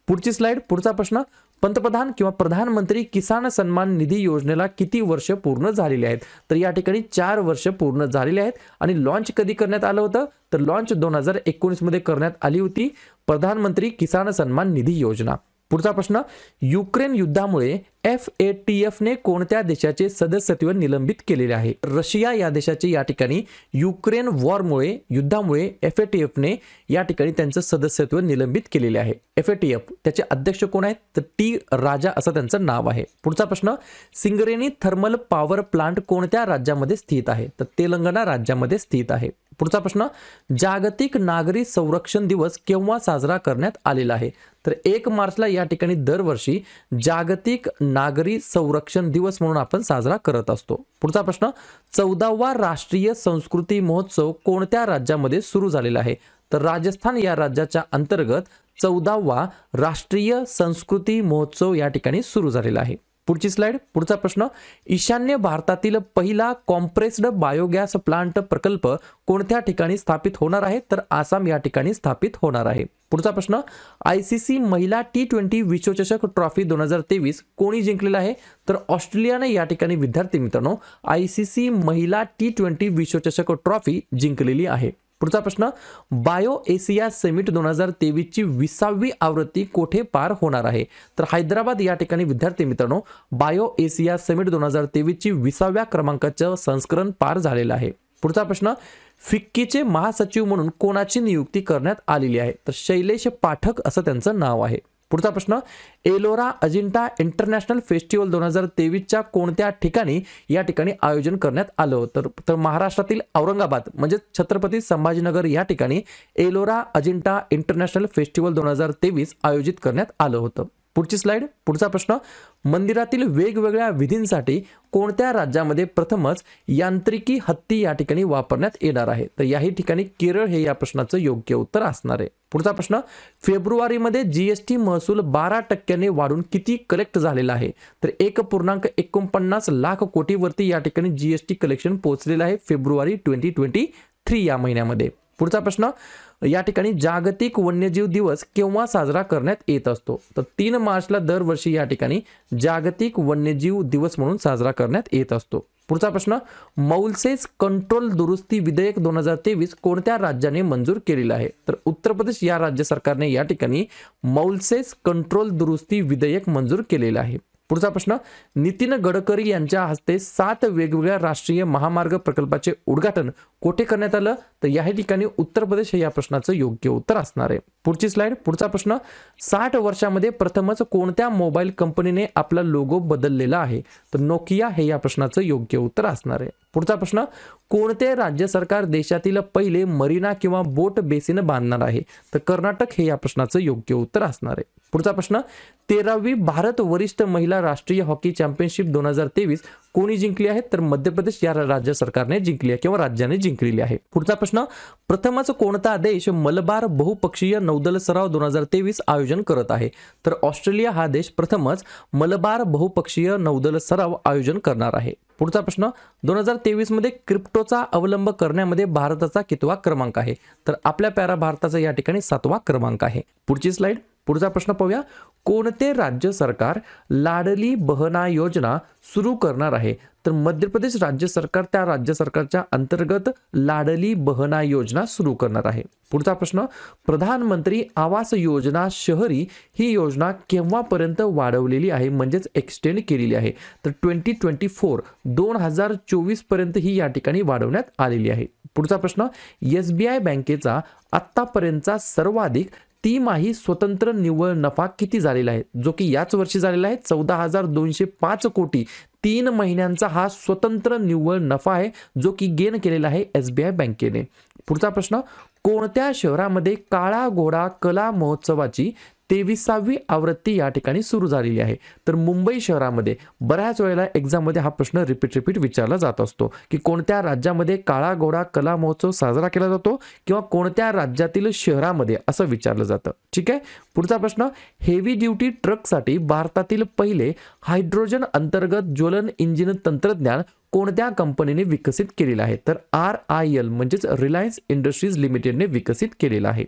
A: पुढची स्लाइड. पुढचा प्रश्न, पंतप्रधान किंवा प्रधानमंत्री किसान सन्मान निधी योजनेला किती वर्ष पूर्ण झालेली आहेत? तर या ठिकाणी 4 वर्ष पूर्ण झालेली आहेत. आणि लॉन्च कधी करण्यात आलं होतं? तर लॉन्च 2019 मध्ये करण्यात आली होती प्रधानमंत्री किसान सन्मान निधी योजना. पुढचा प्रश्न, युक्रेन युद्धामुळे FATF ने कोणत्या देशाचे सदस्यत्व निलंबित केलेले आहे? रशिया या देशाचे या ठिकाणी युक्रेन वॉरमुळे युद्धामुळे FATF ने या ठिकाणी त्यांचं सदस्यत्व निलंबित केलेले आहे. FATF त्याचे अध्यक्ष कोण आहेत? तर टी राजा असं त्यांचं नाव आहे. पुढचा प्रश्न, सिंगरेनी थर्मल पॉवर प्लांट कोणत्या राज्यामध्ये स्थित आहे? तर तेलंगणा राज्यामध्ये स्थित आहे. पुढचा प्रश्न, जागतिक नागरी संरक्षण दिवस केव्हा साजरा करण्यात आलेला आहे? तर 1 मार्चला या ठिकाणी दरवर्षी जागतिक नागरी संरक्षण दिवस म्हणून आपण साजरा करत असतो. पुढचा प्रश्न, 14वा राष्ट्रीय संस्कृती महोत्सव कोणत्या राज्यामध्ये सुरू झालेला आहे? तर राजस्थान या राज्याच्या अंतर्गत 14वा राष्ट्रीय संस्कृती महोत्सव या ठिकाणी सुरू झालेला आहे. पुढची स्लाइड. पुढचा प्रश्न, ईशान्य भारतातील पहिला कॉम्प्रेस्ड बायोगॅस प्लांट प्रकल्प कोणत्या ठिकाणी स्थापित होणार आहे? तर आसाम या ठिकाणी स्थापित होणार आहे. पुढचा प्रश्न, ICC महिला T20 विश्वचषक ट्रॉफी 2023 कोणी जिंकलेला आहे? तर ऑस्ट्रेलियाने या ठिकाणी विद्यार्थी मित्रांनो ICC महिला T20 विश्वचषक ट्रॉफी जिंकलेली आहे. पुढचा प्रश्न, बायो एशिया समिट 2023 ची 20वी आवृत्ती कोठे पार होणार आहे? तर हैदराबाद या ठिकाणी विद्यार्थी मित्रांनो बायो एशिया समिट 2023 ची 20व्या क्रमांकाचं संस्करण पार झालेलं आहे. पुढचा प्रश्न, फिक्कीचे महासचिव म्हणून कोणाची नियुक्ती करण्यात आलेली आहे? तर शैलेश पाठक असं त्यांचं नाव आहे. पुढचा प्रश्न, एलोरा अजिंठा इंटरनॅशनल फेस्टिवल 2023च्या कोणत्या ठिकाणी या ठिकाणी आयोजन करण्यात आलं होतं? तर महाराष्ट्रातील औरंगाबाद म्हणजे छत्रपती संभाजीनगर या ठिकाणी एलोरा अजिंठा इंटरनॅशनल फेस्टिवल 2023 आयोजित करण्यात आलं होतं. पुढची स्लाइड. पुढचा प्रश्न, मंदिरातील वेगवेगळ्या विधींसाठी कोणत्या राज्यामध्ये प्रथमच यांत्रिकी हत्ती या ठिकाणी वापरण्यात येणार आहे? तर याही ठिकाणी केरळ हे या प्रश्नाचं योग्य उत्तर असणार आहे. पुढचा प्रश्न, फेब्रुवारीमध्ये GST महसूल 12% वाढून किती कलेक्ट झालेला आहे? तर 1.49 लाख कोटीवरती या ठिकाणी GST कलेक्शन पोहोचलेलं आहे फेब्रुवारी 2023 या महिन्यामध्ये. पुढचा प्रश्न, या ठिकाणी जागतिक वन्यजीव दिवस केव्हा साजरा करण्यात येत असतो? तर 3 मार्चला दरवर्षी या ठिकाणी जागतिक वन्यजीव दिवस म्हणून साजरा करण्यात येत असतो. पुढचा प्रश्न, मौलसेस कंट्रोल दुरुस्ती विधेयक 2023 कोणत्या राज्याने मंजूर केलेलं आहे? तर उत्तर प्रदेश या राज्य सरकारने या ठिकाणी मौलसेस कंट्रोल दुरुस्ती विधेयक मंजूर केलेलं आहे. पुढचा प्रश्न, नितीन गडकरी यांच्या हस्ते 7 वेगवेगळ्या राष्ट्रीय महामार्ग प्रकल्पाचे उद्घाटन कोठे करण्यात आलं? तर या ठिकाणी उत्तर प्रदेश हे या प्रश्नाचं योग्य उत्तर असणार आहे. पुढची स्लाइड. पुढचा प्रश्न, 60 वर्षामध्ये प्रथमच कोणत्या मोबाईल कंपनीने आपला लोगो बदललेला आहे? तर नोकिया हे या प्रश्नाचं योग्य उत्तर असणार आहे. पुढचा प्रश्न, कोणते राज्य सरकार देशातील पहिले मरीना किंवा बोट बेसिन बांधणार आहे? तर कर्नाटक हे या प्रश्नाचं योग्य उत्तर असणार आहे. पुढचा प्रश्न, 13वी भारत वरिष्ठ महिला राष्ट्रीय हॉकी चॅम्पियनशिप 2023 कोणी जिंकली आहे? तर मध्य प्रदेश या राज्य सरकारने जिंकली आहे किंवा राज्याने जिंकलेली आहे. पुढचा प्रश्न, प्रथमच कोणता देश मलबार बहुपक्षीय नौदल सराव 2023 आयोजन करत आहे? तर ऑस्ट्रेलिया हा देश प्रथमच मलबार बहुपक्षीय नौदल सराव आयोजन करणार आहे. पुढचा प्रश्न, 2023 मध्ये क्रिप्टोचा अवलंब करण्यामध्ये भारताचा कितवा क्रमांक आहे? तर आपल्या प्यारा भारताचा या ठिकाणी 7वा क्रमांक आहे. पुढची स्लाइड. पुढचा प्रश्न पाहूया, कोणते राज्य सरकार लाडली बहना योजना सुरू करणार आहे? तर मध्य प्रदेश राज्य सरकार त्या राज्य सरकारच्या अंतर्गत लाडली बहना योजना सुरू करणार आहे. पुढचा प्रश्न, प्रधानमंत्री आवास योजना शहरी ही योजना केव्हापर्यंत वाढवलेली आहे म्हणजेच एक्सटेंड केलेली आहे? तर 2024 पर्यंत ही या ठिकाणी वाढवण्यात आलेली आहे. पुढचा प्रश्न, SBI बँकेचा आतापर्यंतचा सर्वाधिक तिमाही स्वतंत्र निव्वळ नफा किती झालेला आहे? जो की याच वर्षी झालेला आहे 14,205 कोटी. 3 महिन्यांचा हा स्वतंत्र निव्वळ नफा आहे जो की गेन केलेला आहे SBI बँकेने. पुढचा प्रश्न, कोणत्या शहरामध्ये काळा घोडा कला महोत्सवाची 23वी आवृत्ती या ठिकाणी सुरू झालेली आहे. तर मुंबई शहरामध्ये बऱ्याच वेळेला एक्झाममध्ये हा प्रश्न रिपीट विचारला जात असतो की कोणत्या राज्यामध्ये काळा घोडा कला महोत्सव साजरा केला जातो किंवा कोणत्या राज्यातील शहरामध्ये असं विचारलं जातं. ठीक आहे. पुढचा प्रश्न, हेवी ड्युटी ट्रकसाठी भारतातील पहिले हायड्रोजन अंतर्गत ज्वलन इंजिन तंत्रज्ञान कोणत्या कंपनीने विकसित केलेलं आहे? तर RIL म्हणजेच रिलायन्स इंडस्ट्रीज लिमिटेडने विकसित केलेला आहे.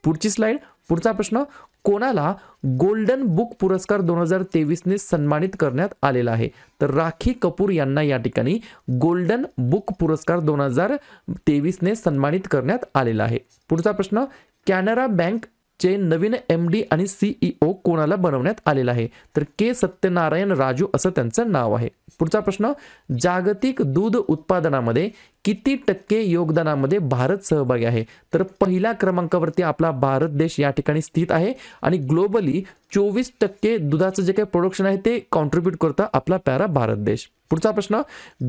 A: पुढची स्लाइड. पुढचा प्रश्न, कोणाला गोल्डन बुक पुरस्कार 2023 ने सन्मानित करण्यात आलेला आहे? तर राखी कपूर यांना या ठिकाणी गोल्डन बुक पुरस्कार 2023 ने सन्मानित करण्यात आलेला आहे. पुढचा प्रश्न, कॅनरा बँक चे नवीन MD आणि CEO कोणाला बनवण्यात आलेला आहे? तर के सत्यनारायण राजू असं त्यांचं नाव आहे. पुढचा प्रश्न, जागतिक दूध उत्पादनामध्ये किती टक्के योगदानामध्ये भारत सहभागी आहे? तर पहिल्या क्रमांकावरती आपला भारत देश या ठिकाणी स्थित आहे आणि ग्लोबली 24% दुधाचं जे काही प्रोडक्शन आहे ते कॉन्ट्रीब्यूट करतं आपला प्यारा भारत देश. पुढचा प्रश्न,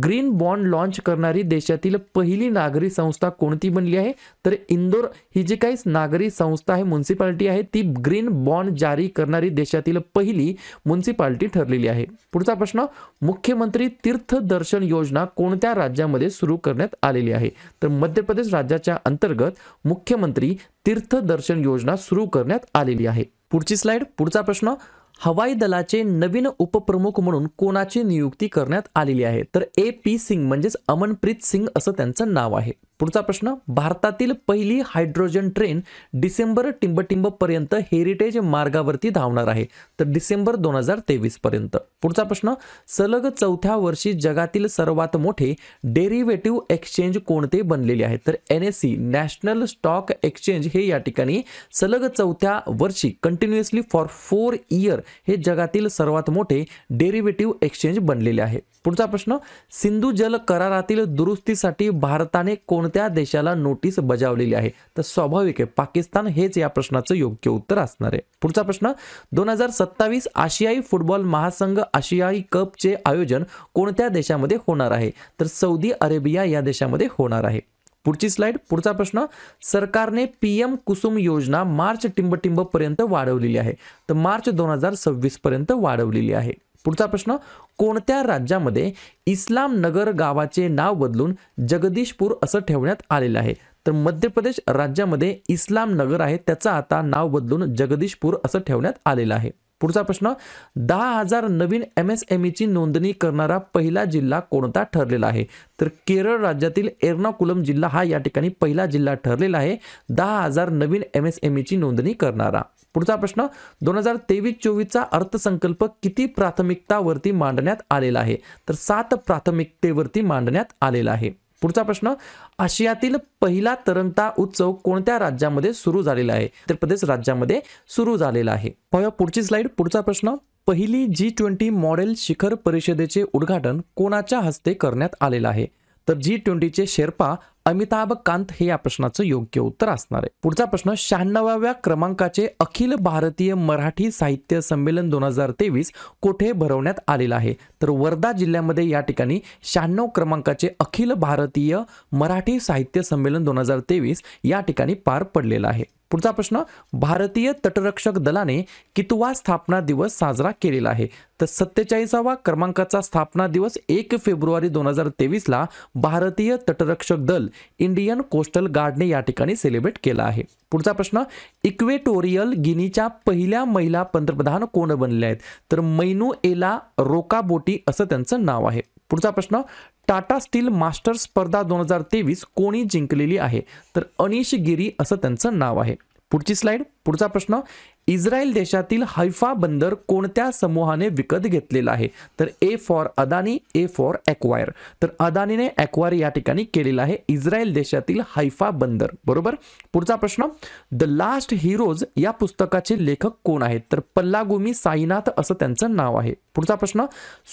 A: ग्रीन बॉन्ड लॉन्च करणारी देशातील पहिली नागरी संस्था कोणती बनली आहे? तर इंदोर ही जी काही नागरी संस्था आहे, म्युन्सिपालिटी आहे, ती ग्रीन बॉन्ड जारी करणारी देशातील पहिली म्युन्सिपालिटी ठरलेली आहे. पुढचा प्रश्न, मुख्यमंत्री तीर्थ दर्शन योजना कोणत्या राज्यामध्ये सुरू करण्यात आलेली आहे? तर मध्य प्रदेश राज्याच्या अंतर्गत मुख्यमंत्री तीर्थ दर्शन योजना सुरू करण्यात आलेली आहे. पुढची स्लाइड. पुढचा प्रश्न, हवाई दलाचे नवीन उपप्रमुख म्हणून कोणाची नियुक्ती करण्यात आलेली आहे? तर AP सिंग म्हणजेच अमनप्रीत सिंग असं त्यांचं नाव आहे. पुढचा प्रश्न, भारतातील पहिली हायड्रोजन ट्रेन डिसेंबर टिंबटिंब पर्यंत हेरिटेज मार्गावरती धावणार आहे. तर डिसेंबर 2023 पर्यंत. पुढचा प्रश्न, सलग चौथ्या वर्षी जगातील सर्वात मोठे डेरिव्हेटिव्ह एक्सचेंज कोणते बनलेले आहे? तर NSE नॅशनल स्टॉक एक्सचेंज हे या ठिकाणी सलग चौथ्या वर्षी कंटिन्युअसली फॉर 4 इयर हे जगातील सर्वात मोठे डेरिव्हेटिव्ह एक्सचेंज बनलेले आहे. पुढचा प्रश्न, सिंधू जल करारातील दुरुस्तीसाठी भारताने कोणत्या देशाला नोटीस बजावलेली आहे? तर स्वाभाविक आहे पाकिस्तान हेच या प्रश्नाचं योग्य उत्तर असणार आहे. पुढचा प्रश्न, 2027 आशियाई फुटबॉल महासंघ आशियाई कपचे आयोजन कोणत्या देशामध्ये होणार आहे? तर सौदी अरेबिया या देशामध्ये होणार आहे. पुढची स्लाइड. पुढचा प्रश्न, सरकारने PM कुसुम योजना मार्च टिंबटिंब पर्यंत वाढवलेली आहे. तर मार्च 2026 पर्यंत वाढवलेली आहे. पुढचा प्रश्न, कोणत्या राज्यामध्ये इस्लाम नगर गावाचे नाव बदलून जगदीशपूर असं ठेवण्यात आलेलं आहे? तर मध्य प्रदेश राज्यामध्ये इस्लाम नगर आहे, त्याचं आता नाव बदलून जगदीशपूर असं ठेवण्यात आलेलं आहे. पुढचा प्रश्न, 10,000 नवीन MSME ची नोंदणी करणारा पहिला जिल्हा कोणता ठरलेला आहे? तर केरळ राज्यातील एर्नाकुलम जिल्हा हा या ठिकाणी पहिला जिल्हा ठरलेला आहे 10,000 नवीन MSME ची नोंदणी करणारा. पुढचा प्रश्न, 2023-24 चा अर्थसंकल्प किती प्राथमिकतावरती मांडण्यात आलेला आहे? तर 7 प्राथमिकतेवरती मांडण्यात आलेला आहे. पुढचा प्रश्न, आशियातील पहिला तरंगता उत्सव कोणत्या राज्यामध्ये सुरू झालेला आहे? उत्तर प्रदेश राज्यामध्ये सुरू झालेला आहे. पाहूया पुढची स्लाइड. पुढचा प्रश्न, पहिली G20 मॉडेल शिखर परिषदेचे उद्घाटन कोणाच्या हस्ते करण्यात आलेलं आहे? तर G20चे शेर्पा अमिताभ कांत हे या प्रश्नाचं योग्य उत्तर असणार आहे. पुढचा प्रश्न, 96व्या क्रमांकाचे अखिल भारतीय मराठी साहित्य संमेलन 2023 कोठे भरवण्यात आलेलं आहे? तर वर्धा जिल्ह्यामध्ये या ठिकाणी 96 क्रमांकाचे अखिल भारतीय मराठी साहित्य संमेलन 2023 या ठिकाणी पार पडलेलं आहे. पुढचा प्रश्न, भारतीय तटरक्षक दलाने कितवा स्थापना दिवस साजरा केलेला आहे? तर 47वा क्रमांकाचा स्थापना दिवस 1 फेब्रुवारी 2023 ला भारतीय तटरक्षक दल इंडियन कोस्टल गार्डने या ठिकाणी सेलिब्रेट केला आहे. पुढचा प्रश्न, इक्वेटोरियल गिनीच्या पहिल्या महिला पंतप्रधान कोण बनले आहेत? तर मैनुएला रोकाबोटी असं त्यांचं नाव आहे. पुढचा प्रश्न, टाटा स्टील मास्टर स्पर्धा 2023 कोणी जिंकलेली आहे? तर अनिश गिरी असं त्यांचं नाव आहे. पुढची स्लाइड. पुढचा प्रश्न, इस्रायल देशातील हैफा बंदर कोणत्या समूहाने विकत घेतलेला आहे? तर A for Adani, A for acquire. तर अदानीने एक्वायर या ठिकाणी केलेला आहे इस्रायल देशातील हैफा बंदर. बरोबर. पुढचा प्रश्न, द लास्ट हिरोज या पुस्तकाचे लेखक कोण आहेत? तर पल्लागुमी साईनाथ असं त्यांचं नाव आहे. पुढचा प्रश्न,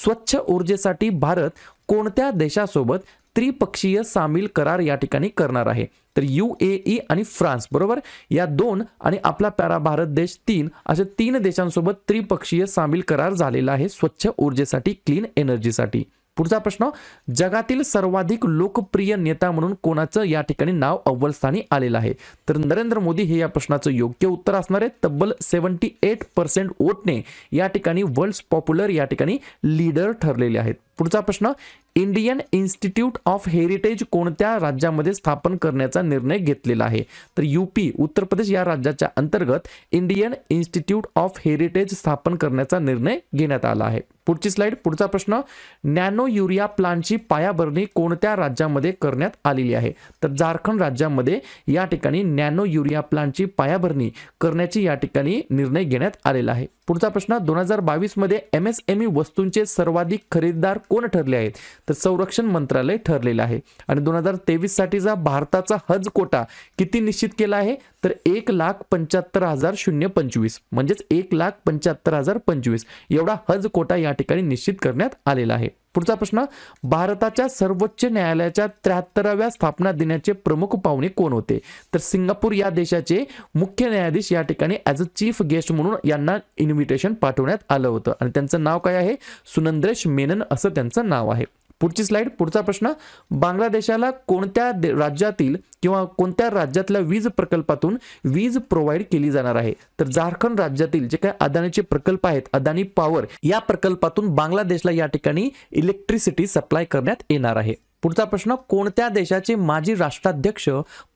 A: स्वच्छ ऊर्जेसाठी भारत कोणत्या देशासोबत त्रिपक्षीय सामील करार या ठिकाणी करणार आहे? तर UAE आणि फ्रान्स. बरोबर. या 2 आणि आपला प्यारा भारत देश 3 अशा 3 देशांसोबत त्रिपक्षीय सामील करार झालेला आहे स्वच्छ ऊर्जेसाठी, क्लीन एनर्जीसाठी. पुढचा प्रश्न, जगातील सर्वाधिक लोकप्रिय नेता म्हणून कोणाचं या ठिकाणी नाव अव्वल स्थानी आलेलं आहे? तर नरेंद्र मोदी हे या प्रश्नाचं योग्य उत्तर असणार आहे. तब्बल 78% वोटने या ठिकाणी वर्ल्ड पॉप्युलर या ठिकाणी लीडर ठरलेले आहेत. पुढचा प्रश्न, इंडियन इन्स्टिट्यूट ऑफ हेरिटेज कोणत्या राज्यामध्ये स्थापन करण्याचा निर्णय घेतलेला आहे? तर यूपी उत्तर प्रदेश या राज्याच्या अंतर्गत इंडियन इन्स्टिट्यूट ऑफ हेरिटेज स्थापन करण्याचा निर्णय घेण्यात आला आहे. पुढची स्लाइड. पुढचा प्रश्न, नॅनो युरिया प्लांटची पायाभरणी कोणत्या राज्यामध्ये करण्यात आलेली आहे? तर झारखंड राज्यामध्ये या ठिकाणी नॅनो युरिया प्लांटची पायाभरणी करण्याची या ठिकाणी निर्णय घेण्यात आलेला आहे. पुढचा प्रश्न, 2022 मध्ये MSME वस्तूंचे सर्वाधिक खरेदीदार कोण ठरले आहेत? तर संरक्षण मंत्रालय ठरलेलं आहे. आणि 2023 साठीचा भारताचा हज कोटा किती निश्चित केला आहे? तर 1,75,025 म्हणजेच 1,75,025 एवढा हज कोटा या ठिकाणी निश्चित करण्यात आलेला आहे. पुढचा प्रश्न, भारताच्या सर्वोच्च न्यायालयाच्या 73व्या स्थापना दिनाचे प्रमुख पाहुणे कोण होते? तर सिंगापूर या देशाचे मुख्य न्यायाधीश या ठिकाणी ॲज अ चीफ गेस्ट म्हणून यांना इन्व्हिटेशन पाठवण्यात आलं होतं आणि त्यांचं नाव काय आहे? सुनंद्रेश मेनन असं त्यांचं नाव आहे. पुढची स्लाइड. पुढचा प्रश्न, बांगलादेशाला कोणत्या राज्यातील किंवा कोणत्या राज्यातल्या वीज प्रकल्पातून वीज प्रोव्हाइड केली जाणार आहे? तर झारखंड राज्यातील जे काही अदानीचे प्रकल्प आहेत, अदानी पॉवर, या प्रकल्पातून बांगलादेशला या ठिकाणी इलेक्ट्रिसिटी सप्लाय करण्यात येणार आहे. पुढचा प्रश्न, कोणत्या देशाचे माजी राष्ट्राध्यक्ष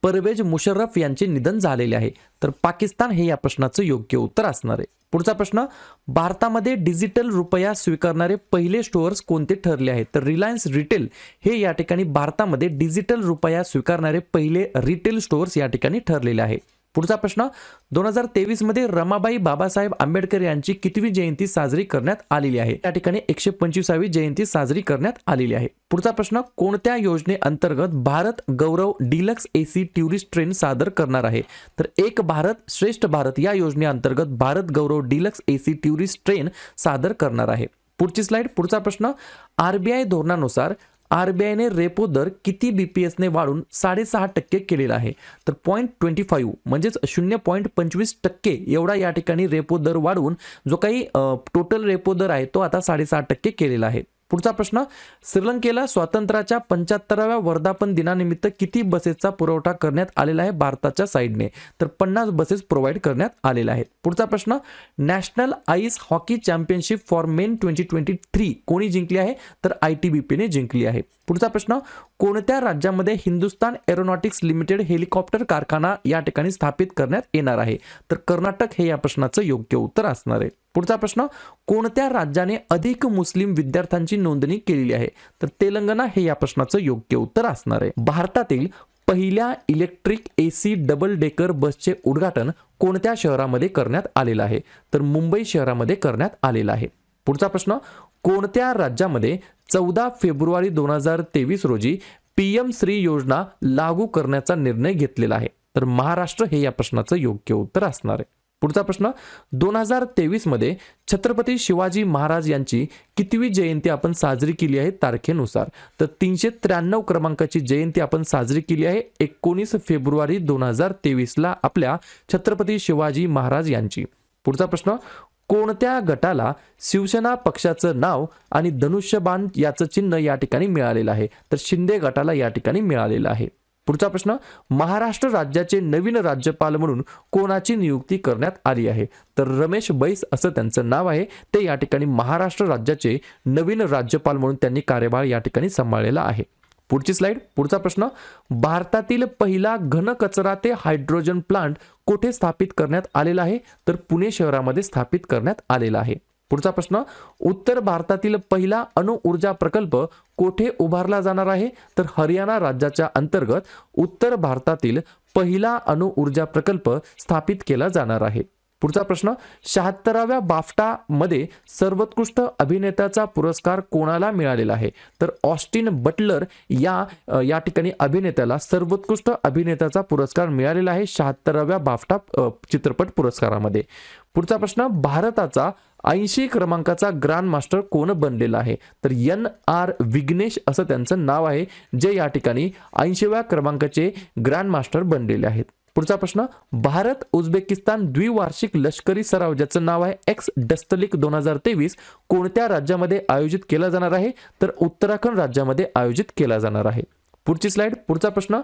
A: परवेज मुशर्रफ यांचे निधन झालेले आहे? तर पाकिस्तान हे या प्रश्नाचं योग्य उत्तर असणार आहे. पुढचा प्रश्न, भारतामध्ये डिजिटल रुपया स्वीकारणारे पहिले स्टोअर्स कोणते ठरले आहेत? तर रिलायन्स रिटेल हे या ठिकाणी भारतामध्ये डिजिटल रुपया स्वीकारणारे पहिले रिटेल स्टोअर्स या ठिकाणी ठरलेले आहे. पुढचा प्रश्न, 2023 मध्ये रमाबाई बाबासाहेब आंबेडकर यांची कितवी जयंती साजरी करण्यात आलेली आहे? त्या ठिकाणी 125वी जयंती साजरी करण्यात आलेली आहे. पुढचा प्रश्न, कोणत्या योजनेअंतर्गत भारत गौरव डिलक्स AC टुरिस्ट ट्रेन सादर करणार आहे? तर एक भारत श्रेष्ठ भारत या योजनेअंतर्गत भारत गौरव डिलक्स AC टुरिस्ट ट्रेन सादर करणार आहे. पुढची स्लाइड. पुढचा प्रश्न, RBI धोरणानुसार RBIने रेपो दर किती BPS ने वाढून 6.5% केलेला आहे? तर 0.25 म्हणजेच 0.25% एवढा या ठिकाणी रेपो दर वाढवून जो काही टोटल रेपो दर आहे तो आता 6.5% केलेला आहे. पुढचा प्रश्न, श्रीलंकेला स्वातंत्र्याच्या 75व्या वर्धापन दिनानिमित्त किती बसेसचा पुरवठा करण्यात आलेला आहे भारताच्या साईडने? तर 50 बसेस प्रोव्हाइड करण्यात आलेल्या आहेत. पुढचा प्रश्न, national ice hockey championship for main 2023 कोणी जिंकली आहे? तर ITBPने जिंकली आहे. पुढचा प्रश्न, कोणत्या राज्यामध्ये हिंदुस्तान एरोनॉटिक्स लिमिटेड हेलिकॉप्टर कारखाना या ठिकाणी स्थापित करण्यात येणार आहे? तर कर्नाटक हे या प्रश्नाचं योग्य उत्तर असणार आहे. पुढचा प्रश्न, कोणत्या राज्याने अधिक मुस्लिम विद्यार्थ्यांची नोंदणी केलेली आहे? तर तेलंगणा हे या प्रश्नाचं योग्य उत्तर असणार आहे. भारतातील पहिल्या इलेक्ट्रिक AC डबल डेकर बसचे उद्घाटन कोणत्या शहरामध्ये करण्यात आलेलं आहे? तर मुंबई शहरामध्ये करण्यात आलेलं आहे. पुढचा प्रश्न, कोणत्या राज्यामध्ये 14 फेब्रुवारी 2023 रोजी PM श्री योजना लागू करण्याचा निर्णय घेतलेला आहे? तर महाराष्ट्र हे या प्रश्नाचं योग्य उत्तर असणार आहे. पुढचा प्रश्न, 2023 मध्ये छत्रपती शिवाजी महाराज यांची कितवी जयंती आपण साजरी केली आहे तारखेनुसार? तर 393 क्रमांकाची जयंती आपण साजरी केली आहे 19 फेब्रुवारी 2023 ला आपल्या छत्रपती शिवाजी महाराज यांची. पुढचा प्रश्न, कोणत्या गटाला शिवसेना पक्षाचं नाव आणि धनुष्यबाण याचं चिन्ह या ठिकाणी मिळालेलं आहे? तर शिंदे गटाला या ठिकाणी मिळालेलं आहे. पुढचा प्रश्न, महाराष्ट्र राज्याचे नवीन राज्यपाल म्हणून कोणाची नियुक्ती करण्यात आली आहे? तर रमेश बैस असं त्यांचं नाव आहे. ते या ठिकाणी महाराष्ट्र राज्याचे नवीन राज्यपाल म्हणून त्यांनी कार्यभार या ठिकाणी सांभाळलेला आहे. पुढची स्लाइड. पुढचा प्रश्न, भारतातील पहिला घनकचरा ते हायड्रोजन प्लांट कुठे स्थापित करण्यात आलेला आहे? तर पुणे शहरामध्ये स्थापित करण्यात आलेला आहे. पुढचा प्रश्न, उत्तर भारतातील पहिला अणुऊर्जा प्रकल्प कोठे उभारला जाणार आहे? तर हरियाणा राज्याच्या अंतर्गत उत्तर भारतातील पहिला अणुऊर्जा प्रकल्प स्थापित केला जाणार आहे. पुढचा प्रश्न, 76व्या बाफ्टा मध्ये सर्वोत्कृष्ट अभिनेत्याचा पुरस्कार कोणाला मिळालेला आहे? तर ऑस्टिन बटलर या ठिकाणी अभिनेत्याला सर्वोत्कृष्ट अभिनेत्याचा पुरस्कार मिळालेला आहे 76व्या बाफ्टा चित्रपट पुरस्कारामध्ये. पुढचा प्रश्न, भारताचा 80 क्रमांकाचा ग्रँड मास्टर कोण बनलेला आहे? तर NR विघ्नेश असं त्यांचं नाव आहे, जे या ठिकाणी 80व्या क्रमांकाचे ग्रँड मास्टर बनलेले आहेत.
B: पुढचा प्रश्न, भारत उझबेकिस्तान द्विवार्षिक लष्करी सराव ज्याचं नाव आहे एक्स डस्तलिक 2023 कोणत्या राज्यामध्ये आयोजित केला जाणार आहे? तर उत्तराखंड राज्यामध्ये आयोजित केला जाणार आहे. पुढची स्लाइड. पुढचा प्रश्न,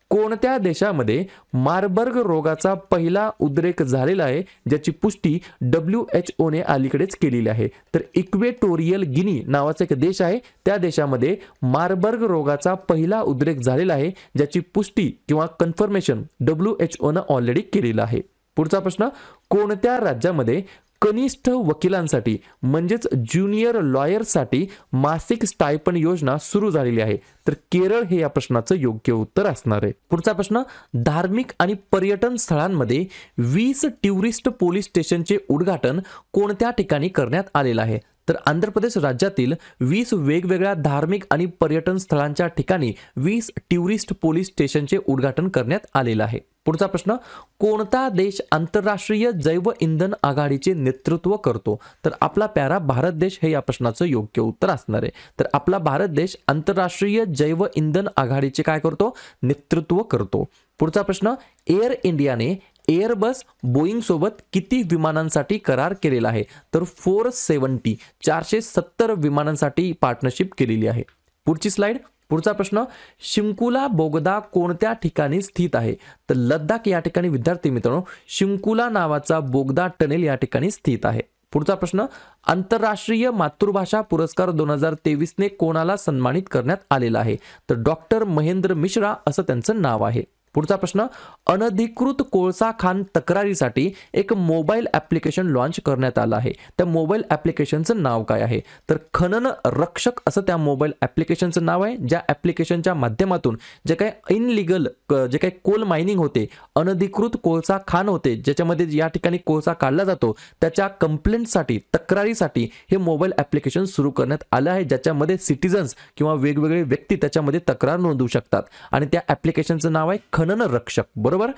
B: कोणत्या देशामध्ये मारबर्ग रोगाचा पहिला उद्रेक झालेला आहे ज्याची पुष्टी WHO ने अलीकडेच केलेली आहे? तर इक्वेटोरियल गिनी नावाचा एक देश आहे, त्या देशामध्ये मारबर्ग रोगाचा पहिला उद्रेक झालेला आहे ज्याची पुष्टी किंवा कन्फर्मेशन WHO ने ऑलरेडी केलेलं आहे. पुढचा प्रश्न, कोणत्या राज्यामध्ये कनिष्ठ वकिलांसाठी म्हणजेच ज्युनियर लॉयर्ससाठी मासिक स्टायपंड योजना सुरू झालेली आहे? तर केरळ हे या प्रश्नाचं योग्य उत्तर असणार आहे. पुढचा प्रश्न, धार्मिक आणि पर्यटन स्थळांमध्ये 20 टुरिस्ट पोलीस स्टेशनचे उद्घाटन कोणत्या ठिकाणी करण्यात आलेलं आहे? तर आंध्र प्रदेश राज्यातील 20 वेगवेगळ्या धार्मिक आणि पर्यटन स्थळांच्या ठिकाणी 20 टुरिस्ट पोलीस स्टेशनचे उद्घाटन करण्यात आलेलं आहे. पुढचा प्रश्न, कोणता देश आंतरराष्ट्रीय जैव इंधन आघाडीचे नेतृत्व करतो? तर आपला प्यारा भारत देश हे या प्रश्नाचं योग्य उत्तर असणार आहे. तर आपला भारत देश आंतरराष्ट्रीय जैव इंधन आघाडीचे काय करतो? नेतृत्व करतो. पुढचा प्रश्न, एअर इंडियाने एअरबस बोईंग सोबत किती विमानांसाठी करार केलेला आहे? तर 470 विमानांसाठी पार्टनरशिप केलेली आहे. पुढची स्लाइड. पुढचा प्रश्न, शिंकुला बोगदा कोणत्या ठिकाणी स्थित आहे? तर लद्दाख या ठिकाणी विद्यार्थी मित्रांनो शिंकुला नावाचा बोगदा टनेल या ठिकाणी स्थित आहे. पुढचा प्रश्न, आंतरराष्ट्रीय मातृभाषा पुरस्कार 2023 ने कोणाला सन्मानित करण्यात आलेला आहे? तर डॉक्टर महेंद्र मिश्रा असं त्यांचं नाव आहे. पुढचा प्रश्न, अनधिकृत कोळसा खाण तक्रारीसाठी एक मोबाईल ऍप्लिकेशन लॉन्च करण्यात आलं आहे. त्या मोबाईल ऍप्लिकेशनचं नाव काय आहे? तर खनन रक्षक असं त्या मोबाईल ऍप्लिकेशनचं नाव आहे, ज्या ऍप्लिकेशनच्या माध्यमातून जे काही इनलिगल जे काही कोल मायनिंग होते, अनधिकृत कोळसा खाण होते, ज्याच्यामध्ये या ठिकाणी कोळसा काढला जातो, त्याच्या कंप्लेंटसाठी तक्रारीसाठी हे मोबाईल ऍप्लिकेशन सुरू करण्यात आलं आहे, ज्याच्यामध्ये सिटीजन्स किंवा वेगवेगळे व्यक्ती त्याच्यामध्ये तक्रार नोंदवू शकतात आणि त्या ऍप्लिकेशनचं नाव आहे खनन रक्षक. बरोबर.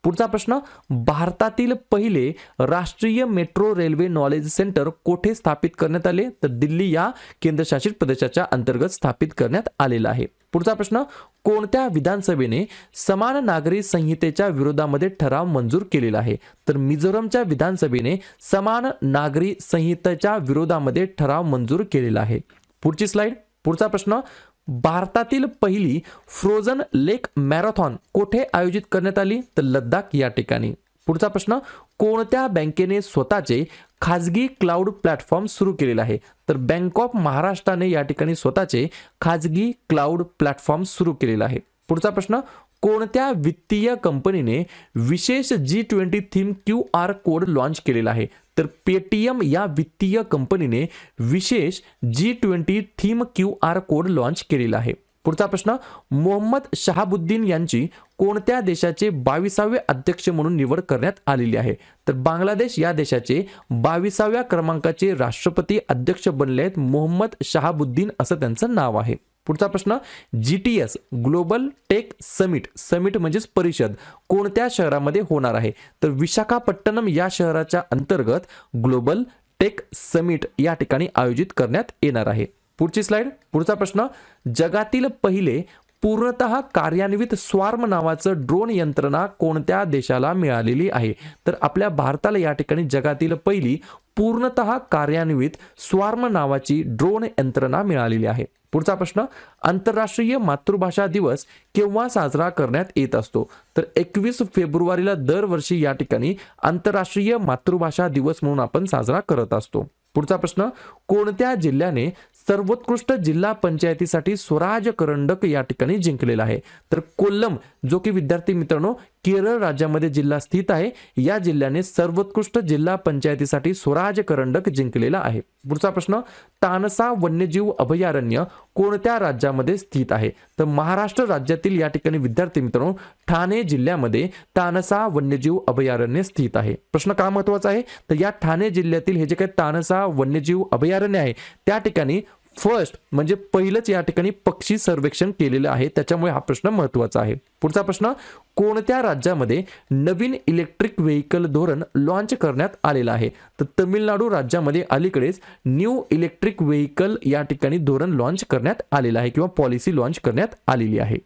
B: पुढचा प्रश्न, भारतातील पहिले राष्ट्रीय मेट्रो रेल्वे नॉलेज सेंटर कोठे स्थापित करण्यात आले? तर दिल्ली या केंद्रशासित प्रदेशाच्या अंतर्गत स्थापित करण्यात आलेला आहे. पुढचा प्रश्न, कोणत्या विधानसभेने समान नागरी संहितेच्या विरोधामध्ये ठराव मंजूर केलेला आहे? तर मिझोरमच्या विधानसभेने समान नागरी संहितेच्या विरोधामध्ये ठराव मंजूर केलेला आहे. पुढची स्लाइड. पुढचा प्रश्न, भारतातील पहिली फ्रोझन लेक मॅरेथॉन कोठे आयोजित करण्यात आली? तर लद्दाख या ठिकाणी. पुढचा प्रश्न, कोणत्या बँकेने स्वतःचे खाजगी क्लाउड प्लॅटफॉर्म सुरू केलेला आहे? तर बँक ऑफ महाराष्ट्राने या ठिकाणी स्वतःचे खाजगी क्लाउड प्लॅटफॉर्म सुरू केलेला आहे. पुढचा प्रश्न, कोणत्या वित्तीय कंपनीने विशेष G20 theme QR code launch केलेला आहे? तर पेटीएम या वित्तीय कंपनीने विशेष G20 theme QR code launch केलेला आहे. पुढचा प्रश्न, मोहम्मद शहाबुद्दीन यांची कोणत्या देशाचे 22वे अध्यक्ष म्हणून निवड करण्यात आलेली आहे? तर बांगलादेश या देशाचे 22व्या क्रमांकाचे राष्ट्रपती अध्यक्ष बनले आहेत मोहम्मद शहाबुद्दीन असं त्यांचं नाव आहे. पुढचा प्रश्न, GTS global tech summit, summit म्हणजेच परिषद कोणत्या शहरामध्ये होणार आहे? तर विशाखापट्टणम या शहराच्या अंतर्गत ग्लोबल टेक समिट या ठिकाणी आयोजित करण्यात येणार आहे. पुढची स्लाइड. पुढचा प्रश्न, जगातील पहिले पूर्णतः कार्यान्वित स्वार्म नावाचं ड्रोन यंत्रणा कोणत्या देशाला मिळालेली आहे? तर आपल्या भारताला या ठिकाणी जगातील पहिली पूर्णतः कार्यान्वित स्वार्म नावाची ड्रोन यंत्रणा मिळालेली आहे. पुढचा प्रश्न, आंतरराष्ट्रीय मातृभाषा दिवस केव्हा साजरा करण्यात येत असतो? तर 21 फेब्रुवारीला दरवर्षी या ठिकाणी आंतरराष्ट्रीय मातृभाषा दिवस म्हणून आपण साजरा करत असतो. पुढचा प्रश्न, कोणत्या जिल्ह्याने सर्वोत्कृष्ट जिल्हा पंचायतीसाठी स्वराज करंडक या ठिकाणी जिंकलेला आहे? तर कोल्लम, जो की विद्यार्थी मित्रांनो केरळ राज्यामध्ये जिल्हा स्थित आहे, या जिल्ह्याने सर्वोत्कृष्ट जिल्हा पंचायतीसाठी स्वराज करंडक जिंकलेला आहे. पुढचा प्रश्न, तानसा वन्यजीव अभयारण्य कोणत्या राज्यामध्ये स्थित आहे? तर महाराष्ट्र राज्यातील या ठिकाणी विद्यार्थी मित्रांनो ठाणे जिल्ह्यामध्ये तानसा वन्यजीव अभयारण्य स्थित आहे. प्रश्न का महत्वाचा आहे? तर या ठाणे जिल्ह्यातील हे जे काही तानसा वन्यजीव अभयारण्य आहे त्या ठिकाणी फर्स्ट म्हणजे पहिलंच या ठिकाणी पक्षी सर्वेक्षण केलेलं आहे, त्याच्यामुळे हा प्रश्न महत्त्वाचा आहे. पुढचा प्रश्न, कोणत्या राज्यामध्ये नवीन इलेक्ट्रिक व्हेकल धोरण लॉन्च करण्यात आलेलं आहे? तर तमिळनाडू राज्यामध्ये अलीकडेच न्यू इलेक्ट्रिक व्हेकल या ठिकाणी धोरण लॉन्च करण्यात आलेलं आहे किंवा पॉलिसी लॉन्च करण्यात आलेली आहे.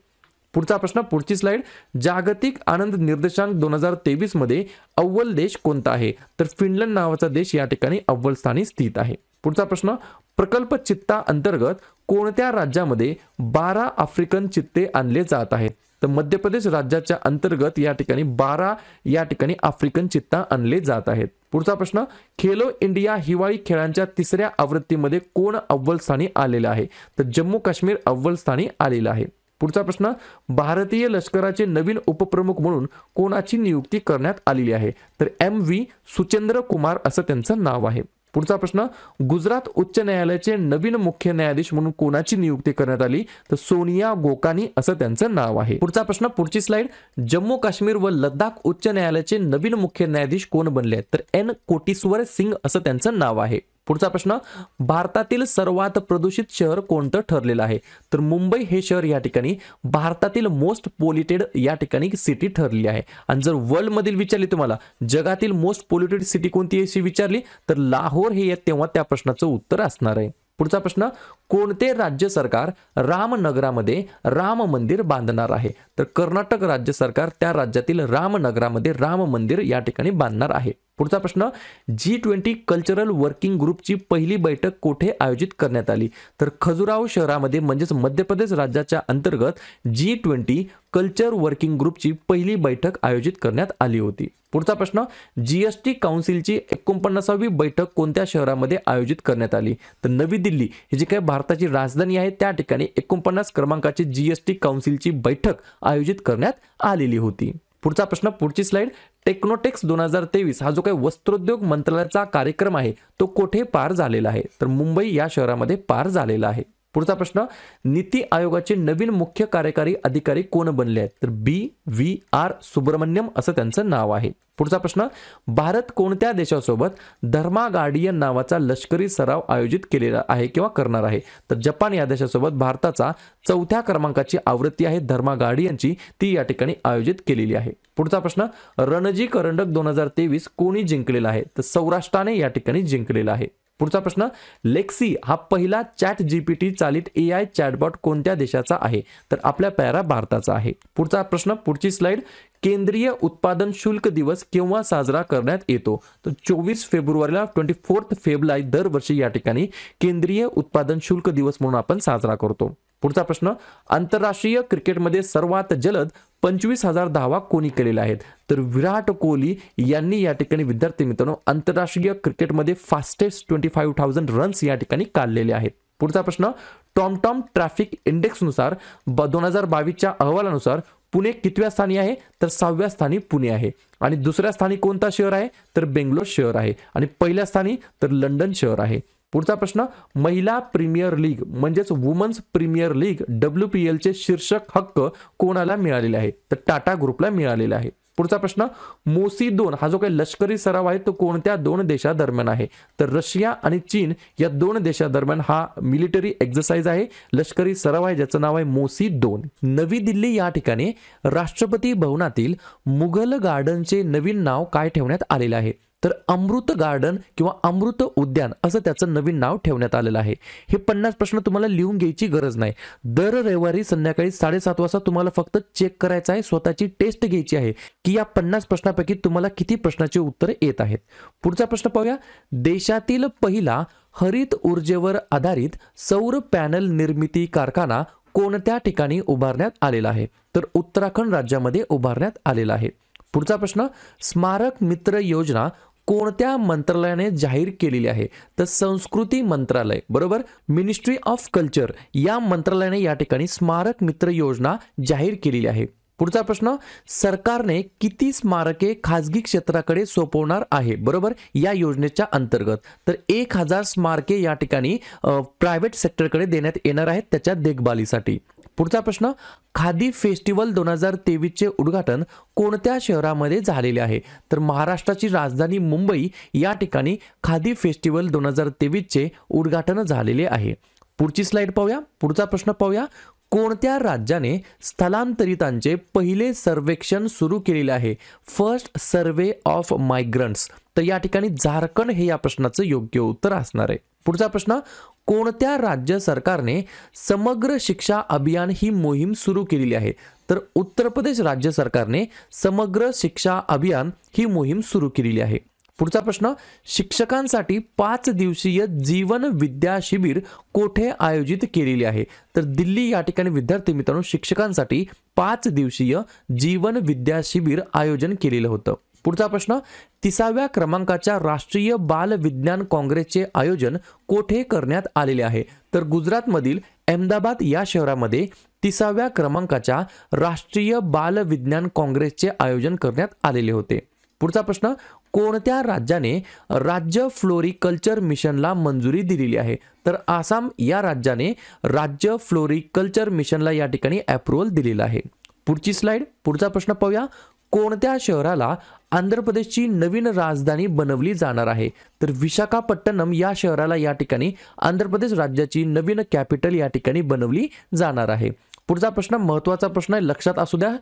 B: पुढचा प्रश्न, पुढची स्लाइड, जागतिक आनंद निर्देशांक 2023 मध्ये अव्वल देश कोणता आहे? तर फिनलंड नावाचा देश या ठिकाणी अव्वल स्थानी स्थित आहे. पुढचा प्रश्न, प्रकल्प चित्ता अंतर्गत कोणत्या राज्यामध्ये 12 आफ्रिकन चित्ते आणले जात आहेत? तर मध्य प्रदेश राज्याच्या अंतर्गत या ठिकाणी 12 या ठिकाणी आफ्रिकन चित्ता आणले जात आहेत. पुढचा प्रश्न, खेलो इंडिया हिवाळी खेळांच्या 3ऱ्या आवृत्तीमध्ये कोण अव्वल स्थानी आलेला आहे? तर जम्मू काश्मीर अव्वल स्थानी आलेला आहे. पुढचा प्रश्न, भारतीय लष्कराचे नवीन उपप्रमुख म्हणून कोणाची नियुक्ती करण्यात आलेली आहे? तर MV सुचेंद्र कुमार असं त्यांचं नाव आहे. पुढचा प्रश्न, गुजरात उच्च न्यायालयाचे नवीन मुख्य न्यायाधीश म्हणून कोणाची नियुक्ती करण्यात आली? तर सोनिया गोकानी असं त्यांचं नाव आहे. पुढचा प्रश्न, पुढची स्लाइड, जम्मू काश्मीर व लडाख उच्च न्यायालयाचे नवीन मुख्य न्यायाधीश कोण बनले आहेत? तर N कोटेश्वर सिंग असं त्यांचं नाव आहे. पुढचा प्रश्न, भारतातील सर्वात प्रदूषित शहर कोणतं ठरलेलं आहे? तर मुंबई हे शहर या ठिकाणी भारतातील मोस्ट पोल्युटेड या ठिकाणी सिटी ठरली आहे. आणि जर वर्ल्ड मधील विचारली तुम्हाला जगातील मोस्ट पोल्युटेड सिटी कोणती अशी विचारली तर लाहोर हे तेव्हा त्या प्रश्नाचं उत्तर असणार आहे. पुढचा प्रश्न, कोणते राज्य सरकार रामनगरामध्ये राम मंदिर बांधणार आहे? तर कर्नाटक राज्य सरकार त्या राज्यातील रामनगरामध्ये राम मंदिर या ठिकाणी बांधणार आहे. पुढचा प्रश्न, G20 कल्चरल वर्किंग ग्रुपची पहिली बैठक कुठे आयोजित करण्यात आली? तर खजुराहो शहरामध्ये म्हणजेच मध्य प्रदेश राज्याच्या अंतर्गत G20 कल्चर वर्किंग ग्रुपची पहिली बैठक आयोजित करण्यात आली होती. पुढचा प्रश्न, GST काउन्सिलची 49वी बैठक कोणत्या शहरामध्ये आयोजित करण्यात आली? तर नवी दिल्ली ही जी काही भारताची राजधानी आहे त्या ठिकाणी 49 क्रमांकाची GST काउन्सिलची बैठक आयोजित करण्यात आलेली होती. पुढचा प्रश्न, पुढची स्लाइड, टेक्नोटेक्स 2023 हा जो काही वस्त्रोद्योग मंत्रालयाचा कार्यक्रम आहे तो कुठे पार झालेला आहे? तर मुंबई या शहरामध्ये पार झालेला आहे. पुढचा प्रश्न, नीती आयोगाचे नवीन मुख्य कार्यकारी अधिकारी कोण बनले आहेत? तर BVR सुब्रमण्यम असं त्यांचं नाव आहे. पुढचा प्रश्न, भारत कोणत्या देशासोबत धर्मा गार्डियन नावाचा लष्करी सराव आयोजित केलेला आहे किंवा करणार आहे? तर जपान या देशासोबत भारताचा 4थ्या क्रमांकाची आवृत्ती आहे धर्मा गार्डियनची, ती या ठिकाणी आयोजित केलेली आहे. पुढचा प्रश्न, रणजी करंडक 2023 कोणी जिंकलेला आहे? तर सौराष्ट्राने या ठिकाणी जिंकलेला आहे. पुढचा प्रश्न, लेक्सी हा पहिला ChatGPT चालित AI चॅटबॉट कोणत्या देशाचा आहे? तर आपल्या प्यारा भारताचा आहे. पुढचा प्रश्न, पुढची स्लाइड, केंद्रीय उत्पादन शुल्क दिवस केव्हा साजरा करण्यात येतो? तर 24 फेब्रुवारीला 24 फेब्रुवारी दरवर्षी या ठिकाणी केंद्रीय उत्पादन शुल्क दिवस म्हणून आपण साजरा करतो. पुढचा प्रश्न, आंतरराष्ट्रीय क्रिकेटमध्ये सर्वात जलद 25,000 धावा कोणी केलेल्या आहेत? तर विराट कोहली यांनी या ठिकाणी विद्यार्थी मित्रांनो आंतरराष्ट्रीय क्रिकेटमध्ये फास्टेस्ट 25,000 रन्स या ठिकाणी काढलेले आहेत. पुढचा प्रश्न, टॉमटॉम ट्रॅफिक इंडेक्सनुसार 2022च्या अहवालानुसार पुणे कितव्या स्थानी आहे? तर 6व्या स्थानी पुणे आहे. आणि दुसऱ्या स्थानी कोणता शहर आहे? तर बेंगलोर शहर आहे. आणि पहिल्या स्थानी तर लंडन शहर आहे. पुढचा प्रश्न, महिला प्रीमियर लीग म्हणजेच वुमन्स प्रीमियर लीग WPL चे शीर्षक हक्क कोणाला मिळालेले आहे? तर टाटा ग्रुपला मिळालेला आहे. पुढचा प्रश्न, मोसी 2 हा जो काही लष्करी सराव आहे तो कोणत्या 2 देशादरम्यान आहे? तर रशिया आणि चीन या 2 देशादरम्यान हा मिलिटरी एक्सरसाइज आहे, लष्करी सराव आहे ज्याचं नाव आहे मोसी 2. नवी दिल्ली या ठिकाणी राष्ट्रपती भवनातील मुघल गार्डनचे नवीन नाव काय ठेवण्यात आलेले आहे? तर अमृत गार्डन किंवा अमृत उद्यान असं त्याचं नवीन नाव ठेवण्यात आलेलं आहे. हे 50 प्रश्न तुम्हाला लिहून घ्यायची गरज नाही. दर रविवारी संध्याकाळी 7:30 वाजता तुम्हाला फक्त चेक करायचं आहे, स्वतःची टेस्ट घ्यायची आहे की या 50 प्रश्नापैकी तुम्हाला किती प्रश्नाची उत्तरे येत आहेत. पुढचा प्रश्न पाहूया, देशातील पहिला हरित ऊर्जेवर आधारित सौर पॅनल निर्मिती कारखाना कोणत्या ठिकाणी उभारण्यात आलेला आहे? तर उत्तराखंड राज्यामध्ये उभारण्यात आलेला आहे. पुढचा प्रश्न, स्मारक मित्र योजना कोणत्या मंत्रालयाने जाहीर केलेली आहे? तर संस्कृती मंत्रालय, बरोबर, मिनिस्ट्री ऑफ कल्चर या मंत्रालयाने या ठिकाणी स्मारक मित्र योजना जाहीर केलेली आहे. पुढचा प्रश्न, सरकारने किती स्मारके खाजगी क्षेत्राकडे सोपवणार आहे बरोबर या योजनेच्या अंतर्गत? तर 1000 स्मारके या ठिकाणी प्रायव्हेट सेक्टरकडे देण्यात येणार आहेत त्याच्या देखभालीसाठी. पुढचा प्रश्न, खादी फेस्टिवल 2023 चे उद्घाटन कोणत्या शहरामध्ये झालेले आहे? तर महाराष्ट्राची राजधानी मुंबई या ठिकाणी खादी फेस्टिवल 2023 चे उद्घाटन झालेले आहे. पुढची स्लाइड पाहूया. पुढचा प्रश्न पाहूया, कोणत्या राज्याने स्थलांतरितांचे पहिले सर्वेक्षण सुरू केलेले आहे? First survey of migrants. तर या ठिकाणी झारखंड हे या प्रश्नाचं योग्य उत्तर असणार आहे. पुढचा प्रश्न, कोणत्या राज्य सरकारने समग्र शिक्षा अभियान ही मोहीम सुरू केलेली आहे? तर उत्तर प्रदेश राज्य सरकारने समग्र शिक्षा अभियान ही मोहीम सुरू केलेली आहे. पुढचा प्रश्न, शिक्षकांसाठी 5 दिवसीय जीवन विद्या शिबिर कोठे आयोजित केलेले आहे? तर दिल्ली या ठिकाणी विद्यार्थी मित्रांनो शिक्षकांसाठी 5 दिवसीय जीवन विद्या शिबिर आयोजन केलेलं होतं. पुढचा प्रश्न, 30व्या क्रमांकाच्या राष्ट्रीय बाल विज्ञान काँग्रेसचे आयोजन कोठे करण्यात आलेले आहे? तर गुजरातमधील अहमदाबाद या शहरामध्ये 30व्या क्रमांकाच्या राष्ट्रीय बाल विज्ञान काँग्रेसचे आयोजन करण्यात आलेले होते. पुढचा प्रश्न, कोणत्या राज्याने राज्य फ्लोरिकल्चर मिशनला मंजुरी दिलेली आहे? तर आसाम या राज्याने राज्य फ्लोरिकल्चर मिशनला या ठिकाणी अप्रुव्हल दिलेलं आहे. पुढची स्लाइड, पुढचा प्रश्न पाहूया. कोणत्या शहराला आंध्र प्रदेशची नवीन राजधानी बनवली जाणार आहे? तर विशाखापट्टणम या शहराला या ठिकाणी आंध्र प्रदेश राज्याची नवीन कॅपिटल या ठिकाणी बनवली जाणार आहे. पुढचा प्रश्न महत्त्वाचा प्रश्न आहे, लक्षात असू द्या.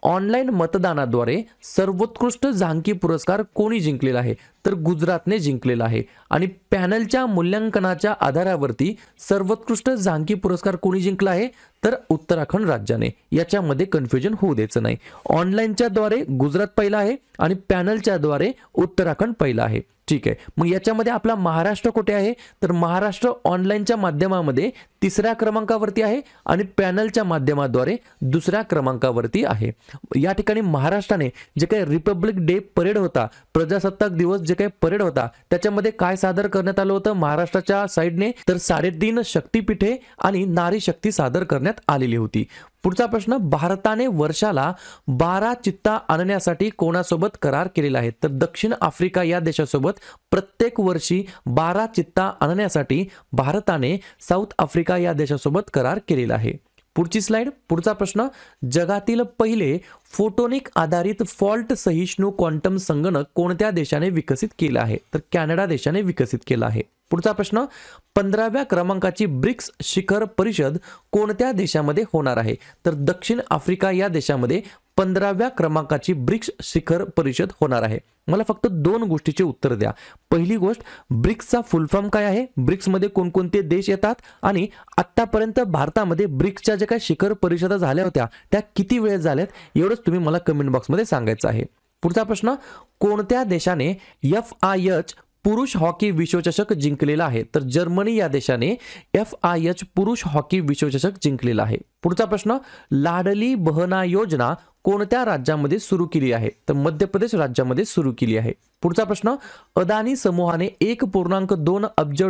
B: ऑनलाईन मतदानाद्वारे सर्वोत्कृष्ट झांकी पुरस्कार कोणी जिंकलेला आहे? तर गुजरातने जिंकलेला आहे. आणि पॅनलच्या मूल्यांकनाच्या आधारावरती सर्वोत्कृष्ट झांकी पुरस्कार कोणी जिंकला आहे? तर उत्तराखंड राज्याने. याच्यामध्ये कन्फ्युजन होऊ द्यायचं नाही. ऑनलाईनच्या द्वारे गुजरात पहिला आहे आणि पॅनलच्या द्वारे उत्तराखंड पहिला आहे. ठीक आहे, मग याच्यामध्ये आपला महाराष्ट्र कुठे आहे? तर महाराष्ट्र ऑनलाईनच्या माध्यमामध्ये 3ऱ्या क्रमांकावरती आहे आणि पॅनलच्या माध्यमाद्वारे 2ऱ्या क्रमांकावरती आहे. या ठिकाणी महाराष्ट्राने जे काही रिपब्लिक डे परेड होता, प्रजासत्ताक दिवस जे काही परेड होता, त्याच्यामध्ये काय सादर करण्यात आलं होतं महाराष्ट्राच्या साईडने? तर 3.5 शक्तिपीठे आणि नारी शक्ती सादर करण्यात आलेली होती. पुढचा प्रश्न, भारताने वर्षाला 12 चित्ता आणण्यासाठी कोणासोबत करार केलेला आहे? तर दक्षिण आफ्रिका या देशासोबत प्रत्येक वर्षी 12 चित्ता आणण्यासाठी भारताने साऊथ आफ्रिका या देशासोबत करार केलेला आहे. पुढची स्लाइड, पुढचा प्रश्न, जगातील पहिले फोटोनिक आधारित फॉल्ट सहिष्णू क्वांटम संगणक कोणत्या देशाने विकसित केला आहे? तर कॅनडा देशाने विकसित केला आहे. पुढचा प्रश्न, 15व्या क्रमांकाची ब्रिक्स शिखर परिषद कोणत्या देशामध्ये होणार आहे? तर दक्षिण आफ्रिका या देशामध्ये 15व्या क्रमांकाची ब्रिक्स शिखर परिषद होणार आहे. मला फक्त 2 गोष्टीचे उत्तर द्या. पहिली गोष्ट, ब्रिक्सचा फुल फॉर्म काय आहे? ब्रिक्समध्ये कोणकोणते देश येतात आणि आतापर्यंत भारतामध्ये ब्रिक्सच्या ज्या काही शिखर परिषदा झाल्या होत्या त्या किती वेळ झाल्यात, एवढंच तुम्ही मला कमेंट बॉक्समध्ये सांगायचं आहे. पुढचा प्रश्न, कोणत्या देशाने FIH पुरुष हॉकी विश्वचषक जिंकलेला आहे? तर जर्मनी या देशाने FIH पुरुष हॉकी विश्वचषक जिंकलेला आहे. पुढचा प्रश्न, लाडली बहना योजना कोणत्या राज्यामध्ये सुरू केली आहे? तर मध्य प्रदेश राज्यामध्ये सुरू केली आहे. पुढचा प्रश्न, अदानी समूहाने $1.2 अब्ज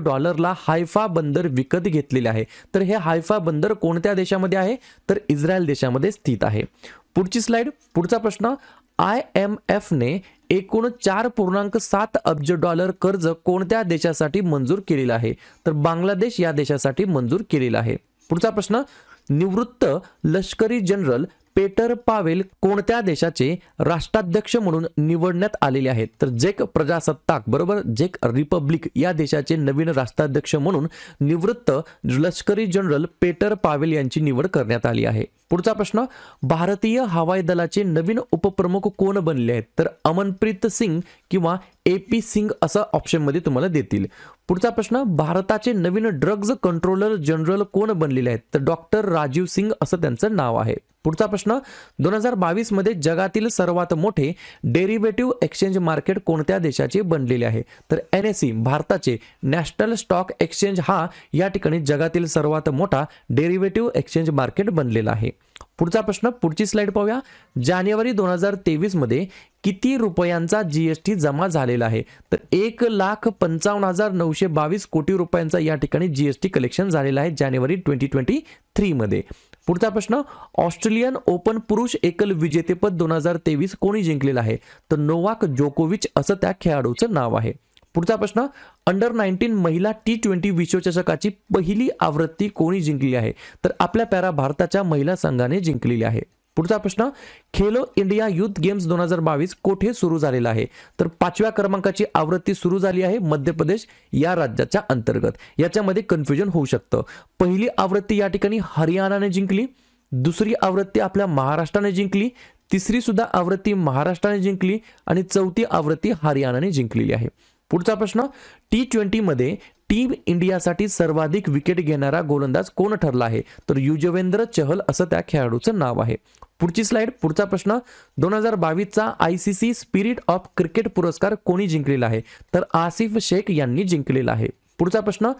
B: हायफा बंदर विकत घेतलेले आहे. तर हे हायफा बंदर कोणत्या देशामध्ये आहे? तर इस्रायल देशामध्ये स्थित आहे. पुढची स्लाइड, पुढचा प्रश्न, IMF ने एकूण $4.7 अब्ज कर्ज कोणत्या देशासाठी मंजूर केलेलं आहे? तर बांगलादेश या देशासाठी मंजूर केलेलं आहे. पुढचा प्रश्न, निवृत्त लष्करी जनरल पेटर पावेल कोणत्या देशाचे राष्ट्राध्यक्ष म्हणून निवडण्यात आलेले आहेत? तर झेक प्रजासत्ताक बरोबर झेक रिपब्लिक या देशाचे नवीन राष्ट्राध्यक्ष म्हणून निवृत्त लष्करी जनरल पेटर पावेल यांची निवड करण्यात आली आहे. पुढचा प्रश्न, भारतीय हवाई दलाचे नवीन उपप्रमुख कोण बनले आहेत? तर अमनप्रीत सिंग किंवा AP सिंग असं ऑप्शनमध्ये तुम्हाला देतील. पुढचा प्रश्न, भारताचे नवीन ड्रग्ज कंट्रोलर जनरल कोण बनलेले आहेत? तर डॉक्टर राजीव सिंग असं त्यांचं नाव आहे. पुढचा प्रश्न, 2022 मध्ये जगातील सर्वात मोठे डेरिव्हेटिव्ह एक्सचेंज मार्केट कोणत्या देशाचे बनलेले आहे? तर NSE भारताचे नॅशनल स्टॉक एक्सचेंज हा या ठिकाणी जगातील सर्वात मोठा डेरिव्हेटिव्ह एक्सचेंज मार्केट बनलेला आहे. पुढचा प्रश्न, पुढची स्लाइड पाहूया. जानेवारी 2023 मध्ये किती रुपयांचा GST जमा झालेला आहे? तर 1,55,922 कोटी रुपयांचा या ठिकाणी GST कलेक्शन झालेला आहे जानेवारी 2023 मध्ये. पुढचा प्रश्न, ऑस्ट्रेलियन ओपन पुरुष एकल विजेतेपद 2023 कोणी जिंकलेलं आहे? तर नोवाक जोकोविच असं त्या खेळाडूचं नाव आहे. पुढचा प्रश्न, अंडर-19 महिला T20 विश्वचषकाची पहिली आवृत्ती कोणी जिंकली आहे? तर आपल्या पॅरा भारताच्या महिला संघाने जिंकलेली आहे. पुढचा प्रश्न, खेलो इंडिया युथ गेम्स 2022 कोठे सुरू झालेला आहे? तर 5व्या क्रमांकाची आवृत्ती सुरू झाली आहे मध्य प्रदेश या राज्याच्या अंतर्गत. याच्यामध्ये कन्फ्युजन होऊ शकतं. पहिली आवृत्ती या ठिकाणी हरियाणाने जिंकली, दुसरी आवृत्ती आपल्या महाराष्ट्राने जिंकली, तिसरी सुद्धा आवृत्ती महाराष्ट्राने जिंकली आणि चौथी आवृत्ती हरियाणाने जिंकलेली आहे. पुढचा प्रश्न, T20 मध्ये
A: टीम इंडियासाठी सर्वाधिक विकेट घेणारा गोलंदाज कोण ठरला आहे? तर युजवेंद्र चहल असं त्या खेळाडूचं नाव आहे. पुढची स्लाइड. पुढचा प्रश्न 2022चा ICC स्पिरिट ऑफ क्रिकेट पुरस्कार कोणी जिंकलेला आहे? तर आसिफ शेख यांनी जिंकलेला आहे. पुढचा प्रश्न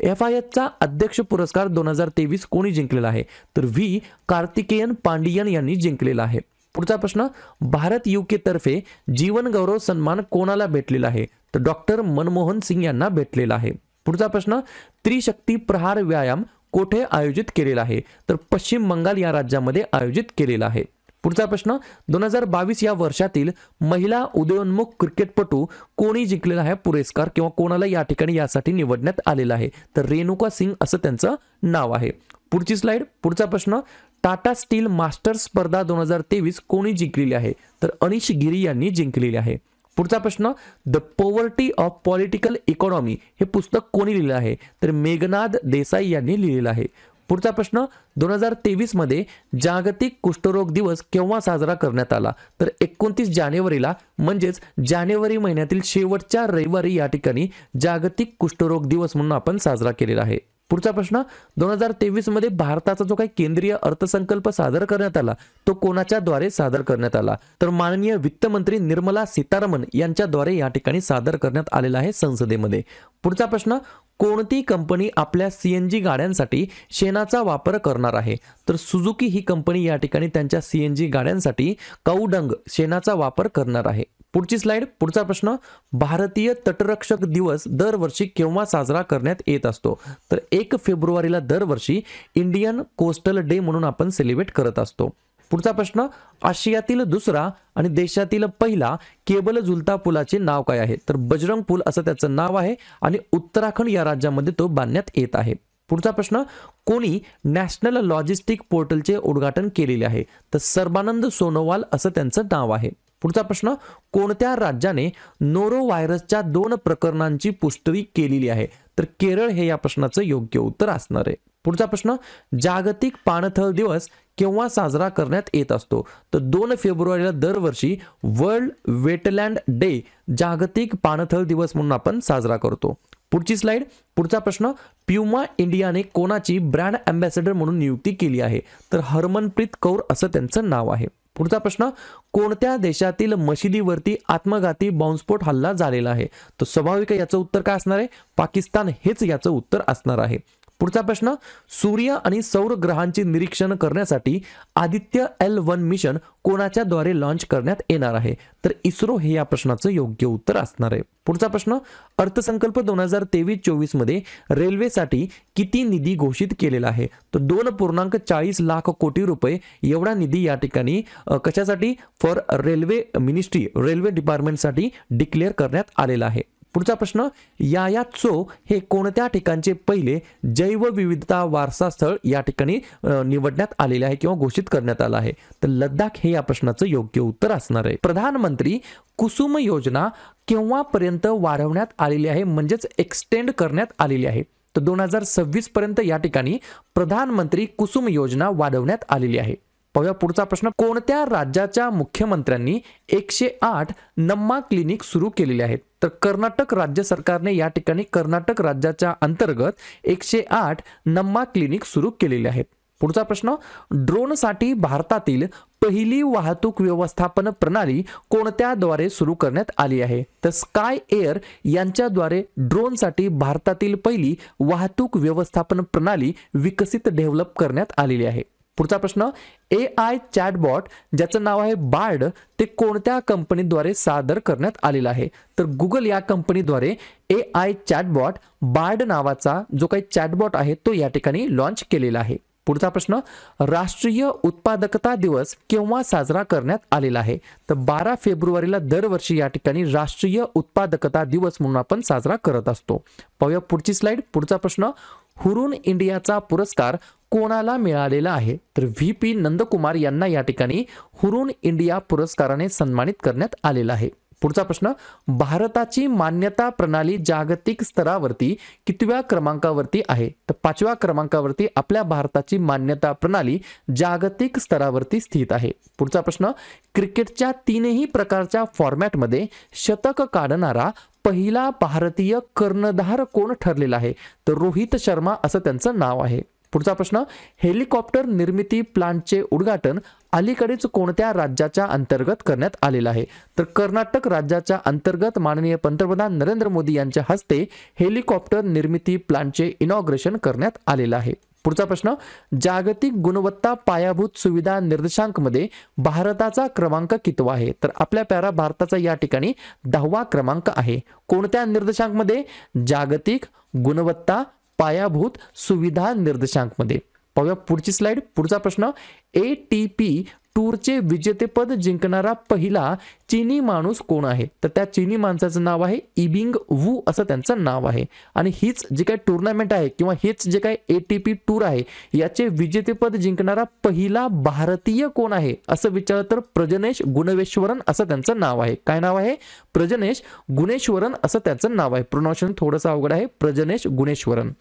A: FIHचा अध्यक्ष पुरस्कार 2023 कोणी जिंकलेला आहे? तर V कार्तिकेयन पांडियन यांनी जिंकलेला आहे. पुढचा प्रश्न भारत UK तर्फे जीवन गौरव सन्मान कोणाला भेटलेला आहे? तर डॉक्टर मनमोहन सिंग यांना भेटलेला आहे. पुढचा प्रश्न त्रिशक्ती प्रहार व्यायाम कोठे आयोजित केलेला आहे? तर पश्चिम बंगाल या राज्यामध्ये आयोजित केलेला आहे. पुढचा प्रश्न 2022 या वर्षातील महिला उदयोन्मुख क्रिकेटपटू कोणी जिंकलेला आहे पुरस्कार किंवा कोणाला या ठिकाणी यासाठी निवडण्यात आलेला आहे? तर रेणुका सिंग असं त्यांचं नाव आहे. पुढची स्लाइड. पुढचा प्रश्न टाटा स्टील मास्टर्स स्पर्धा 2023 कोणी जिंकलेली आहे? तर अनिश गिरी यांनी जिंकलेली आहे. पुढचा प्रश्न the poverty of political economy हे पुस्तक कोणी लिहिलं आहे? तर मेघनाद देसाई यांनी लिहिलेलं आहे. पुढचा प्रश्न 2023 मध्ये जागतिक कुष्ठरोग दिवस केव्हा साजरा करण्यात आला? तर 29 जानेवारीला म्हणजेच जानेवारी महिन्यातील शेवटच्या रविवारी या ठिकाणी जागतिक कुष्ठरोग दिवस म्हणून आपण साजरा केलेला आहे. पुढचा प्रश्न 2023 मध्ये भारताचा जो काही केंद्रीय अर्थसंकल्प सादर करण्यात आला तो कोणाच्या द्वारे सादर करण्यात आला? तर माननीय वित्तमंत्री निर्मला सीतारामन यांच्याद्वारे या ठिकाणी सादर करण्यात आलेला आहे संसदेमध्ये. पुढचा प्रश्न कोणती कंपनी आपल्या CNG गाड्यांसाठी शेणाचा वापर करणार आहे? तर सुझुकी ही कंपनी या ठिकाणी त्यांच्या CNG गाड्यांसाठी काऊडंग शेणाचा वापर करणार आहे. पुढची स्लाइड. पुढचा प्रश्न भारतीय तटरक्षक दिवस दरवर्षी केव्हा साजरा करण्यात येत असतो? तर 1 फेब्रुवारीला दरवर्षी इंडियन कोस्टल डे म्हणून आपण सेलिब्रेट करत असतो. पुढचा प्रश्न आशियातील दुसरा आणि देशातील पहिला केबल झुलता पुलाचे नाव काय आहे? तर बजरंग पूल असं त्याचं नाव आहे आणि उत्तराखंड या राज्यामध्ये तो बांधण्यात येत आहे. पुढचा प्रश्न कोणी नॅशनल लॉजिस्टिक पोर्टलचे उद्घाटन केलेले आहे? तर सर्बानंद सोनोवाल असं त्यांचं नाव आहे. पुढचा प्रश्न कोणत्या राज्याने नोरो व्हायरसच्या 2 प्रकरणांची पुष्टी केलेली आहे? तर केरळ हे या प्रश्नाचं योग्य उत्तर असणार आहे. पुढचा प्रश्न जागतिक पाणथळ दिवस केव्हा साजरा करण्यात येत असतो? तर 2 फेब्रुवारीला दरवर्षी वर्ल्ड वेटलँड डे जागतिक पाणथळ दिवस म्हणून आपण साजरा करतो. पुढची स्लाइड. पुढचा प्रश्न प्युमा इंडियाने कोणाची ब्रँड अँबॅसेडर म्हणून नियुक्ती केली आहे? तर हरमनप्रीत कौर असं त्यांचं नाव आहे. पुढचा प्रश्न कोणत्या देशातील मशिदीवरती आत्मघाती बॉम्बस्फोट हल्ला झालेला आहे? तर स्वाभाविक याचं उत्तर काय असणार आहे? पाकिस्तान हेच याचं उत्तर असणार आहे. पुढचा प्रश्न सूर्य आणि सौर ग्रहांचे निरीक्षण करण्यासाठी आदित्य L1 मिशन कोणाच्या द्वारे लॉन्च करण्यात येणार आहे? तर इस्रो हे या प्रश्नाचं योग्य उत्तर असणार आहे. पुढचा प्रश्न अर्थसंकल्प 2023-24 मध्ये रेल्वेसाठी किती निधी घोषित केलेला आहे? तर 2.40 लाख कोटी रुपये एवढा निधी या ठिकाणी कशासाठी? फॉर रेल्वे मिनिस्ट्री रेल्वे डिपार्टमेंटसाठी डिक्लेअर करण्यात आलेला आहे. पुढचा प्रश्न यायात्सो हे कोणत्या ठिकाणचे पहिले जैवविविधता वारसा स्थळ या ठिकाणी निवडण्यात आलेले आहे किंवा घोषित करण्यात आलं आहे? तर लद्दाख हे या प्रश्नाचं योग्य उत्तर असणार आहे. प्रधानमंत्री कुसुम योजना केव्हापर्यंत वाढवण्यात आलेली आहे म्हणजेच एक्सटेंड करण्यात आलेली आहे? तर 2026 पर्यंत या ठिकाणी प्रधानमंत्री कुसुम योजना वाढवण्यात आलेली आहे. पाहूया पुढचा प्रश्न कोणत्या राज्याच्या मुख्यमंत्र्यांनी 108 नम्मा क्लिनिक सुरू केलेले आहेत? तर कर्नाटक राज्य सरकारने या ठिकाणी कर्नाटक राज्याच्या अंतर्गत 108 नम्मा क्लिनिक सुरू केलेले आहेत. पुढचा प्रश्न ड्रोनसाठी भारतातील पहिली वाहतूक व्यवस्थापन प्रणाली कोणत्याद्वारे सुरू करण्यात आली आहे? तर स्काय एअर यांच्याद्वारे ड्रोनसाठी भारतातील पहिली वाहतूक व्यवस्थापन प्रणाली विकसित डेव्हलप करण्यात आलेली आहे. पुढचा प्रश्न AI चॅटबॉट ज्याचं नाव आहे बार्ड ते कोणत्या कंपनीद्वारे सादर करण्यात आलेलं आहे? तर गुगल या कंपनीद्वारे AI चॅटबॉट बार्ड नावाचा जो काही चॅटबॉट आहे तो या ठिकाणी लॉन्च केलेला आहे. पुढचा प्रश्न राष्ट्रीय उत्पादकता दिवस केव्हा साजरा करण्यात आलेला आहे? तर 12 फेब्रुवारीला दरवर्षी या ठिकाणी राष्ट्रीय उत्पादकता दिवस म्हणून आपण साजरा करत असतो. पाहूया पुढची स्लाइड. पुढचा प्रश्न हुरून इंडियाचा पुरस्कार कोणाला मिळालेला आहे? तर VP नंदकुमार यांना या ठिकाणी हुरून इंडिया पुरस्काराने सन्मानित करण्यात आलेला आहे. पुढचा प्रश्न भारताची मान्यता प्रणाली जागतिक स्तरावरती कितव्या क्रमांकावरती आहे? तर 5व्या क्रमांकावरती आपल्या भारताची मान्यता प्रणाली जागतिक स्तरावरती स्थित आहे. पुढचा प्रश्न क्रिकेटच्या 3ही प्रकारच्या फॉर्मॅटमध्ये शतक काढणारा पहिला भारतीय कर्णधार कोण ठरलेला आहे? तर रोहित शर्मा असं त्यांचं नाव आहे. पुढचा प्रश्न, हेलिकॉप्टर निर्मिती प्लांटचे उद्घाटन अलीकडेच कोणत्या राज्याच्या अंतर्गत करण्यात आलेलं आहे? तर कर्नाटक राज्याच्या अंतर्गत माननीय पंतप्रधान नरेंद्र मोदी यांच्या हस्ते हेलिकॉप्टर निर्मिती प्लांटचे इनॉग्रेशन करण्यात आलेलं आहे. पुढचा प्रश्न, जागतिक गुणवत्ता पायाभूत सुविधा निर्देशांकमध्ये भारताचा क्रमांक कितवा आहे? तर आपल्या प्यारा भारताचा या ठिकाणी 10वा क्रमांक आहे. कोणत्या निर्देशांकमध्ये? जागतिक गुणवत्ता पायाभूत सुविधा निर्देशांकमध्ये. पाहूया पुढची स्लाइड. पुढचा प्रश्न, ATP टूरचे विजेतेपद जिंकणारा पहिला चीनी माणूस कोण आहे? तर त्या चीनी माणसाचं नाव आहे इबिंग वू असं त्यांचं नाव आहे. आणि हीच जे काही टुर्नामेंट आहे किंवा हेच जे काही ATP टूर आहे याचे विजेतेपद जिंकणारा पहिला भारतीय कोण आहे असं विचारलं तर प्रजनेश गुणवेश्वरन असं त्यांचं नाव आहे. काय नाव आहे? प्रजनेश गुणेश्वरन असं त्याचं नाव आहे. प्रोनाउन्सिएशन थोडंसं अवघड आहे, प्रजनेश गुणेश्वरन.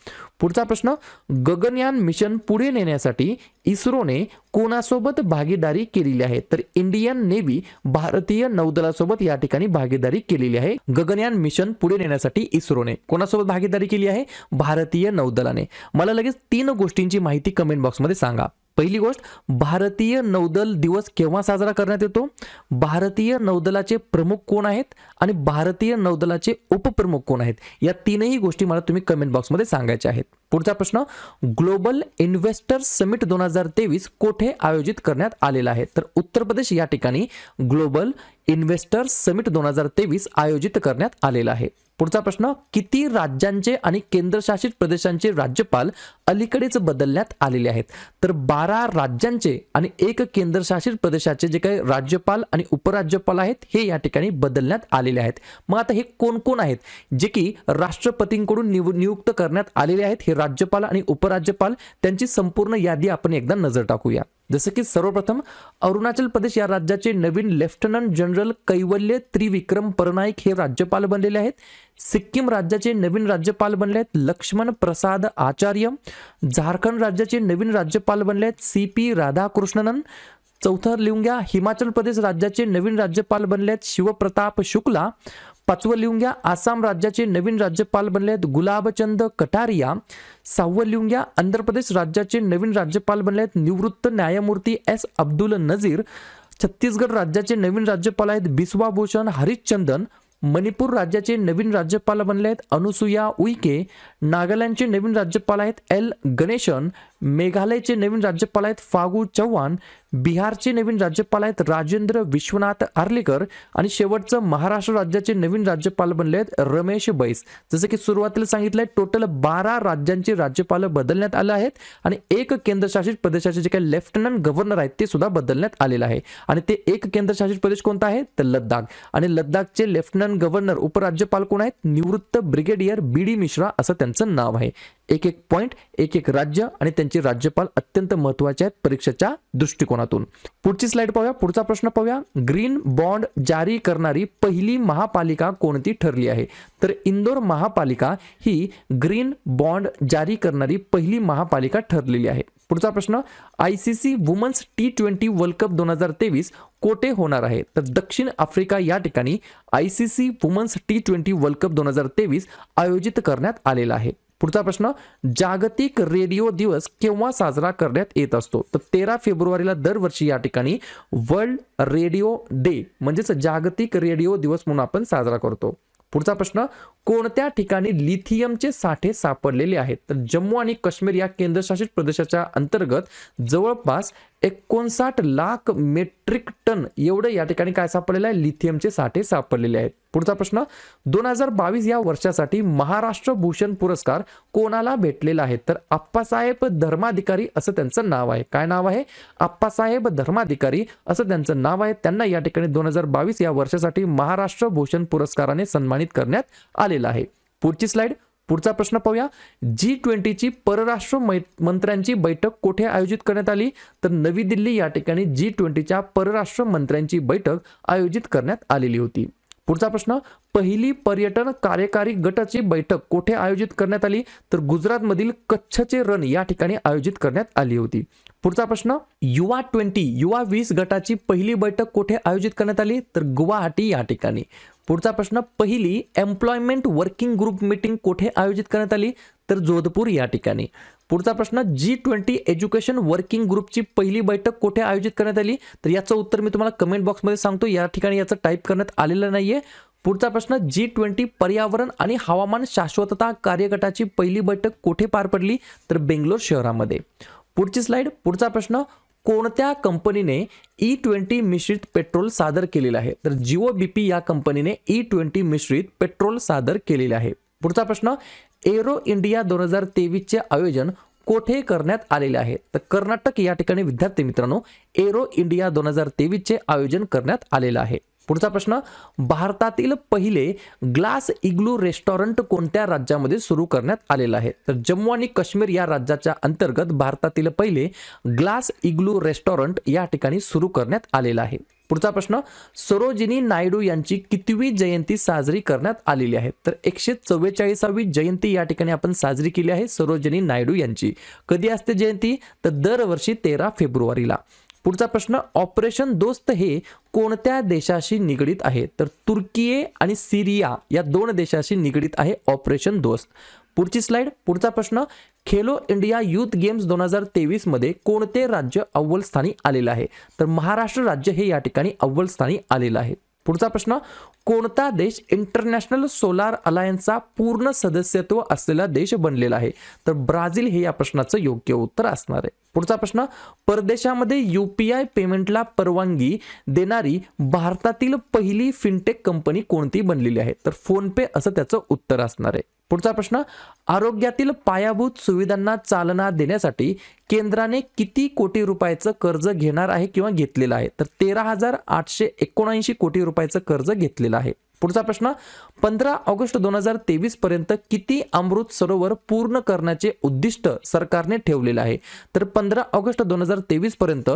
A: पुढचा प्रश्न, गगनयान मिशन पुढे नेण्यासाठी इस्रोने कोणासोबत भागीदारी केलेली आहे? तर इंडियन नेव्ही भारतीय नौदलासोबत या ठिकाणी भागीदारी केलेली आहे. गगनयान मिशन पुढे नेण्यासाठी इस्रोने कोणासोबत भागीदारी केली आहे? भारतीय नौदलाने. मला लगेच 3 गोष्टींची माहिती कमेंट बॉक्समध्ये सांगा. पहिली गोष्ट, भारतीय नौदल दिवस केव्हा साजरा करण्यात येतो? भारतीय नौदलाचे प्रमुख कोण आहेत आणि भारतीय नौदलाचे उपप्रमुख कोण आहेत? या 3ही गोष्टी मला तुम्ही कमेंट बॉक्समध्ये सांगायच्या आहेत. पुढचा प्रश्न, ग्लोबल इन्व्हेस्टर समिट 2023 कोठे आयोजित करण्यात आलेला आहे? तर उत्तर प्रदेश या ठिकाणी ग्लोबल इन्व्हेस्टर समिट 2023 आयोजित करण्यात आलेला आहे. पुढचा प्रश्न, किती राज्यांचे आणि केंद्रशासित प्रदेशांचे राज्यपाल अलीकडेच बदलण्यात आलेले आहेत? तर 12 राज्यांचे आणि 1 केंद्रशासित प्रदेशाचे जे काही राज्यपाल आणि उपराज्यपाल आहेत हे या ठिकाणी बदलण्यात आलेले आहेत. मग आता हे कोण कोण आहेत जे की राष्ट्रपतींकडून नियुक्त करण्यात आलेले आहेत? हे राज्यपाल आणि उपराज्यपाल, त्यांची संपूर्ण यादी आपण एकदा नजर टाकूया. जसं की सर्वप्रथम अरुणाचल प्रदेश या राज्याचे नवीन लेफ्टनंट जनरल कैवल्य त्रिविक्रम परनाईक हे राज्यपाल बनलेले आहेत. सिक्कीम राज्याचे नवीन राज्यपाल बनले आहेत लक्ष्मण प्रसाद आचार्य. झारखंड राज्याचे नवीन राज्यपाल बनले आहेत CP राधाकृष्णनन. चौथं लिहून घ्या, हिमाचल प्रदेश राज्याचे नवीन राज्यपाल बनले आहेत शिवप्रताप शुक्ला. 5वं लिहून घ्या, आसाम राज्याचे नवीन राज्यपाल बनले आहेत गुलाबचंद कटारिया. 6वं लिहून घ्या, आंध्र प्रदेश राज्याचे नवीन राज्यपाल बनले आहेत निवृत्त न्यायमूर्ती S अब्दुल नजीर. छत्तीसगड राज्याचे नवीन राज्यपाल आहेत बिस्वा भूषण हरिश्चंदन. मणिपूर राज्याचे नवीन राज्यपाल बनले आहेत अनुसुया उईके. नागालँडचे नवीन राज्यपाल आहेत L गणेशन. मेघालयचे नवीन राज्यपाल आहेत फागू चव्हाण. बिहारचे नवीन राज्यपाल आहेत राजेंद्र विश्वनाथ आर्लेकर. आणि शेवटचं महाराष्ट्र राज्याचे नवीन राज्यपाल बनले आहेत रमेश बैस. जसं की सुरुवातीला सांगितलंय, टोटल 12 राज्यांचे राज्यपाल बदलण्यात आले आहेत आणि 1 केंद्रशासित प्रदेशाचे जे काही लेफ्टनंट गव्हर्नर आहेत ते सुद्धा बदलण्यात आलेलं आहे. आणि ते 1 केंद्रशासित प्रदेश कोणता आहे? तर लद्दाख. आणि लद्दाखचे लेफ्टनंट गव्हर्नर उपराज्यपाल कोण आहेत? निवृत्त ब्रिगेडियर BD मिश्रा असं त्यांचं नाव आहे. एक पॉइंट, एक राज्य आणि त्यांचे राज्यपाल अत्यंत महत्त्वाचे आहेत परीक्षेच्या दृष्टिकोनातून. पुढची स्लाइड पाहूया. पुढचा प्रश्न पाहूया, ग्रीन बॉन्ड जारी करणारी पहिली महापालिका कोणती ठरली आहे? तर इंदोर महापालिका ही ग्रीन बॉन्ड जारी करणारी पहिली महापालिका ठरलेली आहे. पुढचा प्रश्न, ICC women's T20 world cup 2023 कोठे होणार आहे? तर दक्षिण आफ्रिका या ठिकाणी ICC women's T20 world cup 2023 आयोजित करण्यात आलेला आहे. पुढचा प्रश्न, जागतिक रेडिओ दिवस केव्हा साजरा करण्यात येत असतो? तर 13 फेब्रुवारीला दरवर्षी या ठिकाणी वर्ल्ड रेडिओ डे म्हणजेच जागतिक रेडिओ दिवस म्हणून आपण साजरा करतो. पुढचा प्रश्न, कोणत्या ठिकाणी लिथियमचे साठे सापडलेले आहेत? तर जम्मू आणि काश्मीर या केंद्रशासित प्रदेशाच्या अंतर्गत जवळपास 59 लाख मेट्रिक टन एवढं या ठिकाणी काय सापडलेलं आहे? लिथियमचे साठे सापडलेले आहेत. पुढचा प्रश्न, 2022 या वर्षासाठी महाराष्ट्र भूषण पुरस्कार कोणाला भेटलेला आहे? तर आप्पासाहेब धर्माधिकारी असं त्यांचं नाव आहे. काय नाव आहे? आप्पासाहेब धर्माधिकारी असं त्यांचं नाव आहे. त्यांना या ठिकाणी 2022 या वर्षासाठी महाराष्ट्र भूषण पुरस्काराने सन्मानित करण्यात आलेलं आहे. पुढची स्लाइड. पुढचा प्रश्न पाहूया, G20ची परराष्ट्र मंत्र्यांची बैठक कोठे आयोजित करण्यात आली? तर नवी दिल्ली या ठिकाणी G20च्या परराष्ट्र मंत्र्यांची बैठक आयोजित करण्यात आलेली होती. पुढचा प्रश्न, पहिली पर्यटन कार्यकारी गटाची बैठक कोठे आयोजित करण्यात आली? तर गुजरातमधील कच्छचे रण या ठिकाणी आयोजित करण्यात आली होती. पुढचा प्रश्न, युवा 20 गटाची पहिली बैठक कोठे आयोजित करण्यात आली? तर गुवाहाटी या ठिकाणी. पुढचा प्रश्न, पहिली एम्प्लॉयमेंट वर्किंग ग्रुप मीटिंग कुठे आयोजित करण्यात आली? तर जोधपूर या ठिकाणी. पुढचा प्रश्न, G20 एज्युकेशन वर्किंग ग्रुपची पहिली बैठक कुठे आयोजित करण्यात आली? तर याचं उत्तर मी तुम्हाला कमेंट बॉक्समध्ये सांगतो, या ठिकाणी याचं टाईप करण्यात आलेलं नाहीये. पुढचा प्रश्न, G20 पर्यावरण आणि हवामान शाश्वतता कार्यगटाची पहिली बैठक कुठे पार पडली? तर बेंगलोर शहरामध्ये. पुढची स्लाइड. पुढचा प्रश्न, कोणत्या कंपनीने E20 मिश्रित पेट्रोल सादर केलेलं आहे? तर जिओ BP या कंपनीने E20 मिश्रित पेट्रोल सादर केलेले आहे. पुढचा प्रश्न, एरो इंडिया 2023 चे आयोजन कोठे करण्यात आलेले आहे? तर कर्नाटक या ठिकाणी विद्यार्थी मित्रांनो एरो इंडिया 2023 चे आयोजन करण्यात आलेलं आहे. पुढचा प्रश्न, भारतातील पहिले ग्लास इग्लू रेस्टॉरंट कोणत्या राज्यामध्ये सुरू करण्यात आलेलं आहे? तर जम्मू आणि काश्मीर या राज्याच्या अंतर्गत भारतातील पहिले ग्लास इग्लू रेस्टॉरंट या ठिकाणी सुरू करण्यात आलेलं आहे. पुढचा प्रश्न, सरोजिनी नायडू यांची कितवी जयंती साजरी करण्यात आलेली आहे? तर 144वी जयंती या ठिकाणी आपण साजरी केली आहे सरोजिनी नायडू यांची. कधी असते जयंती? तर दरवर्षी 13 फेब्रुवारीला. पुढचा प्रश्न, ऑपरेशन दोस्त हे कोणत्या देशाशी निगडीत आहे? तर तुर्की आणि सिरिया या दोन देशाशी निगडीत आहे ऑपरेशन दोस्त. पुढची स्लाइड. पुढचा प्रश्न, खेलो इंडिया युथ गेम्स 2023 मध्ये कोणते राज्य अव्वल स्थानी आलेलं आहे? तर महाराष्ट्र राज्य हे या ठिकाणी अव्वल स्थानी आलेलं आहे. पुढचा प्रश्न, कोणता देश इंटरनॅशनल सोलार अलायन्सचा पूर्ण सदस्यत्व असलेला देश बनलेला आहे? तर ब्राझील हे या प्रश्नाचं योग्य उत्तर असणार आहे. पुढचा प्रश्न, परदेशामध्ये UPI पेमेंटला परवानगी देणारी भारतातील पहिली फिनटेक कंपनी कोणती बनलेली आहे? तर फोनपे असं त्याचं उत्तर असणार आहे. पुढचा प्रश्न, आरोग्यातील पायाभूत सुविधांना चालना देण्यासाठी केंद्राने किती कोटी रुपयाचं कर्ज घेणार आहे किंवा घेतलेलं आहे? तर 13,879 कोटी रुपयाचं कर्ज घेतलेलं आहे. पुढचा प्रश्न, 15 ऑगस्ट 2023 पर्यंत किती अमृत सरोवर पूर्ण करण्याचे उद्दिष्ट सरकारने ठेवलेले आहे? तर 15 ऑगस्ट 2023 पर्यंत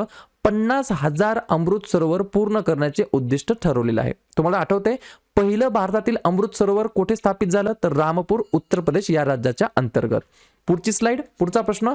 A: 50,000 अमृत सरोवर पूर्ण करण्याचे उद्दिष्ट ठरवलेलं आहे. तुम्हाला आठवते पहिलं भारतातील अमृत सरोवर कुठे स्थापित झालं? तर रामपूर उत्तर प्रदेश या राज्याच्या अंतर्गत. पुढची स्लाइड. पुढचा प्रश्न,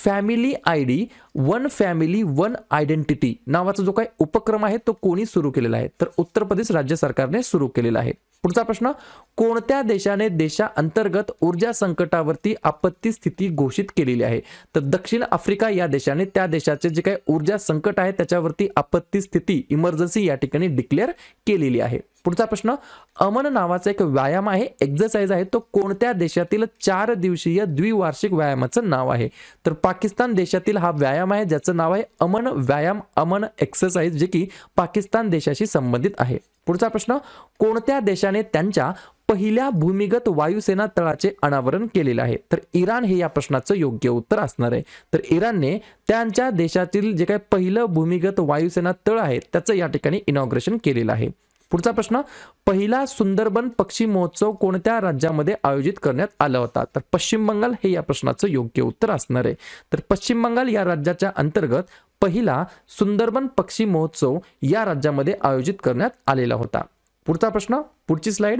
A: family ID one family one identity नावाचा जो काही उपक्रम आहे तो कोणी सुरू केलेला आहे? तर उत्तर प्रदेश राज्य सरकारने सुरू केलेला आहे. पुढचा प्रश्न, कोणत्या देशाने देशांतर्गत ऊर्जा संकटावरती आपत्ती स्थिती घोषित केलेली आहे? तर दक्षिण आफ्रिका या देशाने त्या देशाचे जे काही ऊर्जा संकट आहे त्याच्यावरती आपत्ती स्थिती इमर्जन्सी या ठिकाणी डिक्लेअर केलेली आहे. पुढचा प्रश्न, अमन नावाचा एक व्यायाम आहे एक्सरसाइज आहे तो कोणत्या देशातील 4 दिवसीय द्विवार्षिक व्यायामाचं नाव आहे? तर पाकिस्तान देशातील हा व्यायाम आहे ज्याचं नाव आहे अमन व्यायाम अमन एक्सरसाइज जे की पाकिस्तान देशाशी संबंधित आहे. पुढचा प्रश्न, कोणत्या देशाने त्यांच्या पहिल्या भूमिगत वायुसेना तळाचे अनावरण केलेले आहे? तर इराण हे या प्रश्नाचं योग्य उत्तर असणार आहे. तर इराणने त्यांच्या देशातील जे काही पहिलं भूमिगत वायुसेना तळ आहे त्याचं या ठिकाणी इनॉग्रेशन केलेलं आहे. पुढचा प्रश्न, पहिला सुंदरबन पक्षी महोत्सव कोणत्या राज्यामध्ये आयोजित करण्यात आला होता? तर पश्चिम बंगाल हे या प्रश्नाचं योग्य उत्तर असणार आहे. तर पश्चिम बंगाल या राज्याच्या अंतर्गत पहिला सुंदरबन पक्षी महोत्सव या राज्यामध्ये आयोजित करण्यात आलेला होता. पुढचा प्रश्न, पुढची स्लाइड.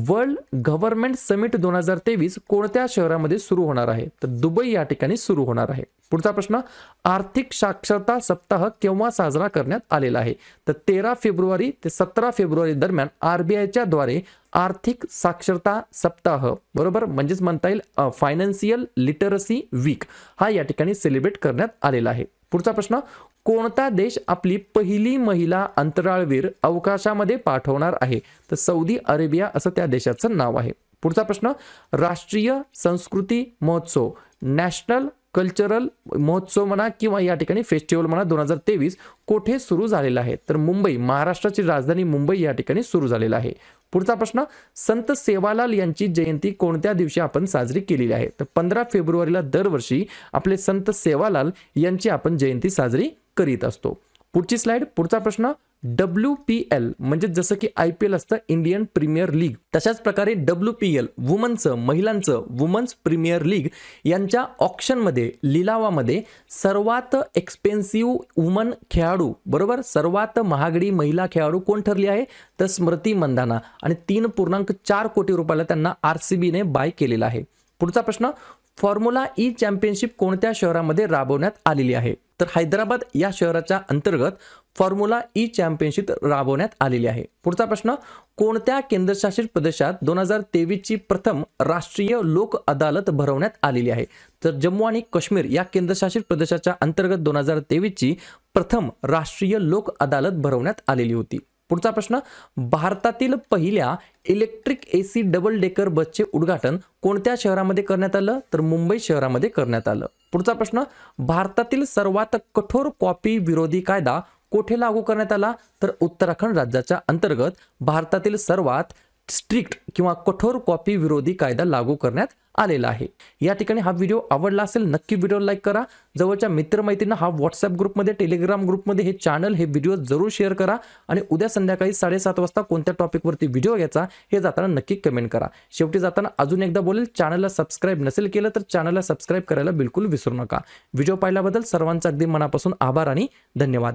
A: वर्ल्ड गव्हर्नमेंट समिट 2023 कोणत्या शहरामध्ये सुरू होणार आहे? तर दुबई या ठिकाणी सुरू होणार आहे. पुढचा प्रश्न, आर्थिक साक्षरता सप्ताह केव्हा साजरा करण्यात आलेला आहे? तर 13 फेब्रुवारी ते 17 फेब्रुवारी दरम्यान RBIच्या द्वारे आर्थिक साक्षरता सप्ताह बरोबर म्हणजेच म्हणता येईल फायनान्शियल लिटरसी वीक हा या ठिकाणी सेलिब्रेट करण्यात आलेला आहे. पुढचा प्रश्न, कोणता देश आपली पहिली महिला अंतराळवीर अवकाशामध्ये पाठवणार आहे? तर सौदी अरेबिया असं त्या देशाचं नाव आहे. पुढचा प्रश्न, राष्ट्रीय संस्कृती महोत्सव नॅशनल कल्चरल महोत्सव म्हणा किंवा या ठिकाणी फेस्टिवल म्हणा 2023 कोठे सुरू झालेला आहे? तर मुंबई महाराष्ट्राची राजधानी मुंबई या ठिकाणी सुरू झालेला आहे. पुढचा प्रश्न, संत सेवालाल यांची जयंती कोणत्या दिवशी आपण साजरी केलेली आहे? तर 15 फेब्रुवारीला दरवर्षी आपले संत सेवालाल यांची आपण जयंती साजरी करीत असतो. पुढची स्लाइड. पुढचा प्रश्न, WPL म्हणजे जसं की IPL असतं इंडियन प्रीमियर लीग तशाच प्रकारे WPL वुमनचं महिलांचं वुमन्स प्रीमियर लीग यांच्या ऑक्शनमध्ये लिलावामध्ये सर्वात एक्सपेन्सिव्ह वुमन खेळाडू बरोबर सर्वात महागडी महिला खेळाडू कोण ठरली आहे? तर स्मृती मंदाना आणि 3.4 कोटी रुपयाला त्यांना RCBने बाय केलेला आहे. पुढचा प्रश्न, फॉर्म्युला ई चॅम्पियनशिप कोणत्या शहरामध्ये राबवण्यात आलेली आहे? तर हैदराबाद या शहराच्या अंतर्गत फॉर्म्युला ई चॅम्पियनशिप राबवण्यात आलेली आहे. पुढचा प्रश्न, कोणत्या केंद्रशासित प्रदेशात 2023 ची प्रथम राष्ट्रीय लोक अदालत भरवण्यात आलेली आहे? तर जम्मू आणि काश्मीर या केंद्रशासित प्रदेशाच्या अंतर्गत 2023 ची प्रथम राष्ट्रीय लोक अदालत भरवण्यात आलेली होती. पुढचा प्रश्न, भारतातील पहिल्या इलेक्ट्रिक एसी डबल डेकर बसचे उद्घाटन कोणत्या शहरामध्ये करण्यात आलं? तर मुंबई शहरामध्ये करण्यात आलं. पुढचा प्रश्न, भारतातील सर्वात कठोर कॉपी विरोधी कायदा कोठे लागू करण्यात आला? तर उत्तराखंड राज्याच्या अंतर्गत भारतातील सर्वात स्ट्रिक्ट किंवा कठोर कॉपी विरोधी कायदा लागू करण्यात आलेला आहे. या ठिकाणी हा व्हिडिओ आवडला असेल नक्की व्हिडिओ लाईक करा. जवळच्या मित्रमैत्रिणींना हा व्हॉट्सअप ग्रुपमध्ये, टेलिग्राम ग्रुपमध्ये हे चॅनल, हे व्हिडिओ जरूर शेअर करा. आणि उद्या संध्याकाळी 7:30 वाजता कोणत्या टॉपिकवरती व्हिडिओ घ्यायचा हे जाताना नक्की कमेंट करा. शेवटी जाताना अजून एकदा बोलेल, चॅनलला सबस्क्राईब नसेल केलं तर चॅनलला सबस्क्राईब करायला बिलकुल विसरू नका. व्हिडिओ पाहिल्याबद्दल सर्वांचा अगदी मनापासून आभार आणि धन्यवाद.